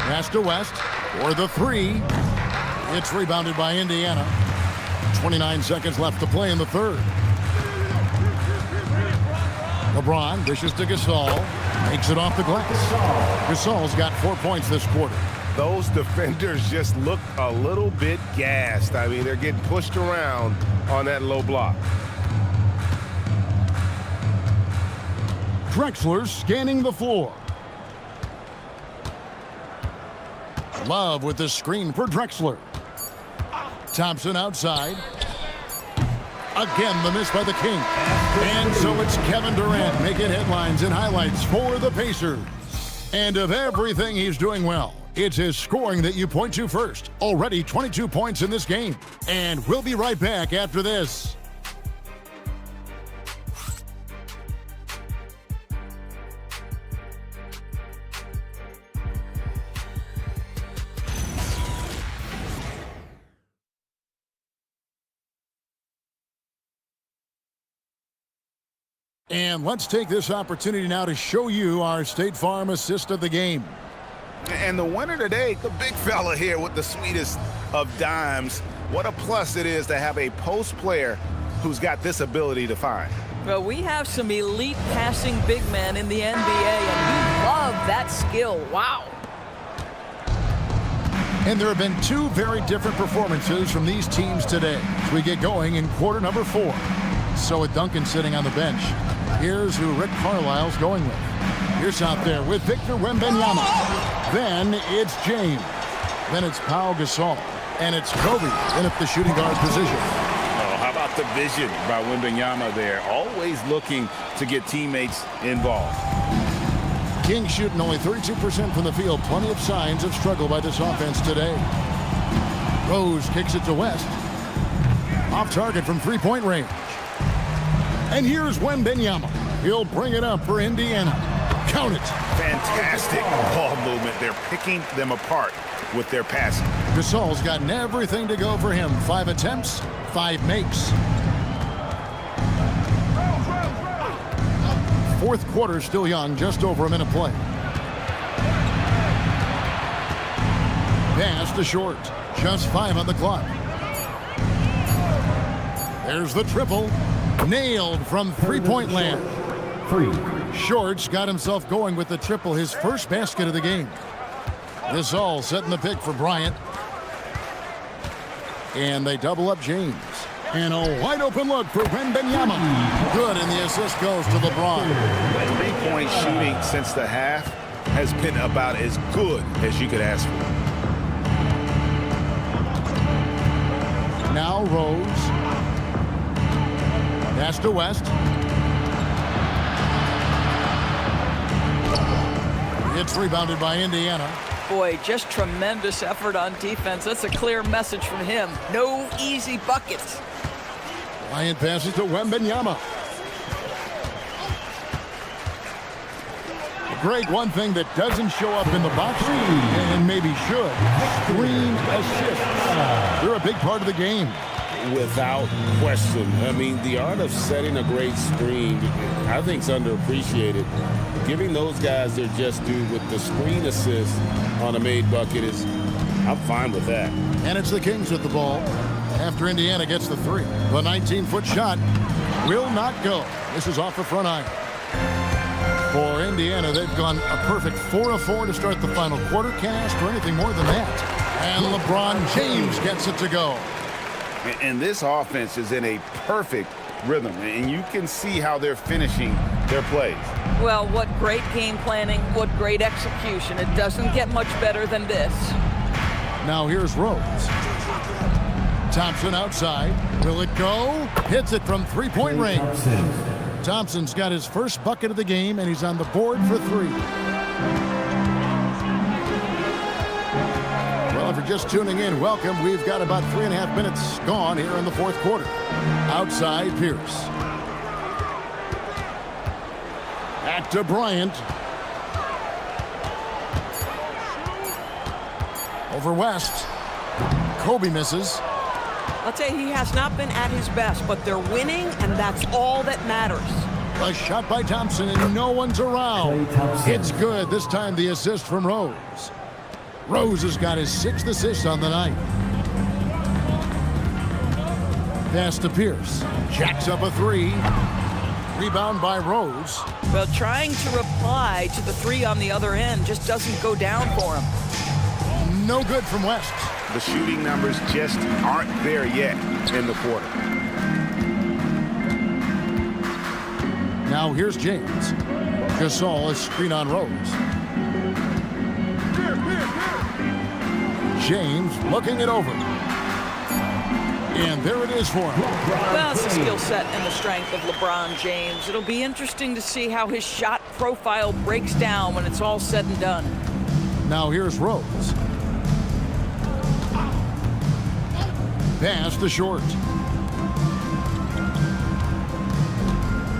L: Pass to West for the 3. It's rebounded by Indiana. 29 seconds left to play in the third. LeBron dishes to Gasol. Makes it off the glass. Gasol's got 4 points this quarter.
B: Those defenders just look a little bit gassed. I mean, they're getting pushed around on that low block.
L: Drexler scanning the floor. Love with the screen for Drexler. Thompson outside. Again, the miss by the King. And so it's Kevin Durant making headlines and highlights for the Pacers. And of everything he's doing well, it's his scoring that you point to first. Already 22 points in this game. And we'll be right back after this. And let's take this opportunity now to show you our State Farm assist of the game.
M: And the winner today, the big fella here with the sweetest of dimes. What a plus it is to have a post player who's got this ability to find.
N: Well, we have some elite passing big men in the NBA, and we love that skill. Wow.
L: And there have been 2 very different performances from these teams today as we get going in quarter number 4. So with Duncan sitting on the bench, here's who Rick Carlisle's going with. Here's out there with Victor Wembanyama. Then it's James. Then it's Pau Gasol. And it's Kobe in at the shooting guard position.
M: Oh, how about the vision by Wembanyama there? Always looking to get teammates involved.
L: King shooting only 32% from the field. Plenty of signs of struggle by this offense today. Rose kicks it to West. Off target from three-point range. And here's Wembanyama. He'll bring it up for Indiana. Count it.
M: Fantastic ball movement. They're picking them apart with their passing.
L: Gasol's gotten everything to go for him. 5 attempts, 5 makes. Fourth quarter still young, just over a minute play. Pass to Short. Just 5 on the clock. There's the triple. Nailed from three-point land. Short's got himself going with the triple, his first basket of the game. Gasol setting the pick for Bryant. And they double up James. And a wide open look for Wembanyama. Good, and the assist goes to LeBron.
M: Three-point shooting since the half has been about as good as you could ask for.
L: Now Rose. Pass to West. It's rebounded by Indiana.
N: Boy, just tremendous effort on defense. That's a clear message from him. No easy buckets.
L: Bryant passes to Wembanyama. Greg, one thing that doesn't show up in the box, and maybe should, screen assists. They're a big part of the game.
O: Without question. I mean, the art of setting a great screen, I think, is underappreciated. Giving those guys their just due with the screen assist on a made bucket is, I'm fine with that.
L: And it's the Kings with the ball after Indiana gets the 3. The 19-foot shot will not go. This is off the front iron. For Indiana, they've gone a perfect 4 of 4 to start the final quarter. Can't ask for anything more than that. And LeBron James gets it to go.
M: And this offense is in a perfect rhythm, and you can see how they're finishing their plays.
N: Well, what great game planning, what great execution. It doesn't get much better than this.
L: Now here's Rose. Thompson outside. Will it go? Hits it from three-point range. Thompson's got his first bucket of the game, and he's on the board for 3. Well, if you're just tuning in, welcome. We've got about 3.5 minutes gone here in the fourth quarter. Outside, Pierce. Back to Bryant. Over West. Kobe misses.
N: I'll tell you, he has not been at his best, but they're winning, and that's all that matters.
L: A shot by Thompson, and no one's around. It's good. This time the assist from Rose. Rose has got his 6th assist on the night. Pass to Pierce. Jacks up a 3. Rebound by Rose.
N: Well, trying to reply to the 3 on the other end just doesn't go down for him.
L: No good from West.
M: The shooting numbers just aren't there yet in the quarter.
L: Now here's James. Gasol is screen on Rose. James looking it over. And there it is for him.
N: Well, it's the skill set and the strength of LeBron James. It'll be interesting to see how his shot profile breaks down when it's all said and done.
L: Now here's Rose. Pass to Short.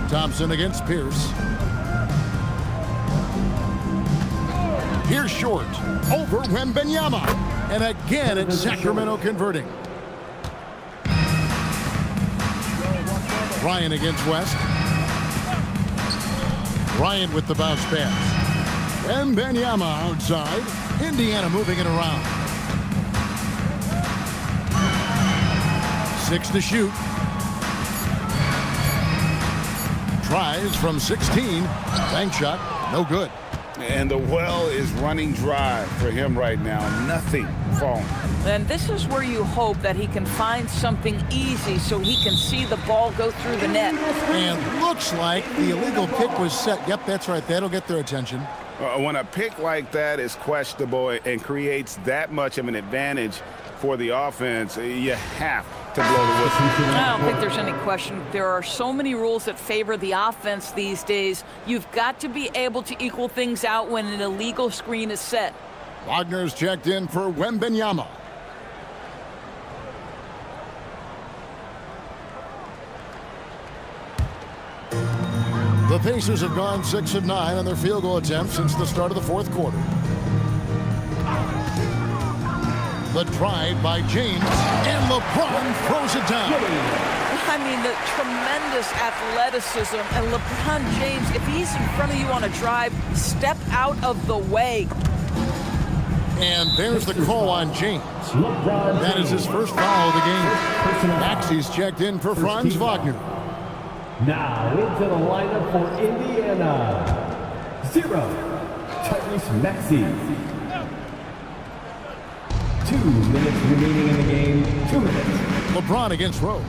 L: Thompson against Pierce. Here's Short. Over Wembanyama. And again, it's Sacramento converting. Ryan against West. Ryan with the bounce pass. Wembanyama outside. Indiana moving it around. 6 to shoot. Tries from 16. Bank shot. No good.
M: And the well is running dry for him right now. Nothing falling.
N: And this is where you hope that he can find something easy so he can see the ball go through the net.
L: And looks like the illegal pick was set. Yep, that's right. That'll get their attention.
M: When a pick like that is questionable and creates that much of an advantage for the offense, you have to blow the whistle.
N: I don't think there's any question. There are so many rules that favor the offense these days. You've got to be able to equal things out when an illegal screen is set.
L: Wagner's checked in for Wembanyama. The Pacers have gone 6 of 9 on their field goal attempts since the start of the fourth quarter. The drive by James, and LeBron throws it down.
N: I mean, the tremendous athleticism, and LeBron James, if he's in front of you on a drive, step out of the way.
L: And there's the call on James. That is his first foul of the game. Maxey's checked in for Franz Wagner.
E: Now into the lineup for Indiana. 0, Tyrese Maxey. 2 minutes remaining in the game. 2 minutes.
L: LeBron against Rose.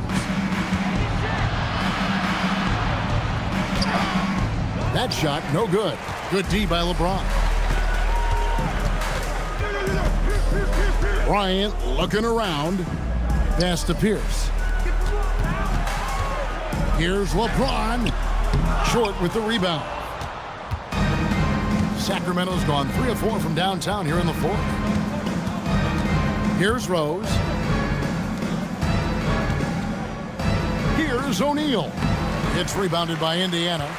L: That shot, no good. Good D by LeBron. Bryant looking around. Pass to Pierce. Here's LeBron. Short with the rebound. Sacramento's gone 3 of 4 from downtown here in the fourth. Here's Rose. Here's O'Neal. It's rebounded by Indiana.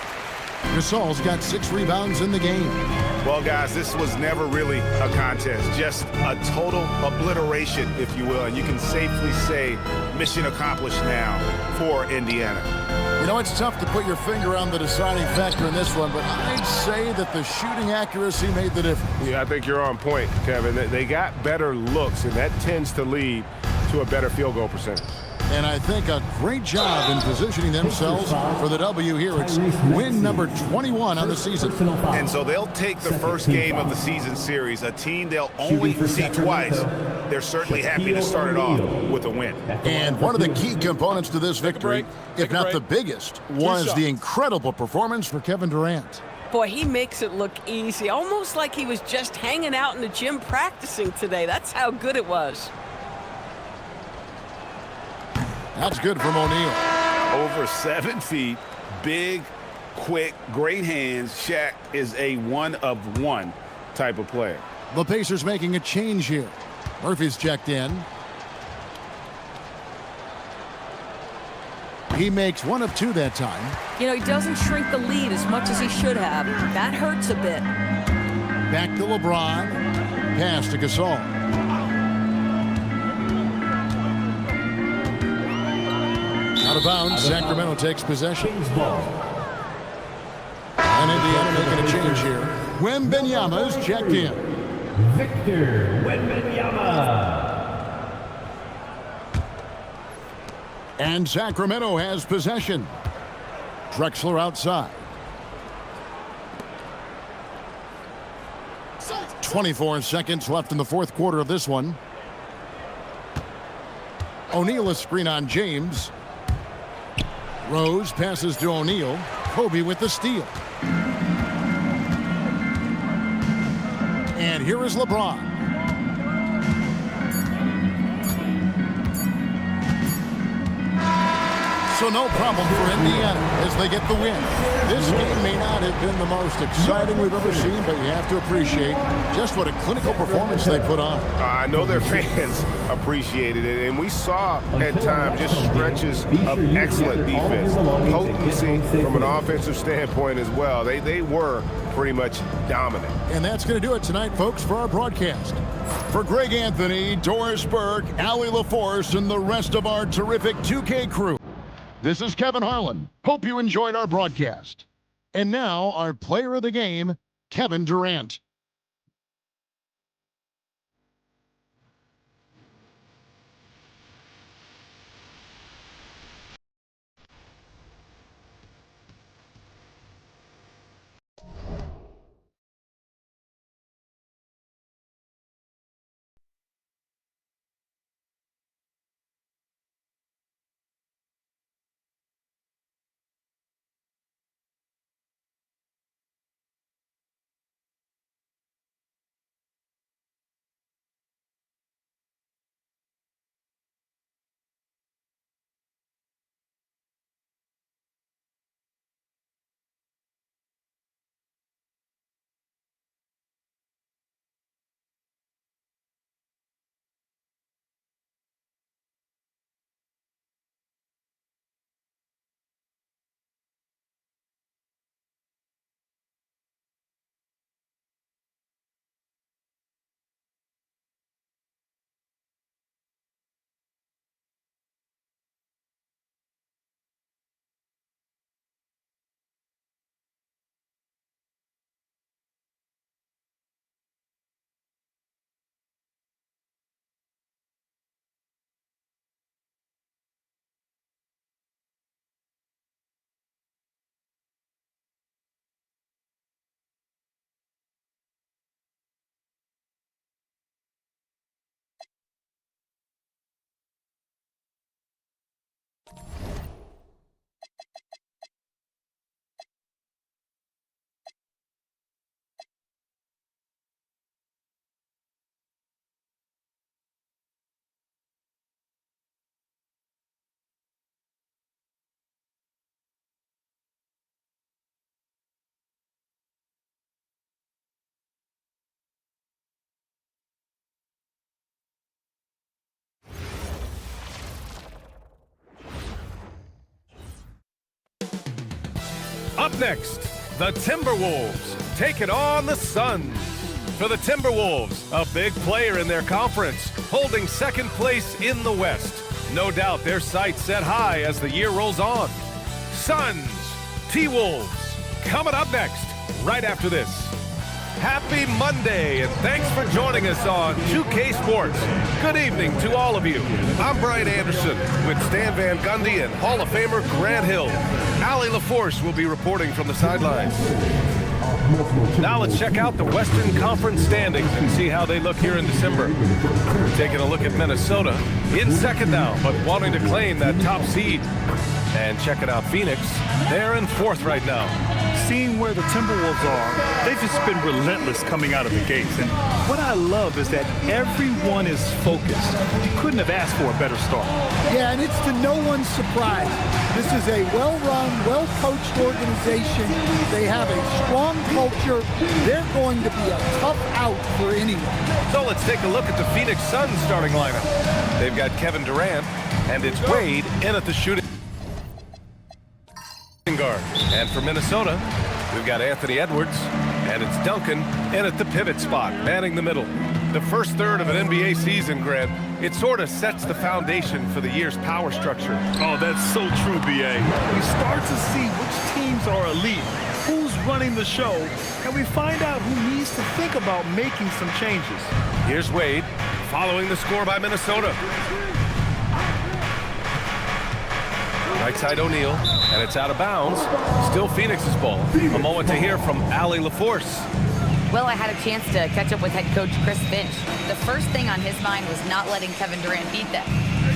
L: Gasol's got 6 rebounds in the game.
M: Well, guys, this was never really a contest, just a total obliteration, if you will. And you can safely say mission accomplished now for Indiana.
L: You know, it's tough to put your finger on the deciding factor in this one, but I'd say that the shooting accuracy made the difference.
B: Yeah, I think you're on point, Kevin. They got better looks, and that tends to lead to a better field goal percentage.
L: And I think a great job in positioning themselves for the W here. It's win number 21 on the season.
Q: And so they'll take the first game of the season series, a team they'll only see twice. They're certainly happy to start it off with a win.
L: And one of the key components to this victory, if not the biggest, was the incredible performance for Kevin Durant.
N: Boy, he makes it look easy, almost like he was just hanging out in the gym practicing today. That's how good it was.
L: That's good from O'Neal.
Q: Over 7 feet, big, quick, great hands. Shaq is a one-of-one type of player.
L: The Pacers making a change here. Murphy's checked in. He makes 1 of 2 that time.
N: You know, he doesn't shrink the lead as much as he should have. That hurts a bit.
L: Back to LeBron. Pass to Gasol. Out of bounds, Sacramento takes possession. And Indiana making a change here. Wembanyama's checked in.
E: Victor Wembanyama.
L: And Sacramento has possession. Drexler outside. 24 seconds left in the fourth quarter of this one. O'Neal a screen on James. Rose passes to O'Neal. Kobe with the steal. And here is LeBron. So no problem for Indiana as they get the win. This game may not have been the most exciting we've ever seen, but you have to appreciate just what a clinical performance they put on.
Q: I know their fans appreciated it, and we saw at times just stretches of excellent defense, potency from an offensive standpoint as well. They were pretty much dominant.
L: And that's going to do it tonight, folks, for our broadcast. For Greg Anthony, Doris Burke, Allie LaForce, and the rest of our terrific 2K crew, this is Kevin Harlan. Hope you enjoyed our broadcast. And now, our player of the game, Kevin Durant.
B: Up next, the Timberwolves taking on the Suns. For the Timberwolves, a big player in their conference, holding second place in the West. No doubt their sights set high as the year rolls on. Suns, T-Wolves, coming up next, right after this. Happy Monday, and thanks for joining us on 2K Sports. Good evening to all of you. I'm Brian Anderson with Stan Van Gundy and Hall of Famer Grant Hill. Allie LaForce will be reporting from the sidelines. Now let's check out the Western Conference standings and see how they look here in December. Taking a look at Minnesota in second now, but wanting to claim that top seed. And checking out Phoenix, they're in fourth right now.
C: Seeing where the Timberwolves are, they've just been relentless coming out of the gates. And what I love is that everyone is focused. You couldn't have asked for a better start.
R: Yeah, and it's to no one's surprise. This is a well-run, well-coached organization. They have a strong culture. They're going to be a tough out for anyone.
B: So let's take a look at the Phoenix Suns starting lineup. They've got Kevin Durant, and it's Wade in at the shooting guard. And for Minnesota, we've got Anthony Edwards, and it's Duncan in at the pivot spot, manning the middle. The first third of an NBA season, Grant, it sort of sets the foundation for the year's power structure.
C: Oh, that's so true, B.A. We start to see which teams are elite, who's running the show, and we find out who needs to think about making some changes.
B: Here's Wade, following the score by Minnesota. Right side O'Neal, and it's out of bounds. Still Phoenix's ball. A moment to hear from Allie LaForce.
F: Well, I had a chance to catch up with head coach Chris Finch. The first thing on his mind was not letting Kevin Durant beat them.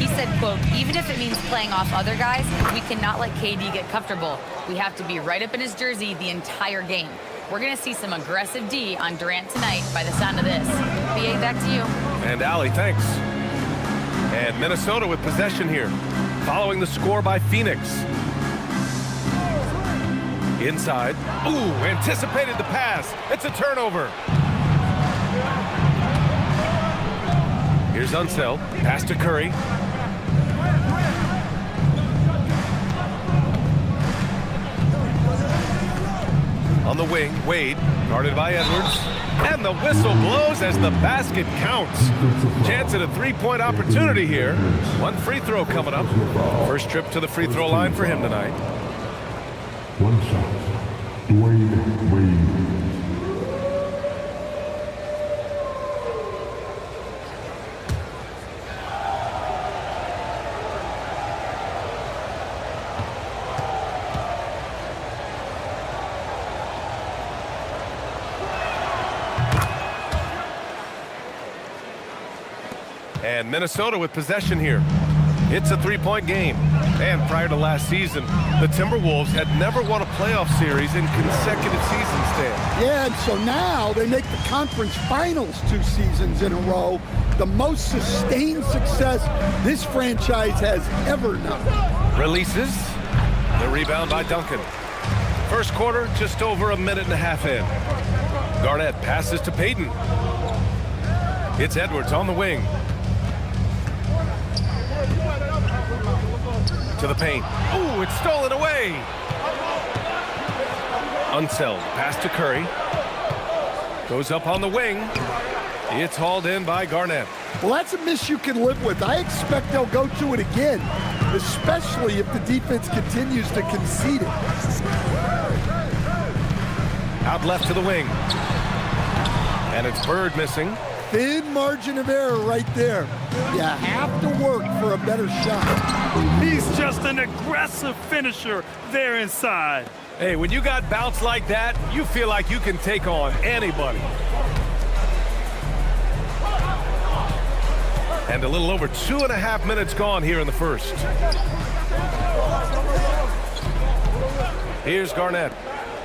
F: He said, quote, even if it means playing off other guys, we cannot let KD get comfortable. We have to be right up in his jersey the entire game. We're going to see some aggressive D on Durant tonight by the sound of this. BA, back to you.
B: And Allie, thanks. And Minnesota with possession here, following the score by Phoenix. Inside. Ooh, anticipated the pass. It's a turnover. Here's Unseld. Pass to Curry. On the wing, Wade, guarded by Edwards. And the whistle blows as the basket counts. Chance at a three-point opportunity here. One free throw coming up. First trip to the free throw line for him tonight.
E: One shot. Dwayne Wade.
B: And Minnesota with possession here. It's a three-point game. And prior to last season, the Timberwolves had never won a playoff series in consecutive seasons, Stan.
R: Yeah, and so now they make the conference finals 2 seasons in a row. The most sustained success this franchise has ever known.
B: Releases. The rebound by Duncan. First quarter, just over a minute and a half in. Garnett passes to Payton. It's Edwards on the wing. To the paint. Ooh, it's stolen away. Unseld. Pass to Curry. Goes up on the wing. It's hauled in by Garnett.
R: Well, that's a miss you can live with. I expect they'll go to it again, especially if the defense continues to concede it.
B: Out left to the wing. And it's Bird missing.
R: Thin margin of error right there. You have to work for a better shot.
C: He's just an aggressive finisher there inside.
B: Hey, when you got bounce like that, you feel like you can take on anybody. And a little over 2.5 minutes gone here in the first. Here's Garnett.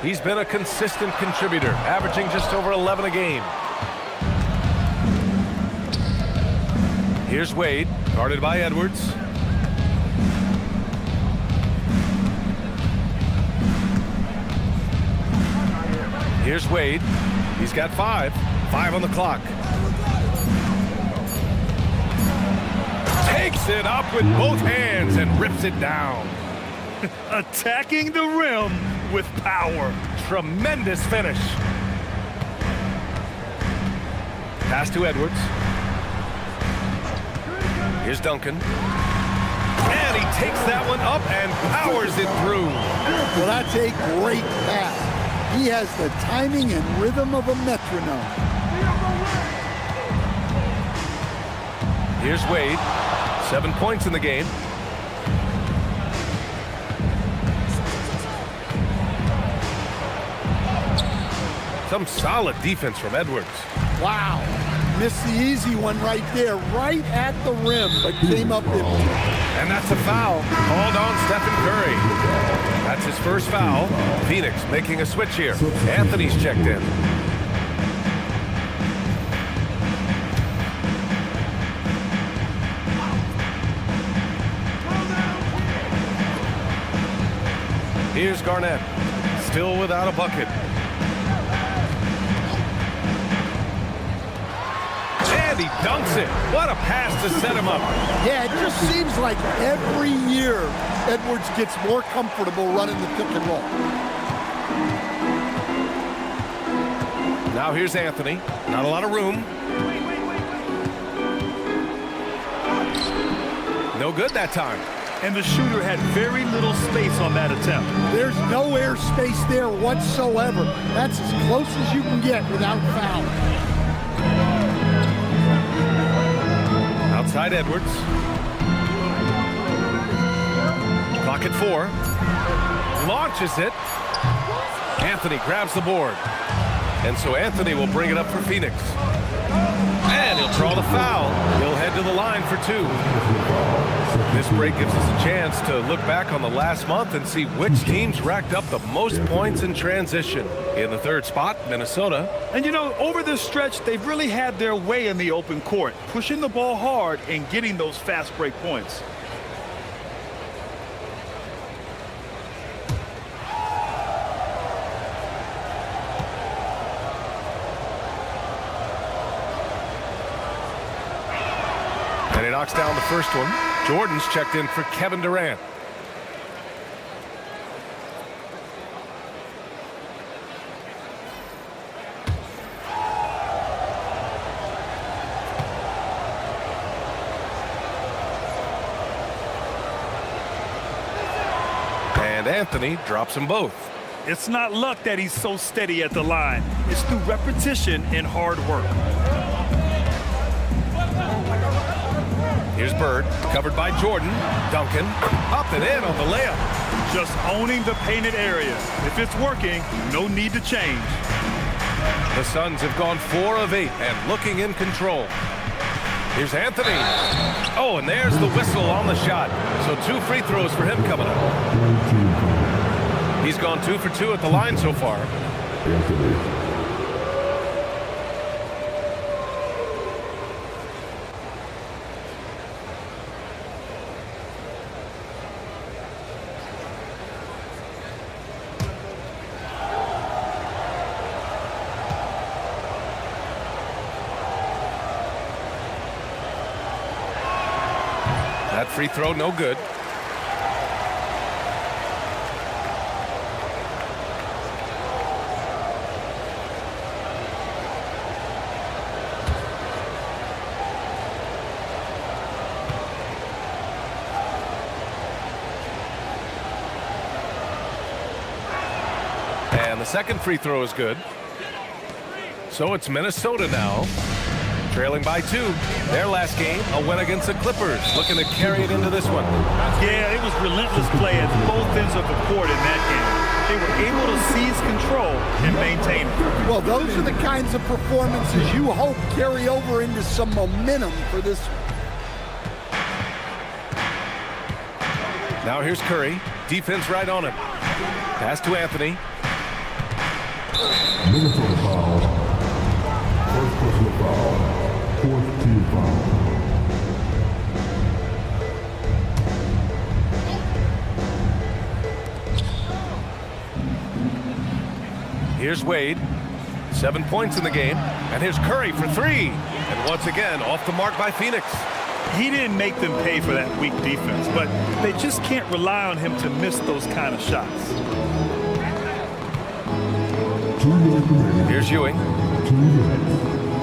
B: He's been a consistent contributor, averaging just over 11 a game. Here's Wade, guarded by Edwards. Here's Wade. He's got 5. 5 on the clock. Takes it up with both hands and rips it down.
C: Attacking the rim with power.
B: Tremendous finish. Pass to Edwards. Here's Duncan. And he takes that one up and powers it through.
R: Well, that's a great pass. He has the timing and rhythm of a metronome.
B: Here's Wade. 7 points in the game. Some solid defense from Edwards.
R: Wow. Missed the easy one right there, right at the rim, but came up empty.
B: And that's a foul called on Stephen Curry. That's his first foul. Phoenix making a switch here. Anthony's checked in. Here's Garnett, still without a bucket. And he dunks it. What a pass to set him up.
R: Yeah, it just seems like every year Edwards gets more comfortable running the pick and roll.
B: Now here's Anthony. Not a lot of room. No good that time.
C: And the shooter had very little space on that attempt.
R: There's no air space there whatsoever. That's as close as you can get without foul.
B: Outside Edwards. Clock at 4. Launches it. Anthony grabs the board. And so Anthony will bring it up for Phoenix. And he'll draw the foul. He'll head to the line for 2. This break gives us a chance to look back on the last month and see which teams racked up the most points in transition. In the third spot, Minnesota.
C: And you know, over this stretch, they've really had their way in the open court, pushing the ball hard and getting those fast break points.
B: And he knocks down the first one. Jordan's checked in for Kevin Durant. And Anthony drops them both.
C: It's not luck that he's so steady at the line. It's through repetition and hard work.
B: Here's Bird, covered by Jordan. Duncan, up and in on the layup.
C: Just owning the painted area. If it's working, no need to change.
B: The Suns have gone 4 of 8 and looking in control. Here's Anthony. Oh, and there's the whistle on the shot. So 2 free throws for him coming up. He's gone 2 for 2 at the line so far. That free throw, no good. And the second free throw is good. So it's Minnesota now, trailing by 2. Their last game, a win against the Clippers, looking to carry it into this one.
C: Yeah, it was relentless play at both ends of the court in that game. They were able to seize control and maintain it.
R: Well, those are the kinds of performances you hope carry over into some momentum for this.
B: Now here's Curry. Defense right on him. Pass to Anthony.
E: Minnesota foul. First personal foul. Fourth team foul.
B: Here's Wade. 7 points in the game. And here's Curry for 3. And once again, off the mark by Phoenix.
C: He didn't make them pay for that weak defense, but they just can't rely on him to miss those kind of shots.
B: Here's Ewing.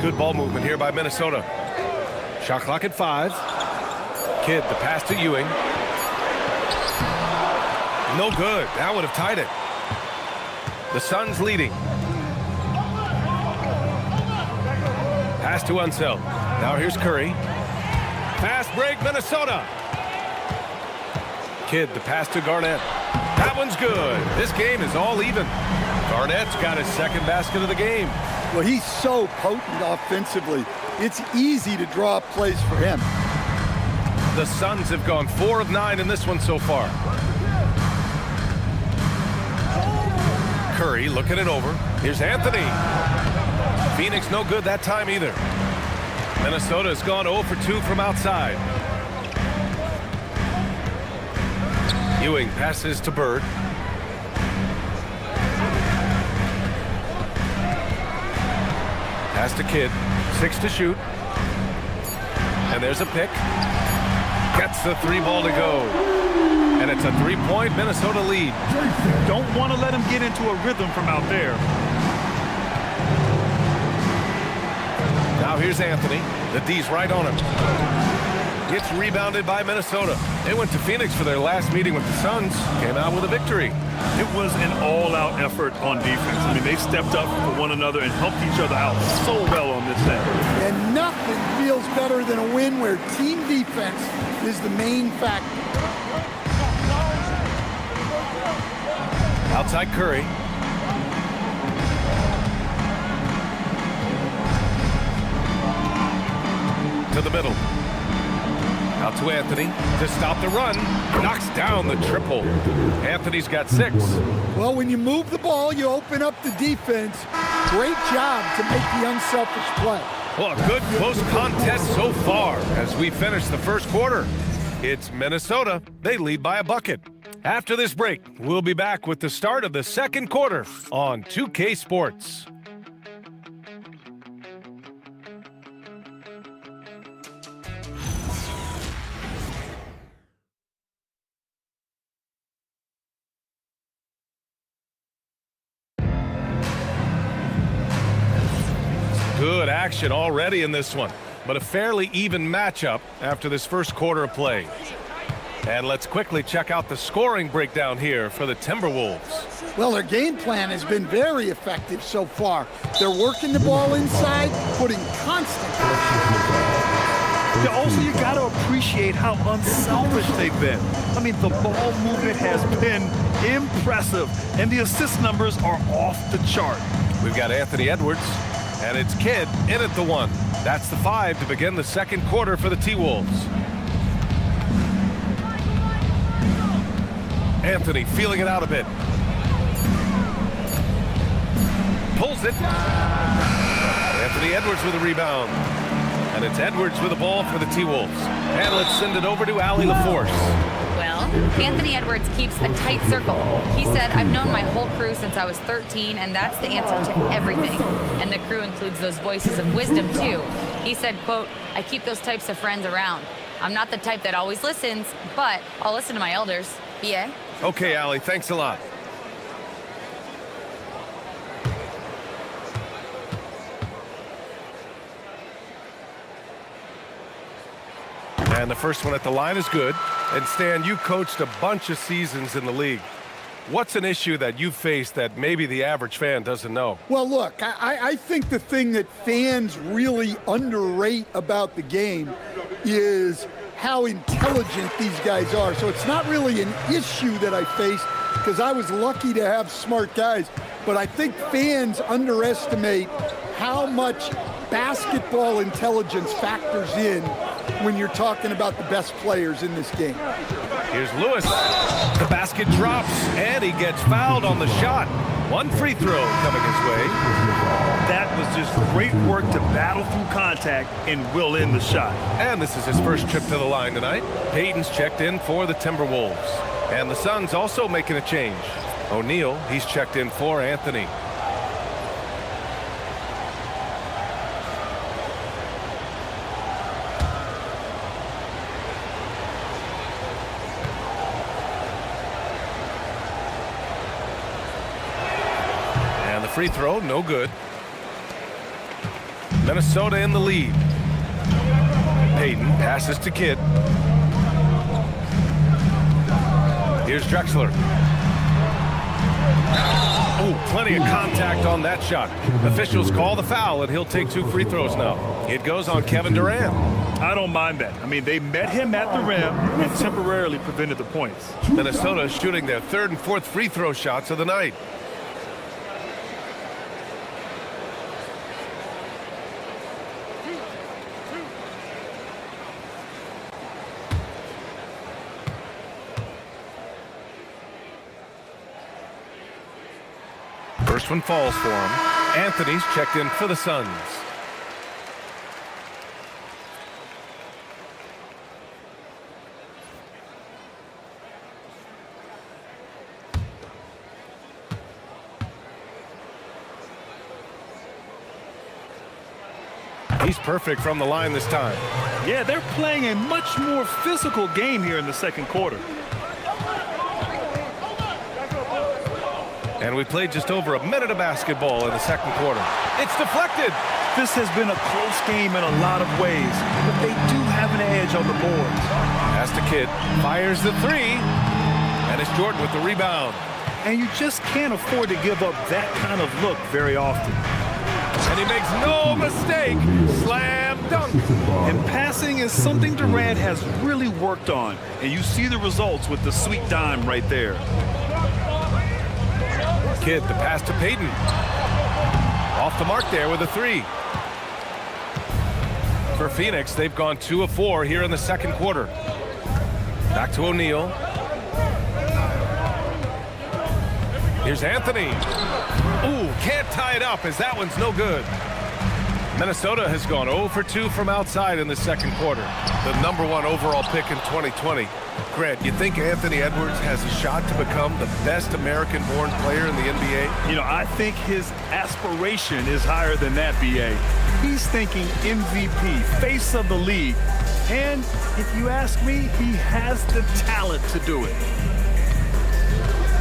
B: Good ball movement here by Minnesota. Shot clock at 5. Kidd, the pass to Ewing. No good. That would have tied it. The Suns leading. Pass to Unseld. Now here's Curry. Fast break, Minnesota. Kidd, the pass to Garnett. That one's good. This game is all even. Garnett's got his second basket of the game.
R: Well, he's so potent offensively. It's easy to draw up plays for him.
B: The Suns have gone 4 of 9 in this one so far. Curry looking it over. Here's Anthony. Phoenix no good that time either. Minnesota has gone 0 for 2 from outside. Ewing passes to Bird. Pass to Kidd. 6 to shoot. And there's a pick. Gets the 3 ball to go. And it's a 3-point Minnesota lead.
C: Don't want to let him get into a rhythm from out there.
B: Now here's Anthony. The D's right on him. Gets rebounded by Minnesota. They went to Phoenix for their last meeting with the Suns. Came out with a victory.
C: It was an all-out effort on defense. I mean, they stepped up for one another and helped each other out so well on this end.
R: And nothing feels better than a win where team defense is the main factor.
B: Outside Curry. To the middle. Out to Anthony to stop the run. Knocks down the triple. Anthony's got 6.
R: Well, when you move the ball, you open up the defense. Great job to make the unselfish play.
B: Well, a good close contest so far as we finish the first quarter. It's Minnesota. They lead by a bucket. After this break, we'll be back with the start of the second quarter on 2K Sports. Good action already in this one, but a fairly even matchup after this first quarter of play. And let's quickly check out the scoring breakdown here for the Timberwolves.
R: Well, their game plan has been very effective so far. They're working the ball inside, putting constant pressure.
C: Also, you got to appreciate how unselfish they've been. I mean, the ball movement has been impressive, and the assist numbers are off the chart.
B: We've got Anthony Edwards. And it's Kidd in at the 1. That's the 5 to begin the second quarter for the T-Wolves. Anthony feeling it out a bit. Pulls it. Anthony Edwards with a rebound. And it's Edwards with the ball for the T-Wolves. And let's send it over to Allie LaForce.
F: Well, Anthony Edwards keeps a tight circle. He said, I've known my whole crew since I was 13, and that's the answer to everything. And the crew includes those voices of wisdom, too. He said, quote, I keep those types of friends around. I'm not the type that always listens, but I'll listen to my elders. Yeah?
B: Okay, Allie, thanks a lot. And the first one at the line is good. And Stan, you coached a bunch of seasons in the league. What's an issue that you've faced that maybe the average fan doesn't know?
R: Well, look, I think the thing that fans really underrate about the game is how intelligent these guys are. So it's not really an issue that I faced because I was lucky to have smart guys. But I think fans underestimate how much basketball intelligence factors in when you're talking about the best players in this game.
B: Here's Lewis. The basket drops, and he gets fouled on the shot. One free throw coming his way.
C: That was just great work to battle through contact and will in the shot.
B: And this is his first trip to the line tonight. Payton's checked in for the Timberwolves. And the Suns also making a change. O'Neal, he's checked in for Anthony. Free throw, no good. Minnesota in the lead. Payton passes to Kidd. Here's Drexler. Oh, plenty of contact on that shot. Officials call the foul, and he'll take 2 free throws now. It goes on Kevin Durant.
C: I don't mind that. I mean, they met him at the rim and temporarily prevented the points.
B: Minnesota shooting their 3rd and 4th free throw shots of the night. First one falls for him. Anthony's checked in for the Suns. He's perfect from the line this time.
C: Yeah, they're playing a much more physical game here in the second quarter.
B: And we played just over a minute of basketball in the second quarter. It's deflected.
C: This has been a close game in a lot of ways, but they do have an edge on the boards.
B: Pass to Kidd, fires the 3, and it's Jordan with the rebound.
C: And you just can't afford to give up that kind of look very often.
B: And he makes no mistake. Slam dunk.
C: And passing is something Durant has really worked on, and you see the results with the sweet dime right there.
B: Kidd, the pass to Payton. Off the mark there with a 3. For Phoenix, they've gone 2 of 4 here in the second quarter. Back to O'Neal. Here's Anthony. Ooh, can't tie it up as that one's no good. Minnesota has gone 0 for 2 from outside in the second quarter. The #1 overall pick in 2020. Grant, you think Anthony Edwards has a shot to become the best American-born player in the NBA?
C: You know, I think his aspiration is higher than that, B.A. He's thinking MVP, face of the league. And if you ask me, he has the talent to do it.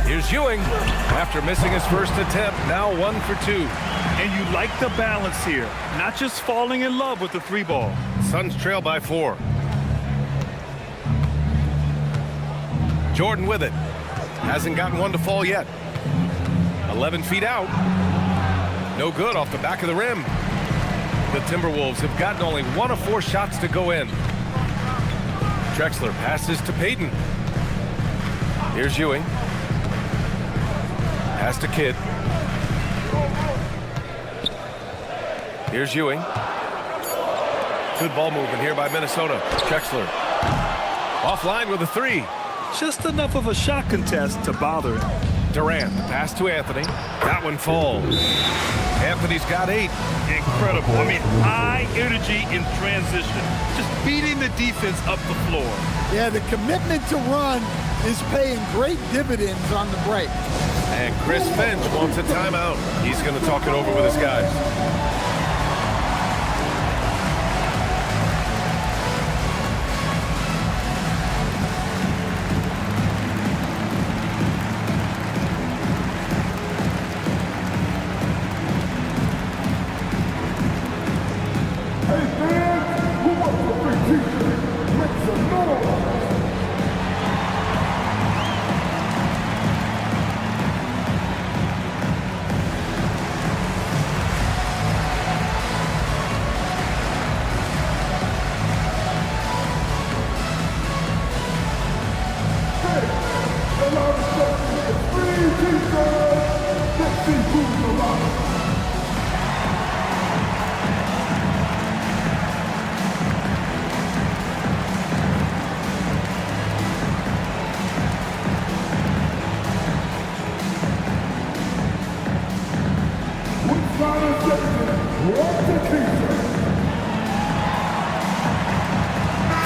B: Here's Ewing. After missing his first attempt, now 1 for 2.
C: And you like the balance here, not just falling in love with the 3 ball.
B: Suns trail by 4. Jordan with it. Hasn't gotten one to fall yet. 11 feet out. No good off the back of the rim. The Timberwolves have gotten only 1 of 4 shots to go in. Drexler passes to Payton. Here's Ewing. Pass to Kidd. Here's Ewing. Good ball movement here by Minnesota. Drexler. Offline with a 3.
C: Just enough of a shot contest to bother him.
B: Durant, pass to Anthony. That one falls. Anthony's got 8.
C: Incredible. I mean, high energy in transition. Just beating the defense up the floor.
R: Yeah, the commitment to run is paying great dividends on the break.
B: And Chris Finch wants a timeout. He's going to talk it over with his guys.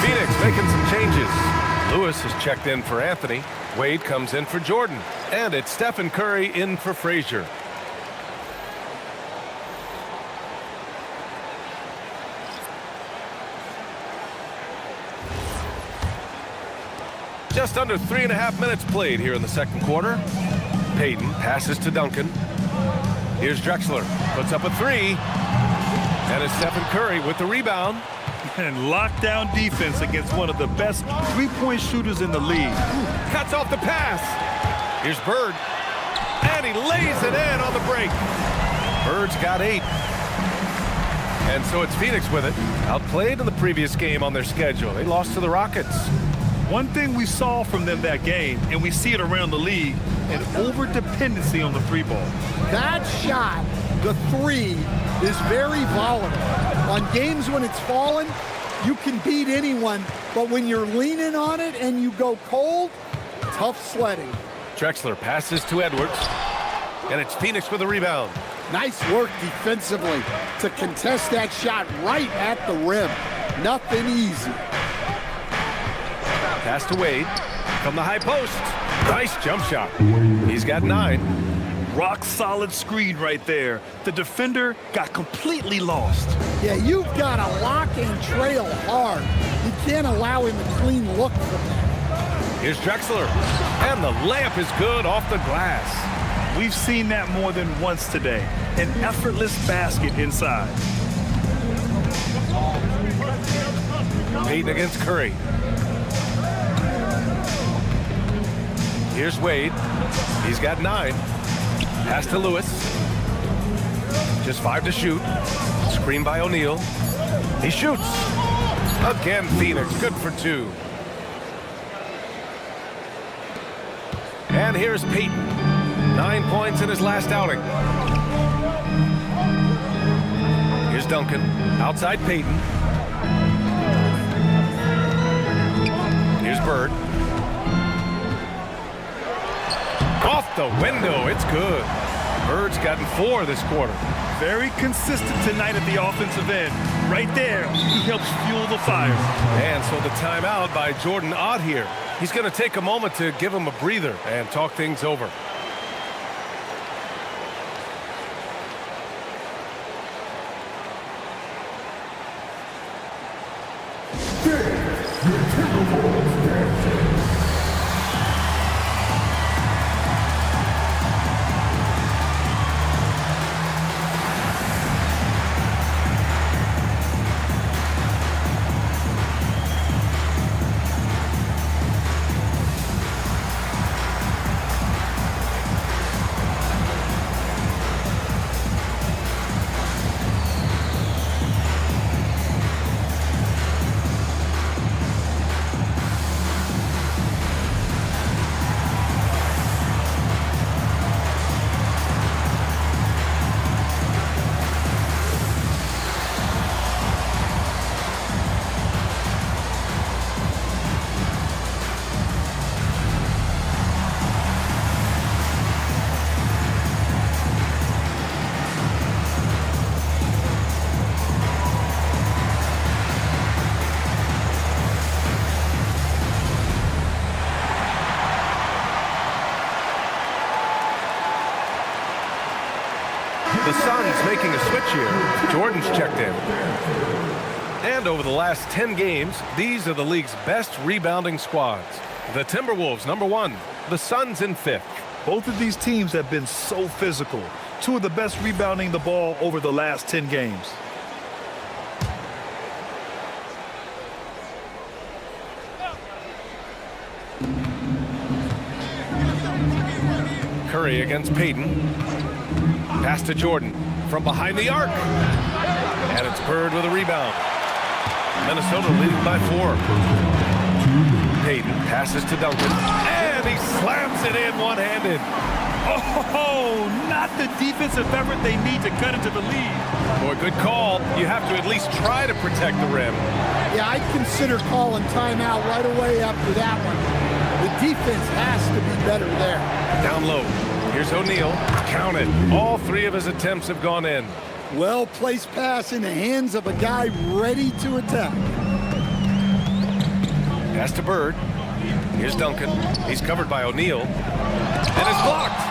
B: Phoenix making some changes. Lewis has checked in for Anthony. Wade comes in for Jordan. And it's Stephen Curry in for Frazier. Just under 3.5 minutes played here in the second quarter. Payton passes to Duncan. Here's Drexler. Puts up a 3. And it's Stephen Curry with the rebound.
C: And lockdown defense against one of the best three-point shooters in the league.
B: Cuts off the pass. Here's Bird. And he lays it in on the break. Bird's got 8. And so it's Phoenix with it. Outplayed in the previous game on their schedule. They lost to the Rockets.
C: One thing we saw from them that game, and we see it around the league, an over-dependency on the 3-ball.
R: That shot, the 3, is very volatile. On games when it's falling, you can beat anyone, but when you're leaning on it and you go cold, tough sledding.
B: Drexler passes to Edwards, and it's Phoenix with a rebound.
R: Nice work defensively to contest that shot right at the rim. Nothing easy.
B: Pass to Wade from the high post. Nice jump shot. He's got 9.
C: Rock solid screen right there. The defender got completely lost.
R: Yeah, you've got to lock and trail hard. You can't allow him a clean look from that.
B: Here's Drexler, and the layup is good off the glass.
C: We've seen that more than once today. An effortless basket inside.
B: Payton against Curry. Here's Wade. He's got 9. Pass to Lewis. Just 5 to shoot. Screen by O'Neal. He shoots. Again, Phoenix. Good for 2. And here's Payton. 9 points in his last outing. Here's Duncan. Outside Payton. Here's Bird. Off the window. It's good. Bird's gotten 4 this quarter.
C: Very consistent tonight at the offensive end. Right there, he helps fuel the fire.
B: And so the timeout by Jordan Ott here. He's going to take a moment to give him a breather and talk things over. The Suns making a switch here. Jordan's checked in. And over the last 10 games, these are the league's best rebounding squads. The Timberwolves, number 1. The Suns in 5th.
C: Both of these teams have been so physical. 2 of the best rebounding the ball over the last 10 games.
B: Curry against Payton. Pass to Jordan from behind the arc. And it's Bird with a rebound. Minnesota leading by 4. Payton passes to Duncan. And he slams it in one-handed.
C: Oh, not the defensive effort they need to cut into the lead.
B: Boy, good call. You have to at least try to protect the rim.
R: Yeah, I'd consider calling timeout right away after that one. The defense has to be better there.
B: Down low. Here's O'Neal. Count it. All 3 of his attempts have gone in.
R: Well-placed pass in the hands of a guy ready to attack.
B: Pass to Bird. Here's Duncan. He's covered by O'Neal. And it's blocked.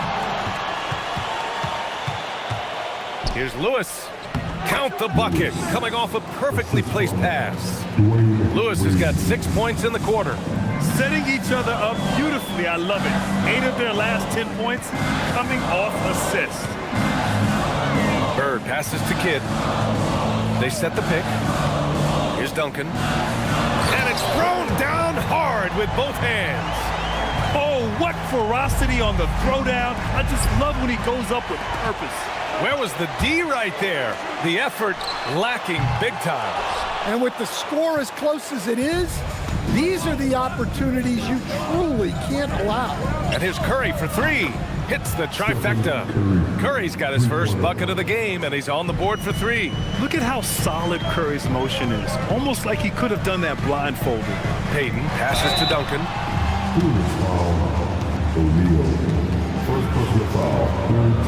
B: Here's Lewis. Count the bucket. Coming off a perfectly placed pass. Lewis has got 6 points in the quarter.
C: Setting each other up beautifully. I love it. 8 of their last 10 points coming off assists.
B: Bird passes to Kidd. They set the pick. Here's Duncan. And it's thrown down hard with both hands.
C: Oh, what ferocity on the throwdown. I just love when he goes up with purpose.
B: Where was the D right there? The effort lacking big time.
R: And with the score as close as it is, these are the opportunities you truly can't allow.
B: And here's Curry for three. Hits the trifecta. Curry's got his first bucket of the game, and he's on the board for three.
C: Look at how solid Curry's motion is. Almost like he could have done that blindfolded.
B: Payton passes to Duncan.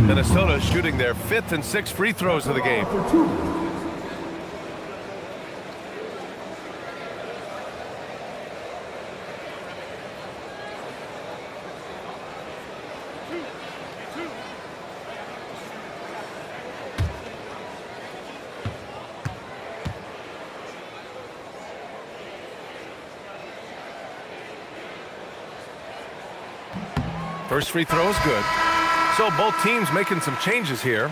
B: Minnesota shooting their 5th and 6th free throws of the game. First free throw is good. So both teams making some changes here.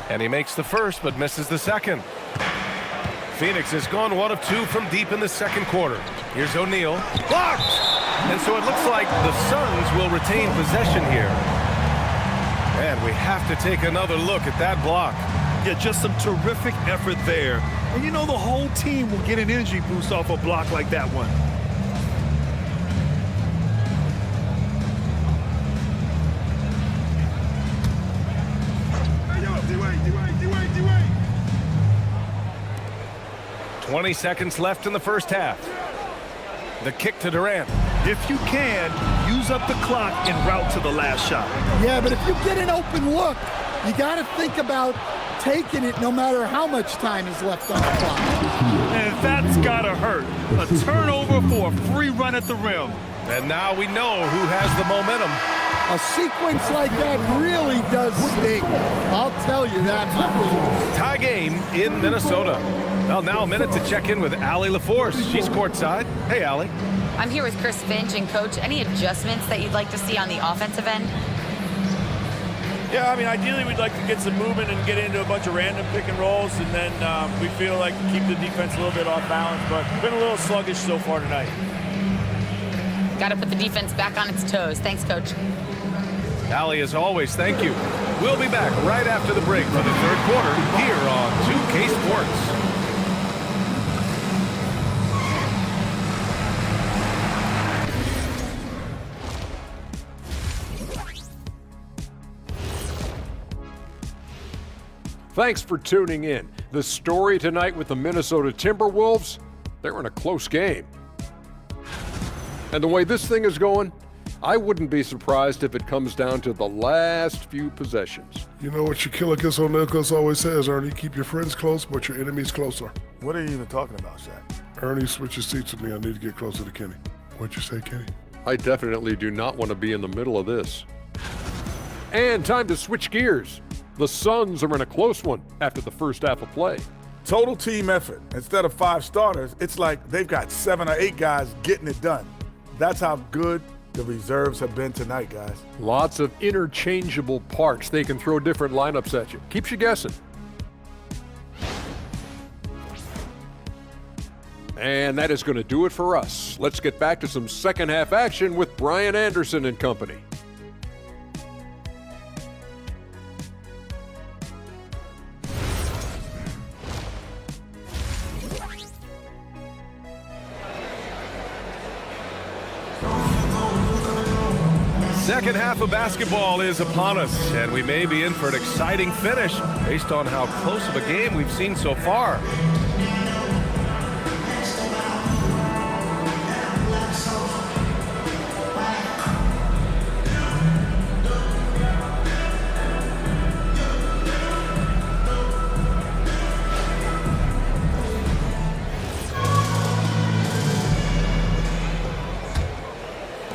B: And he makes the first, but misses the second. Phoenix has gone 1 of 2 from deep in the second quarter. Here's O'Neal. Blocked! And so it looks like the Suns will retain possession here. And we have to take another look at that block.
C: Yeah, just some terrific effort there. And you know the whole team will get an energy boost off a block like that one.
K: D-Way.
B: 20 seconds left in the first half. The kick to Durant.
C: If you can, use up the clock en route to the last shot.
R: Yeah, but if you get an open look, you got to think about taking it no matter how much time is left on the clock.
C: And that's got to hurt. A turnover for a free run at the rim.
B: And now we know who has the momentum.
R: A sequence like that really does sting. I'll tell you that much.
B: Tie game in Minnesota. Well, now a minute to check in with Allie LaForce. She's courtside. Hey, Allie.
F: I'm here with Chris Finch. And, Coach, any adjustments that you'd like to see on the offensive end?
P: Yeah, I mean, ideally we'd like to get some movement and get into a bunch of random pick and rolls, and then we feel like keep the defense a little bit off balance, but been a little sluggish so far tonight.
F: Got to put the defense back on its toes. Thanks, Coach.
B: Allie, as always, thank you. We'll be back right after the break for the third quarter here on 2K Sports.
H: Thanks for tuning in. The story tonight with the Minnesota Timberwolves, they're in a close game. And the way this thing is going, I wouldn't be surprised if it comes down to the last few possessions.
J: You know what Shaquille O'Neal always says, Ernie, keep your friends close, but your enemies closer.
I: What are you even talking about, Shaq?
J: Ernie switches seats with me. I need to get closer to Kenny. What'd you say, Kenny?
H: I definitely do not want to be in the middle of this. And time to switch gears. The Suns are in a close one after the first half of play.
I: Total team effort. Instead of 5 starters, it's like they've got 7 or 8 guys getting it done. That's how good the reserves have been tonight, guys.
H: Lots of interchangeable parts. They can throw different lineups at you. Keeps you guessing. And that is going to do it for us. Let's get back to some second half action with Brian Anderson and company.
B: Second half of basketball is upon us, and we may be in for an exciting finish based on how close of a game we've seen so far.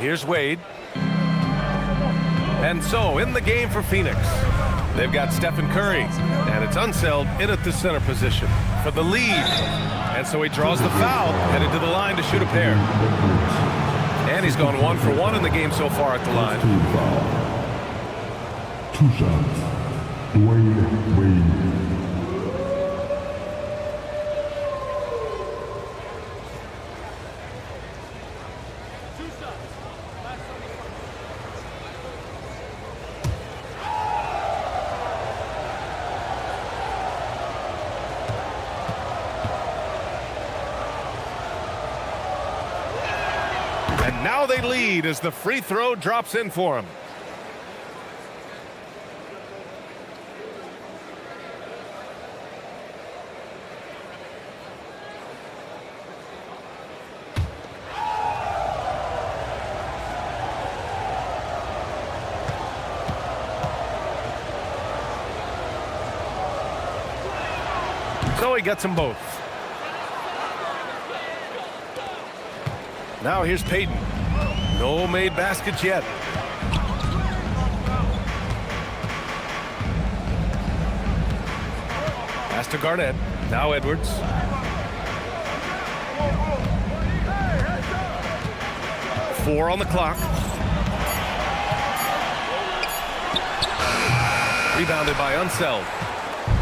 B: Here's Wade. And so, in the game for Phoenix, they've got Stephen Curry. And And it's Unseld in at the center position for the lead. And so he draws the foul, headed to the line to shoot a pair. And he's gone 1 for 1 in the game so far at the line.
E: 2 shots. Dwayne Wade.
B: And now they lead as the free throw drops in for him. So he gets them both. Now here's Peyton. No made baskets yet. Pass to Garnett. Now Edwards. Four on the clock. Rebounded by Unseld.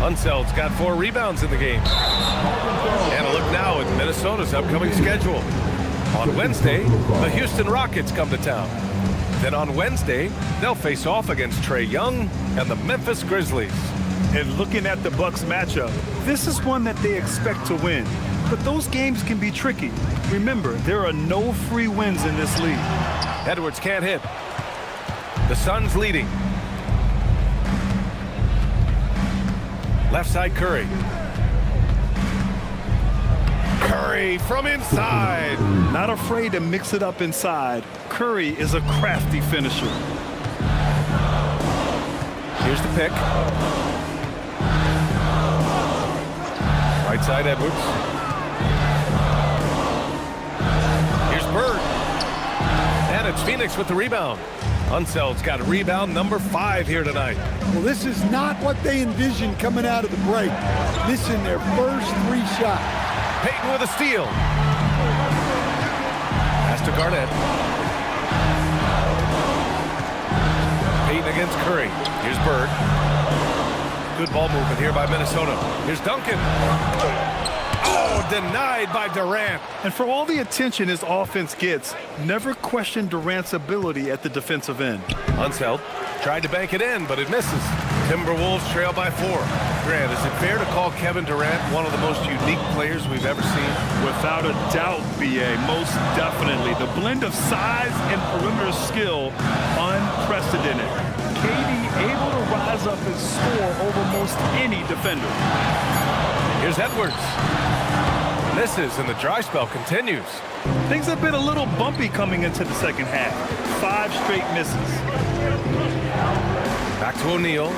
B: Unseld's got 4 rebounds in the game. And a look now at Minnesota's upcoming schedule. On Wednesday, the Houston Rockets come to town. Then on Wednesday, they'll face off against Trae Young and the Memphis Grizzlies.
C: And looking at the Bucks matchup, this is one that they expect to win. But those games can be tricky. Remember, there are no free wins in this league.
B: Edwards can't hit. The Suns leading. Left side Curry. Curry from inside.
C: Not afraid to mix it up inside. Curry is a crafty finisher.
B: Here's the pick. Right side Edwards. Here's Bird. And it's Phoenix with the rebound. Unseld's got rebound number 5 here tonight.
R: Well, this is not what they envisioned coming out of the break. Missing their first 3 shots.
B: Peyton with a steal. Pass to Garnett. Peyton against Curry. Here's Bird. Good ball movement here by Minnesota. Here's Duncan. Oh, denied by Durant.
C: And for all the attention his offense gets, never question Durant's ability at the defensive end.
B: Unseld tried to bank it in, but it misses. Timberwolves trail by 4. Grant, is it fair to call Kevin Durant one of the most unique players we've ever seen?
C: Without a doubt, B.A., most definitely. The blend of size and perimeter skill, unprecedented. KD able to rise up and score over most any defender.
B: Here's Edwards. Misses, and the dry spell continues.
C: Things have been a little bumpy coming into the second half. 5 straight misses.
B: Back to O'Neal.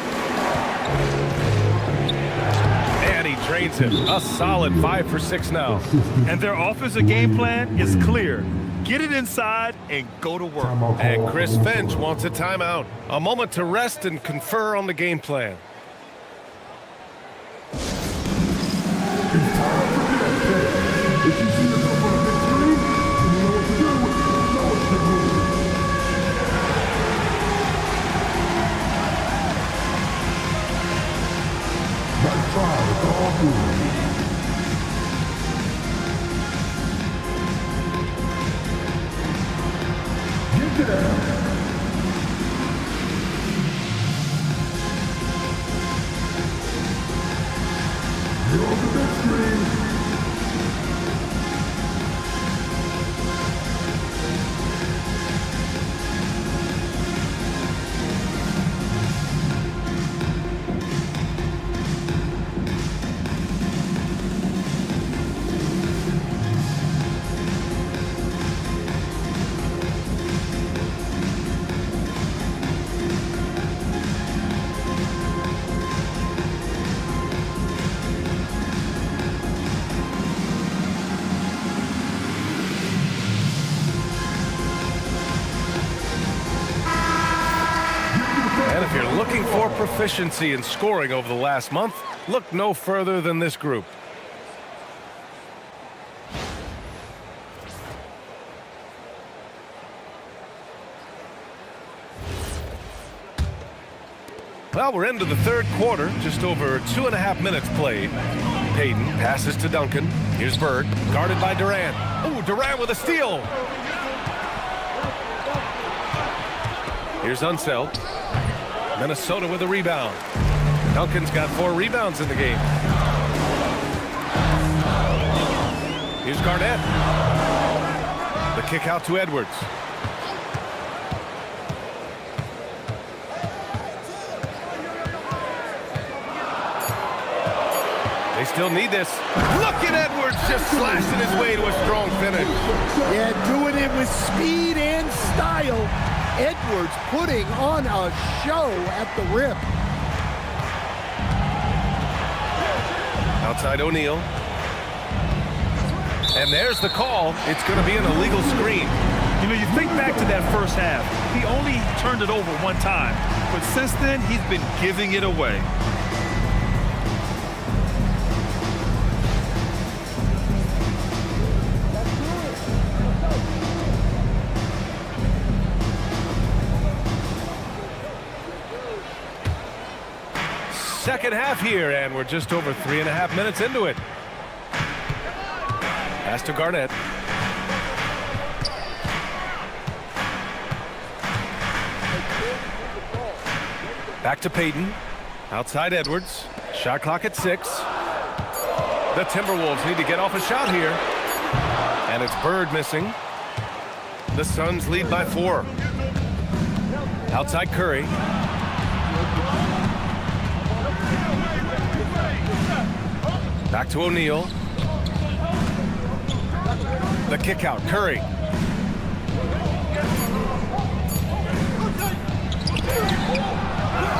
B: And he drains him. A solid 5 for 6 now.
C: And their offensive game plan is clear. Get it inside and go to work.
B: And Chris Finch wants a timeout. A moment to rest and confer on the game plan. efficiency in scoring over the last month, look no further than this group. Well, we're into the third quarter, just over 2.5 minutes played. Payton passes to Duncan. Here's Bird, guarded by Durant. Oh, Durant with a steal. Here's Unseld. Minnesota with a rebound. Duncan's got 4 rebounds in the game. Here's Garnett. The kick out to Edwards. They still need this. Look at Edwards just slashing his way to a strong finish.
R: Yeah, doing it with speed and style. Edwards putting on a show at the rim.
B: Outside O'Neal. And there's the call. It's going to be an illegal screen.
C: You know, you think back to that first half. He only turned it over one time. But since then, he's been giving it away.
B: Second half here, and we're just over 3.5 minutes into it. Pass to Garnett. Back to Payton. Outside Edwards. Shot clock at 6. The Timberwolves need to get off a shot here. And it's Bird missing. The Suns lead by 4. Outside Curry. Back to O'Neal. The kick out, Curry.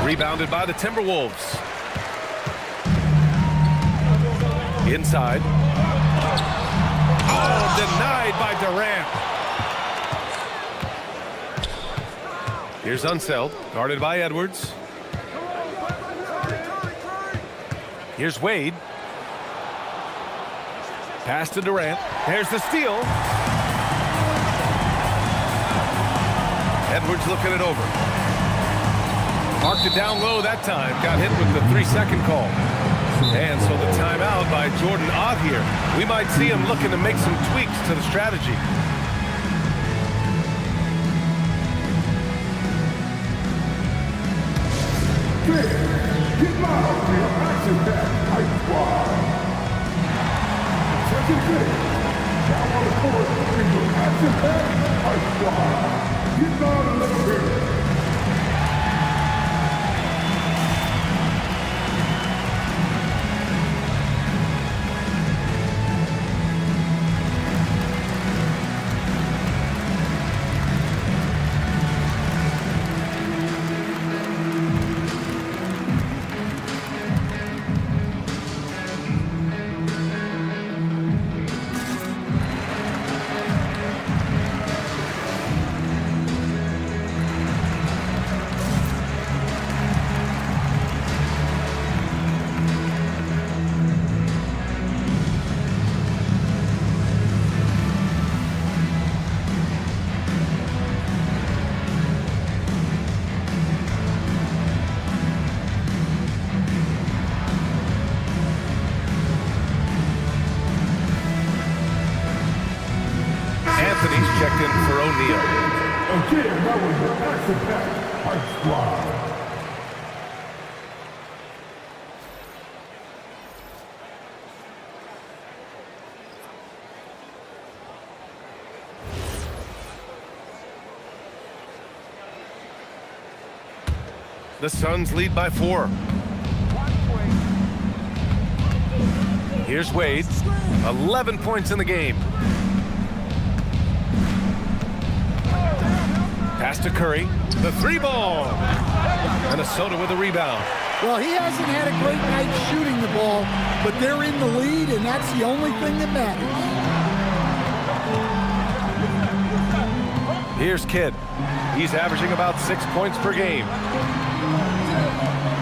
B: Rebounded by the Timberwolves. Inside. Oh, denied by Durant. Here's Unseld, guarded by Edwards. Here's Wade. Pass to Durant. There's the steal. Edwards looking it over. Marked it down low that time. Got hit with the 3-second call. And so the timeout by Jordan Ott here. We might see him looking to make some tweaks to the strategy.
E: Get loud for your action-packed hype squad. Second pick. Now on the court is your action-packed hype squad. Get loud and let's hear it.
B: Anthony's checked in for O'Neal.
E: Again, that was your action-packed hype squad.
B: The Suns lead by 4. Here's Wade. 11 points in the game. Pass to Curry. The 3-ball. Minnesota with a rebound.
R: Well, he hasn't had a great night shooting the ball, but they're in the lead, and that's the only thing that matters.
B: Here's Kidd. He's averaging about 6 points per game.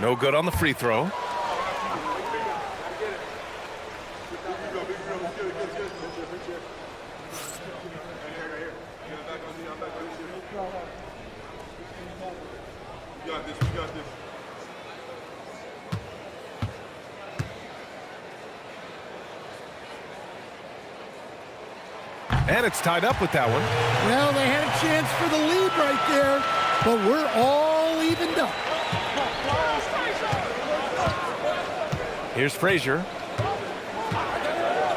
B: No good on the free throw. And it's tied up with that one.
R: Well, they had a chance for the lead right there, but we're all evened up.
B: Here's Frazier.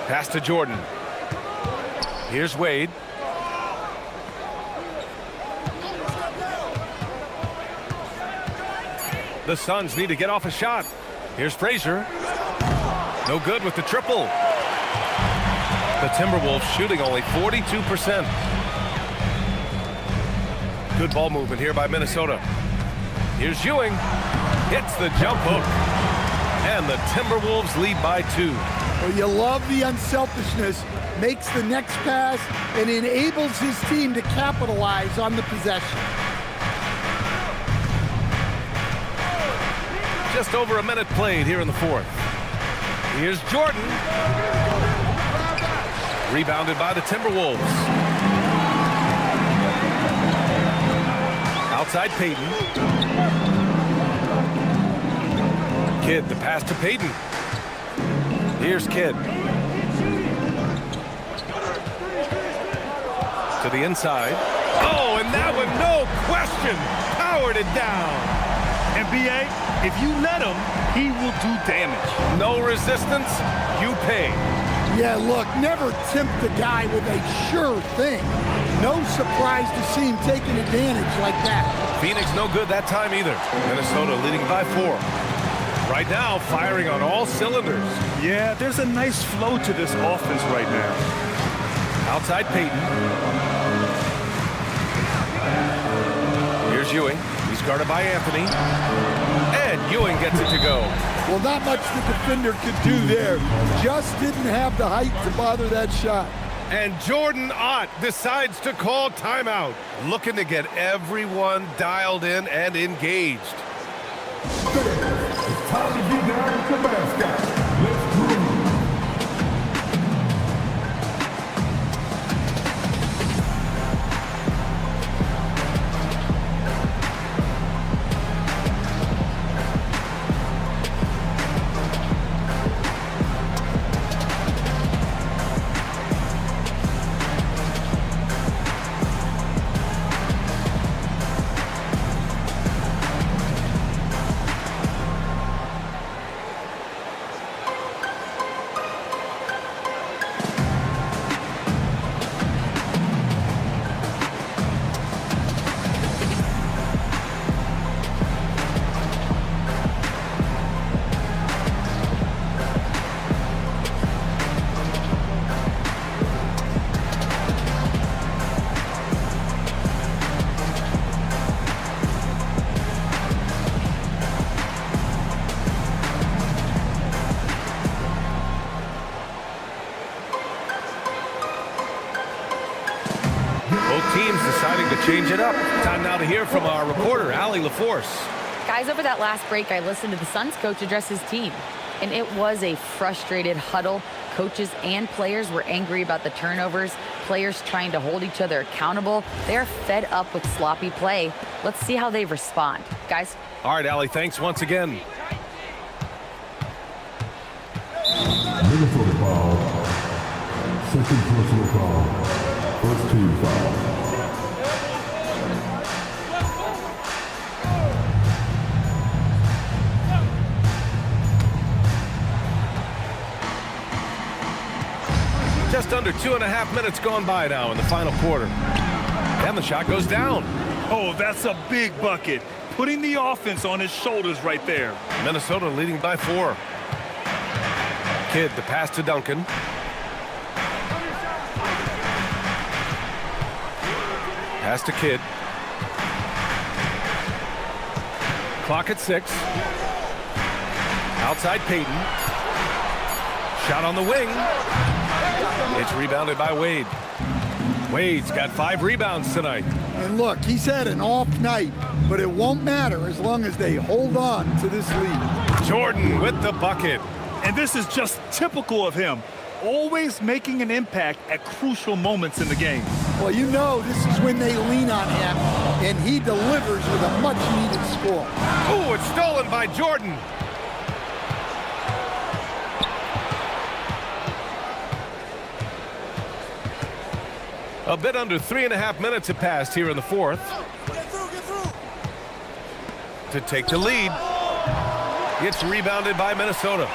B: Pass to Jordan. Here's Wade. The Suns need to get off a shot. Here's Frazier. No good with the triple. The Timberwolves shooting only 42%. Good ball movement here by Minnesota. Here's Ewing. Hits the jump hook. And the Timberwolves lead by 2.
R: Well, you love the unselfishness. Makes the next pass and enables his team to capitalize on the possession.
B: Just over a minute played here in the fourth. Here's Jordan. Rebounded by the Timberwolves. Outside Payton. Kidd, the pass to Payton. Here's Kidd. To the inside. Oh, and that one, no question, powered it down.
C: NBA, if you let him, he will do damage.
B: No resistance, you pay.
R: Yeah, look, never tempt the guy with a sure thing. No surprise to see him taking advantage like that.
B: Phoenix no good that time either. Minnesota leading by 4. Right now, firing on all cylinders.
C: Yeah, there's a nice flow to this offense right now.
B: Outside Payton. Here's Ewing. He's guarded by Anthony. And Ewing gets it to go.
R: Well, not much the defender could do there. Just didn't have the height to bother that shot.
B: And Jordan Ott decides to call timeout, looking to get everyone dialed in and engaged.
E: It's time to get down to the mascot. Let's move.
B: Both teams deciding to change it up. Time now to hear from our reporter, Allie LaForce.
F: Guys, over that last break, I listened to the Suns coach address his team, and it was a frustrated huddle. Coaches and players were angry about the turnovers, players trying to hold each other accountable. They're fed up with sloppy play. Let's see how they respond. Guys?
B: All right, Allie, thanks once again.
E: Minnesota foul. Second personal foul. First team foul.
B: Just under 2.5 minutes gone by now in the final quarter. And the shot goes down.
C: Oh, that's a big bucket. Putting the offense on his shoulders right there.
B: Minnesota leading by 4. Kidd, the pass to Duncan. Pass to Kidd. Clock at 6. Outside Payton. Shot on the wing. It's rebounded by Wade. Wade's got 5 rebounds tonight.
R: And look, he's had an off night, but it won't matter as long as they hold on to this lead.
B: Jordan with the bucket.
C: And this is just typical of him, always making an impact at crucial moments in the game.
R: Well, you know this is when they lean on him, and he delivers with a much-needed score.
B: Ooh, it's stolen by Jordan. A bit under 3.5 minutes have passed here in the fourth.
K: Get through.
B: To take the lead. It's rebounded by Minnesota.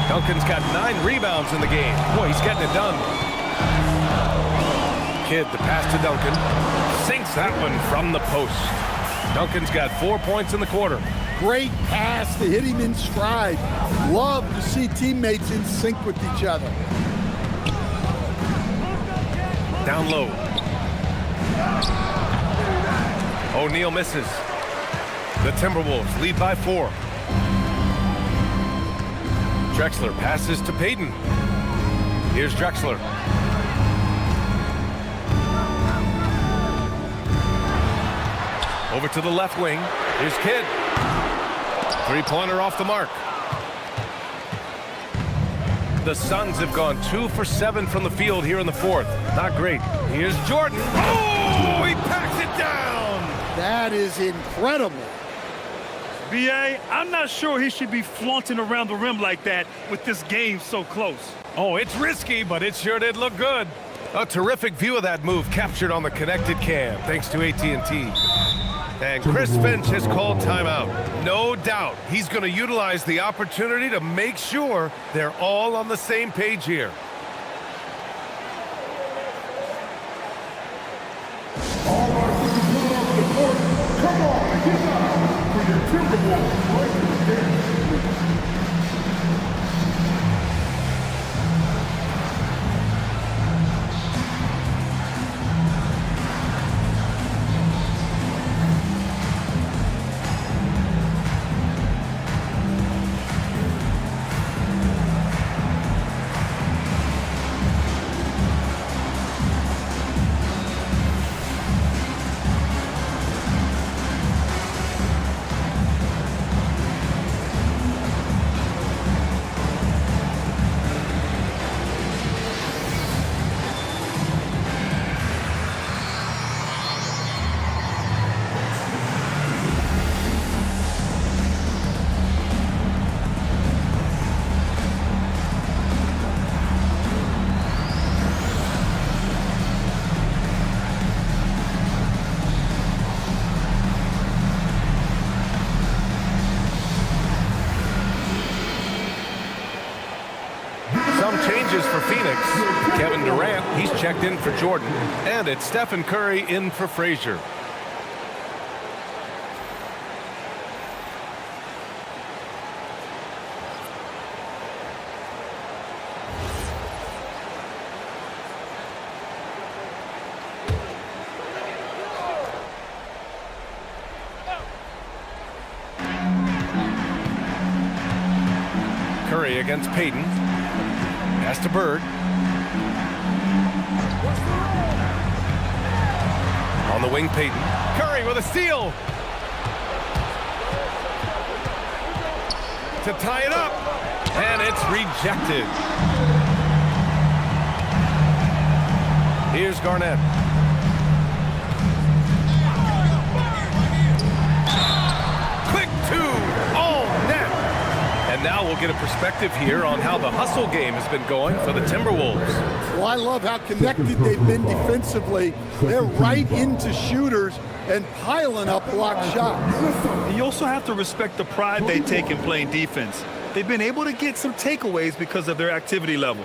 B: Duncan's got 9 rebounds in the game. Boy, he's getting it done. Kidd, the pass to Duncan. Sinks that one from the post. Duncan's got 4 points in the quarter.
R: Great pass to hit him in stride. Love to see teammates in sync with each other.
B: Down low. O'Neal misses. The Timberwolves lead by 4. Drexler passes to Payton. Here's Drexler. Over to the left wing. Here's Kidd. 3-pointer off the mark. The Suns have gone 2 for 7 from the field here in the fourth. Not great. Here's Jordan. Oh, he packs it down.
R: That is incredible.
C: B.A., I'm not sure he should be flaunting around the rim like that with this game so close.
B: Oh, it's risky, but it sure did look good. A terrific view of that move captured on the connected cam, thanks to AT&T. And Chris Finch has called timeout. No doubt he's going to utilize the opportunity to make sure they're all on the same page here.
E: All our citizens off the court, come on, get down for your Timberwolves right to the game.
B: For Phoenix, Kevin Durant, he's checked in for Jordan, and it's Stephen Curry in for Frazier. Curry against Payton. Pass to Bird. On the wing, Payton. Curry with a steal. To tie it up. And it's rejected. Here's Garnett. Quick 2. All net. And now we'll get a perspective here on how the hustle game has been going for the Timberwolves.
R: Well, I love how connected they've been defensively. They're right into shooters and piling up blocked shots.
C: And you also have to respect the pride they take in playing defense. They've been able to get some takeaways because of their activity level.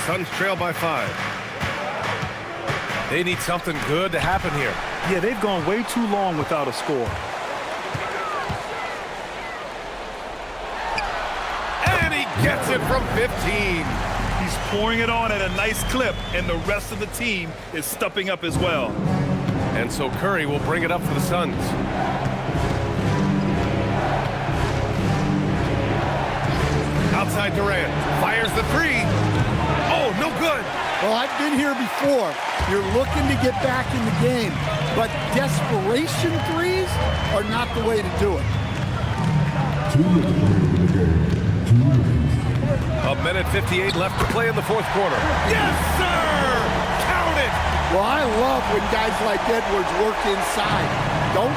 B: Suns trail by 5. They need something good to happen here.
C: Yeah, they've gone way too long without a score.
B: gets it from 15.
C: He's pouring it on at a nice clip, and the rest of the team is stepping up as well.
B: And so Curry will bring it up for the Suns. Outside Durant, fires the three. Oh, no good.
R: Well, I've been here before. You're looking to get back in the game, but desperation threes are not the way to do it.
B: 1:58 left to play in the fourth quarter. Yes, sir! Count it!
R: Well, I love when guys like Edwards work inside.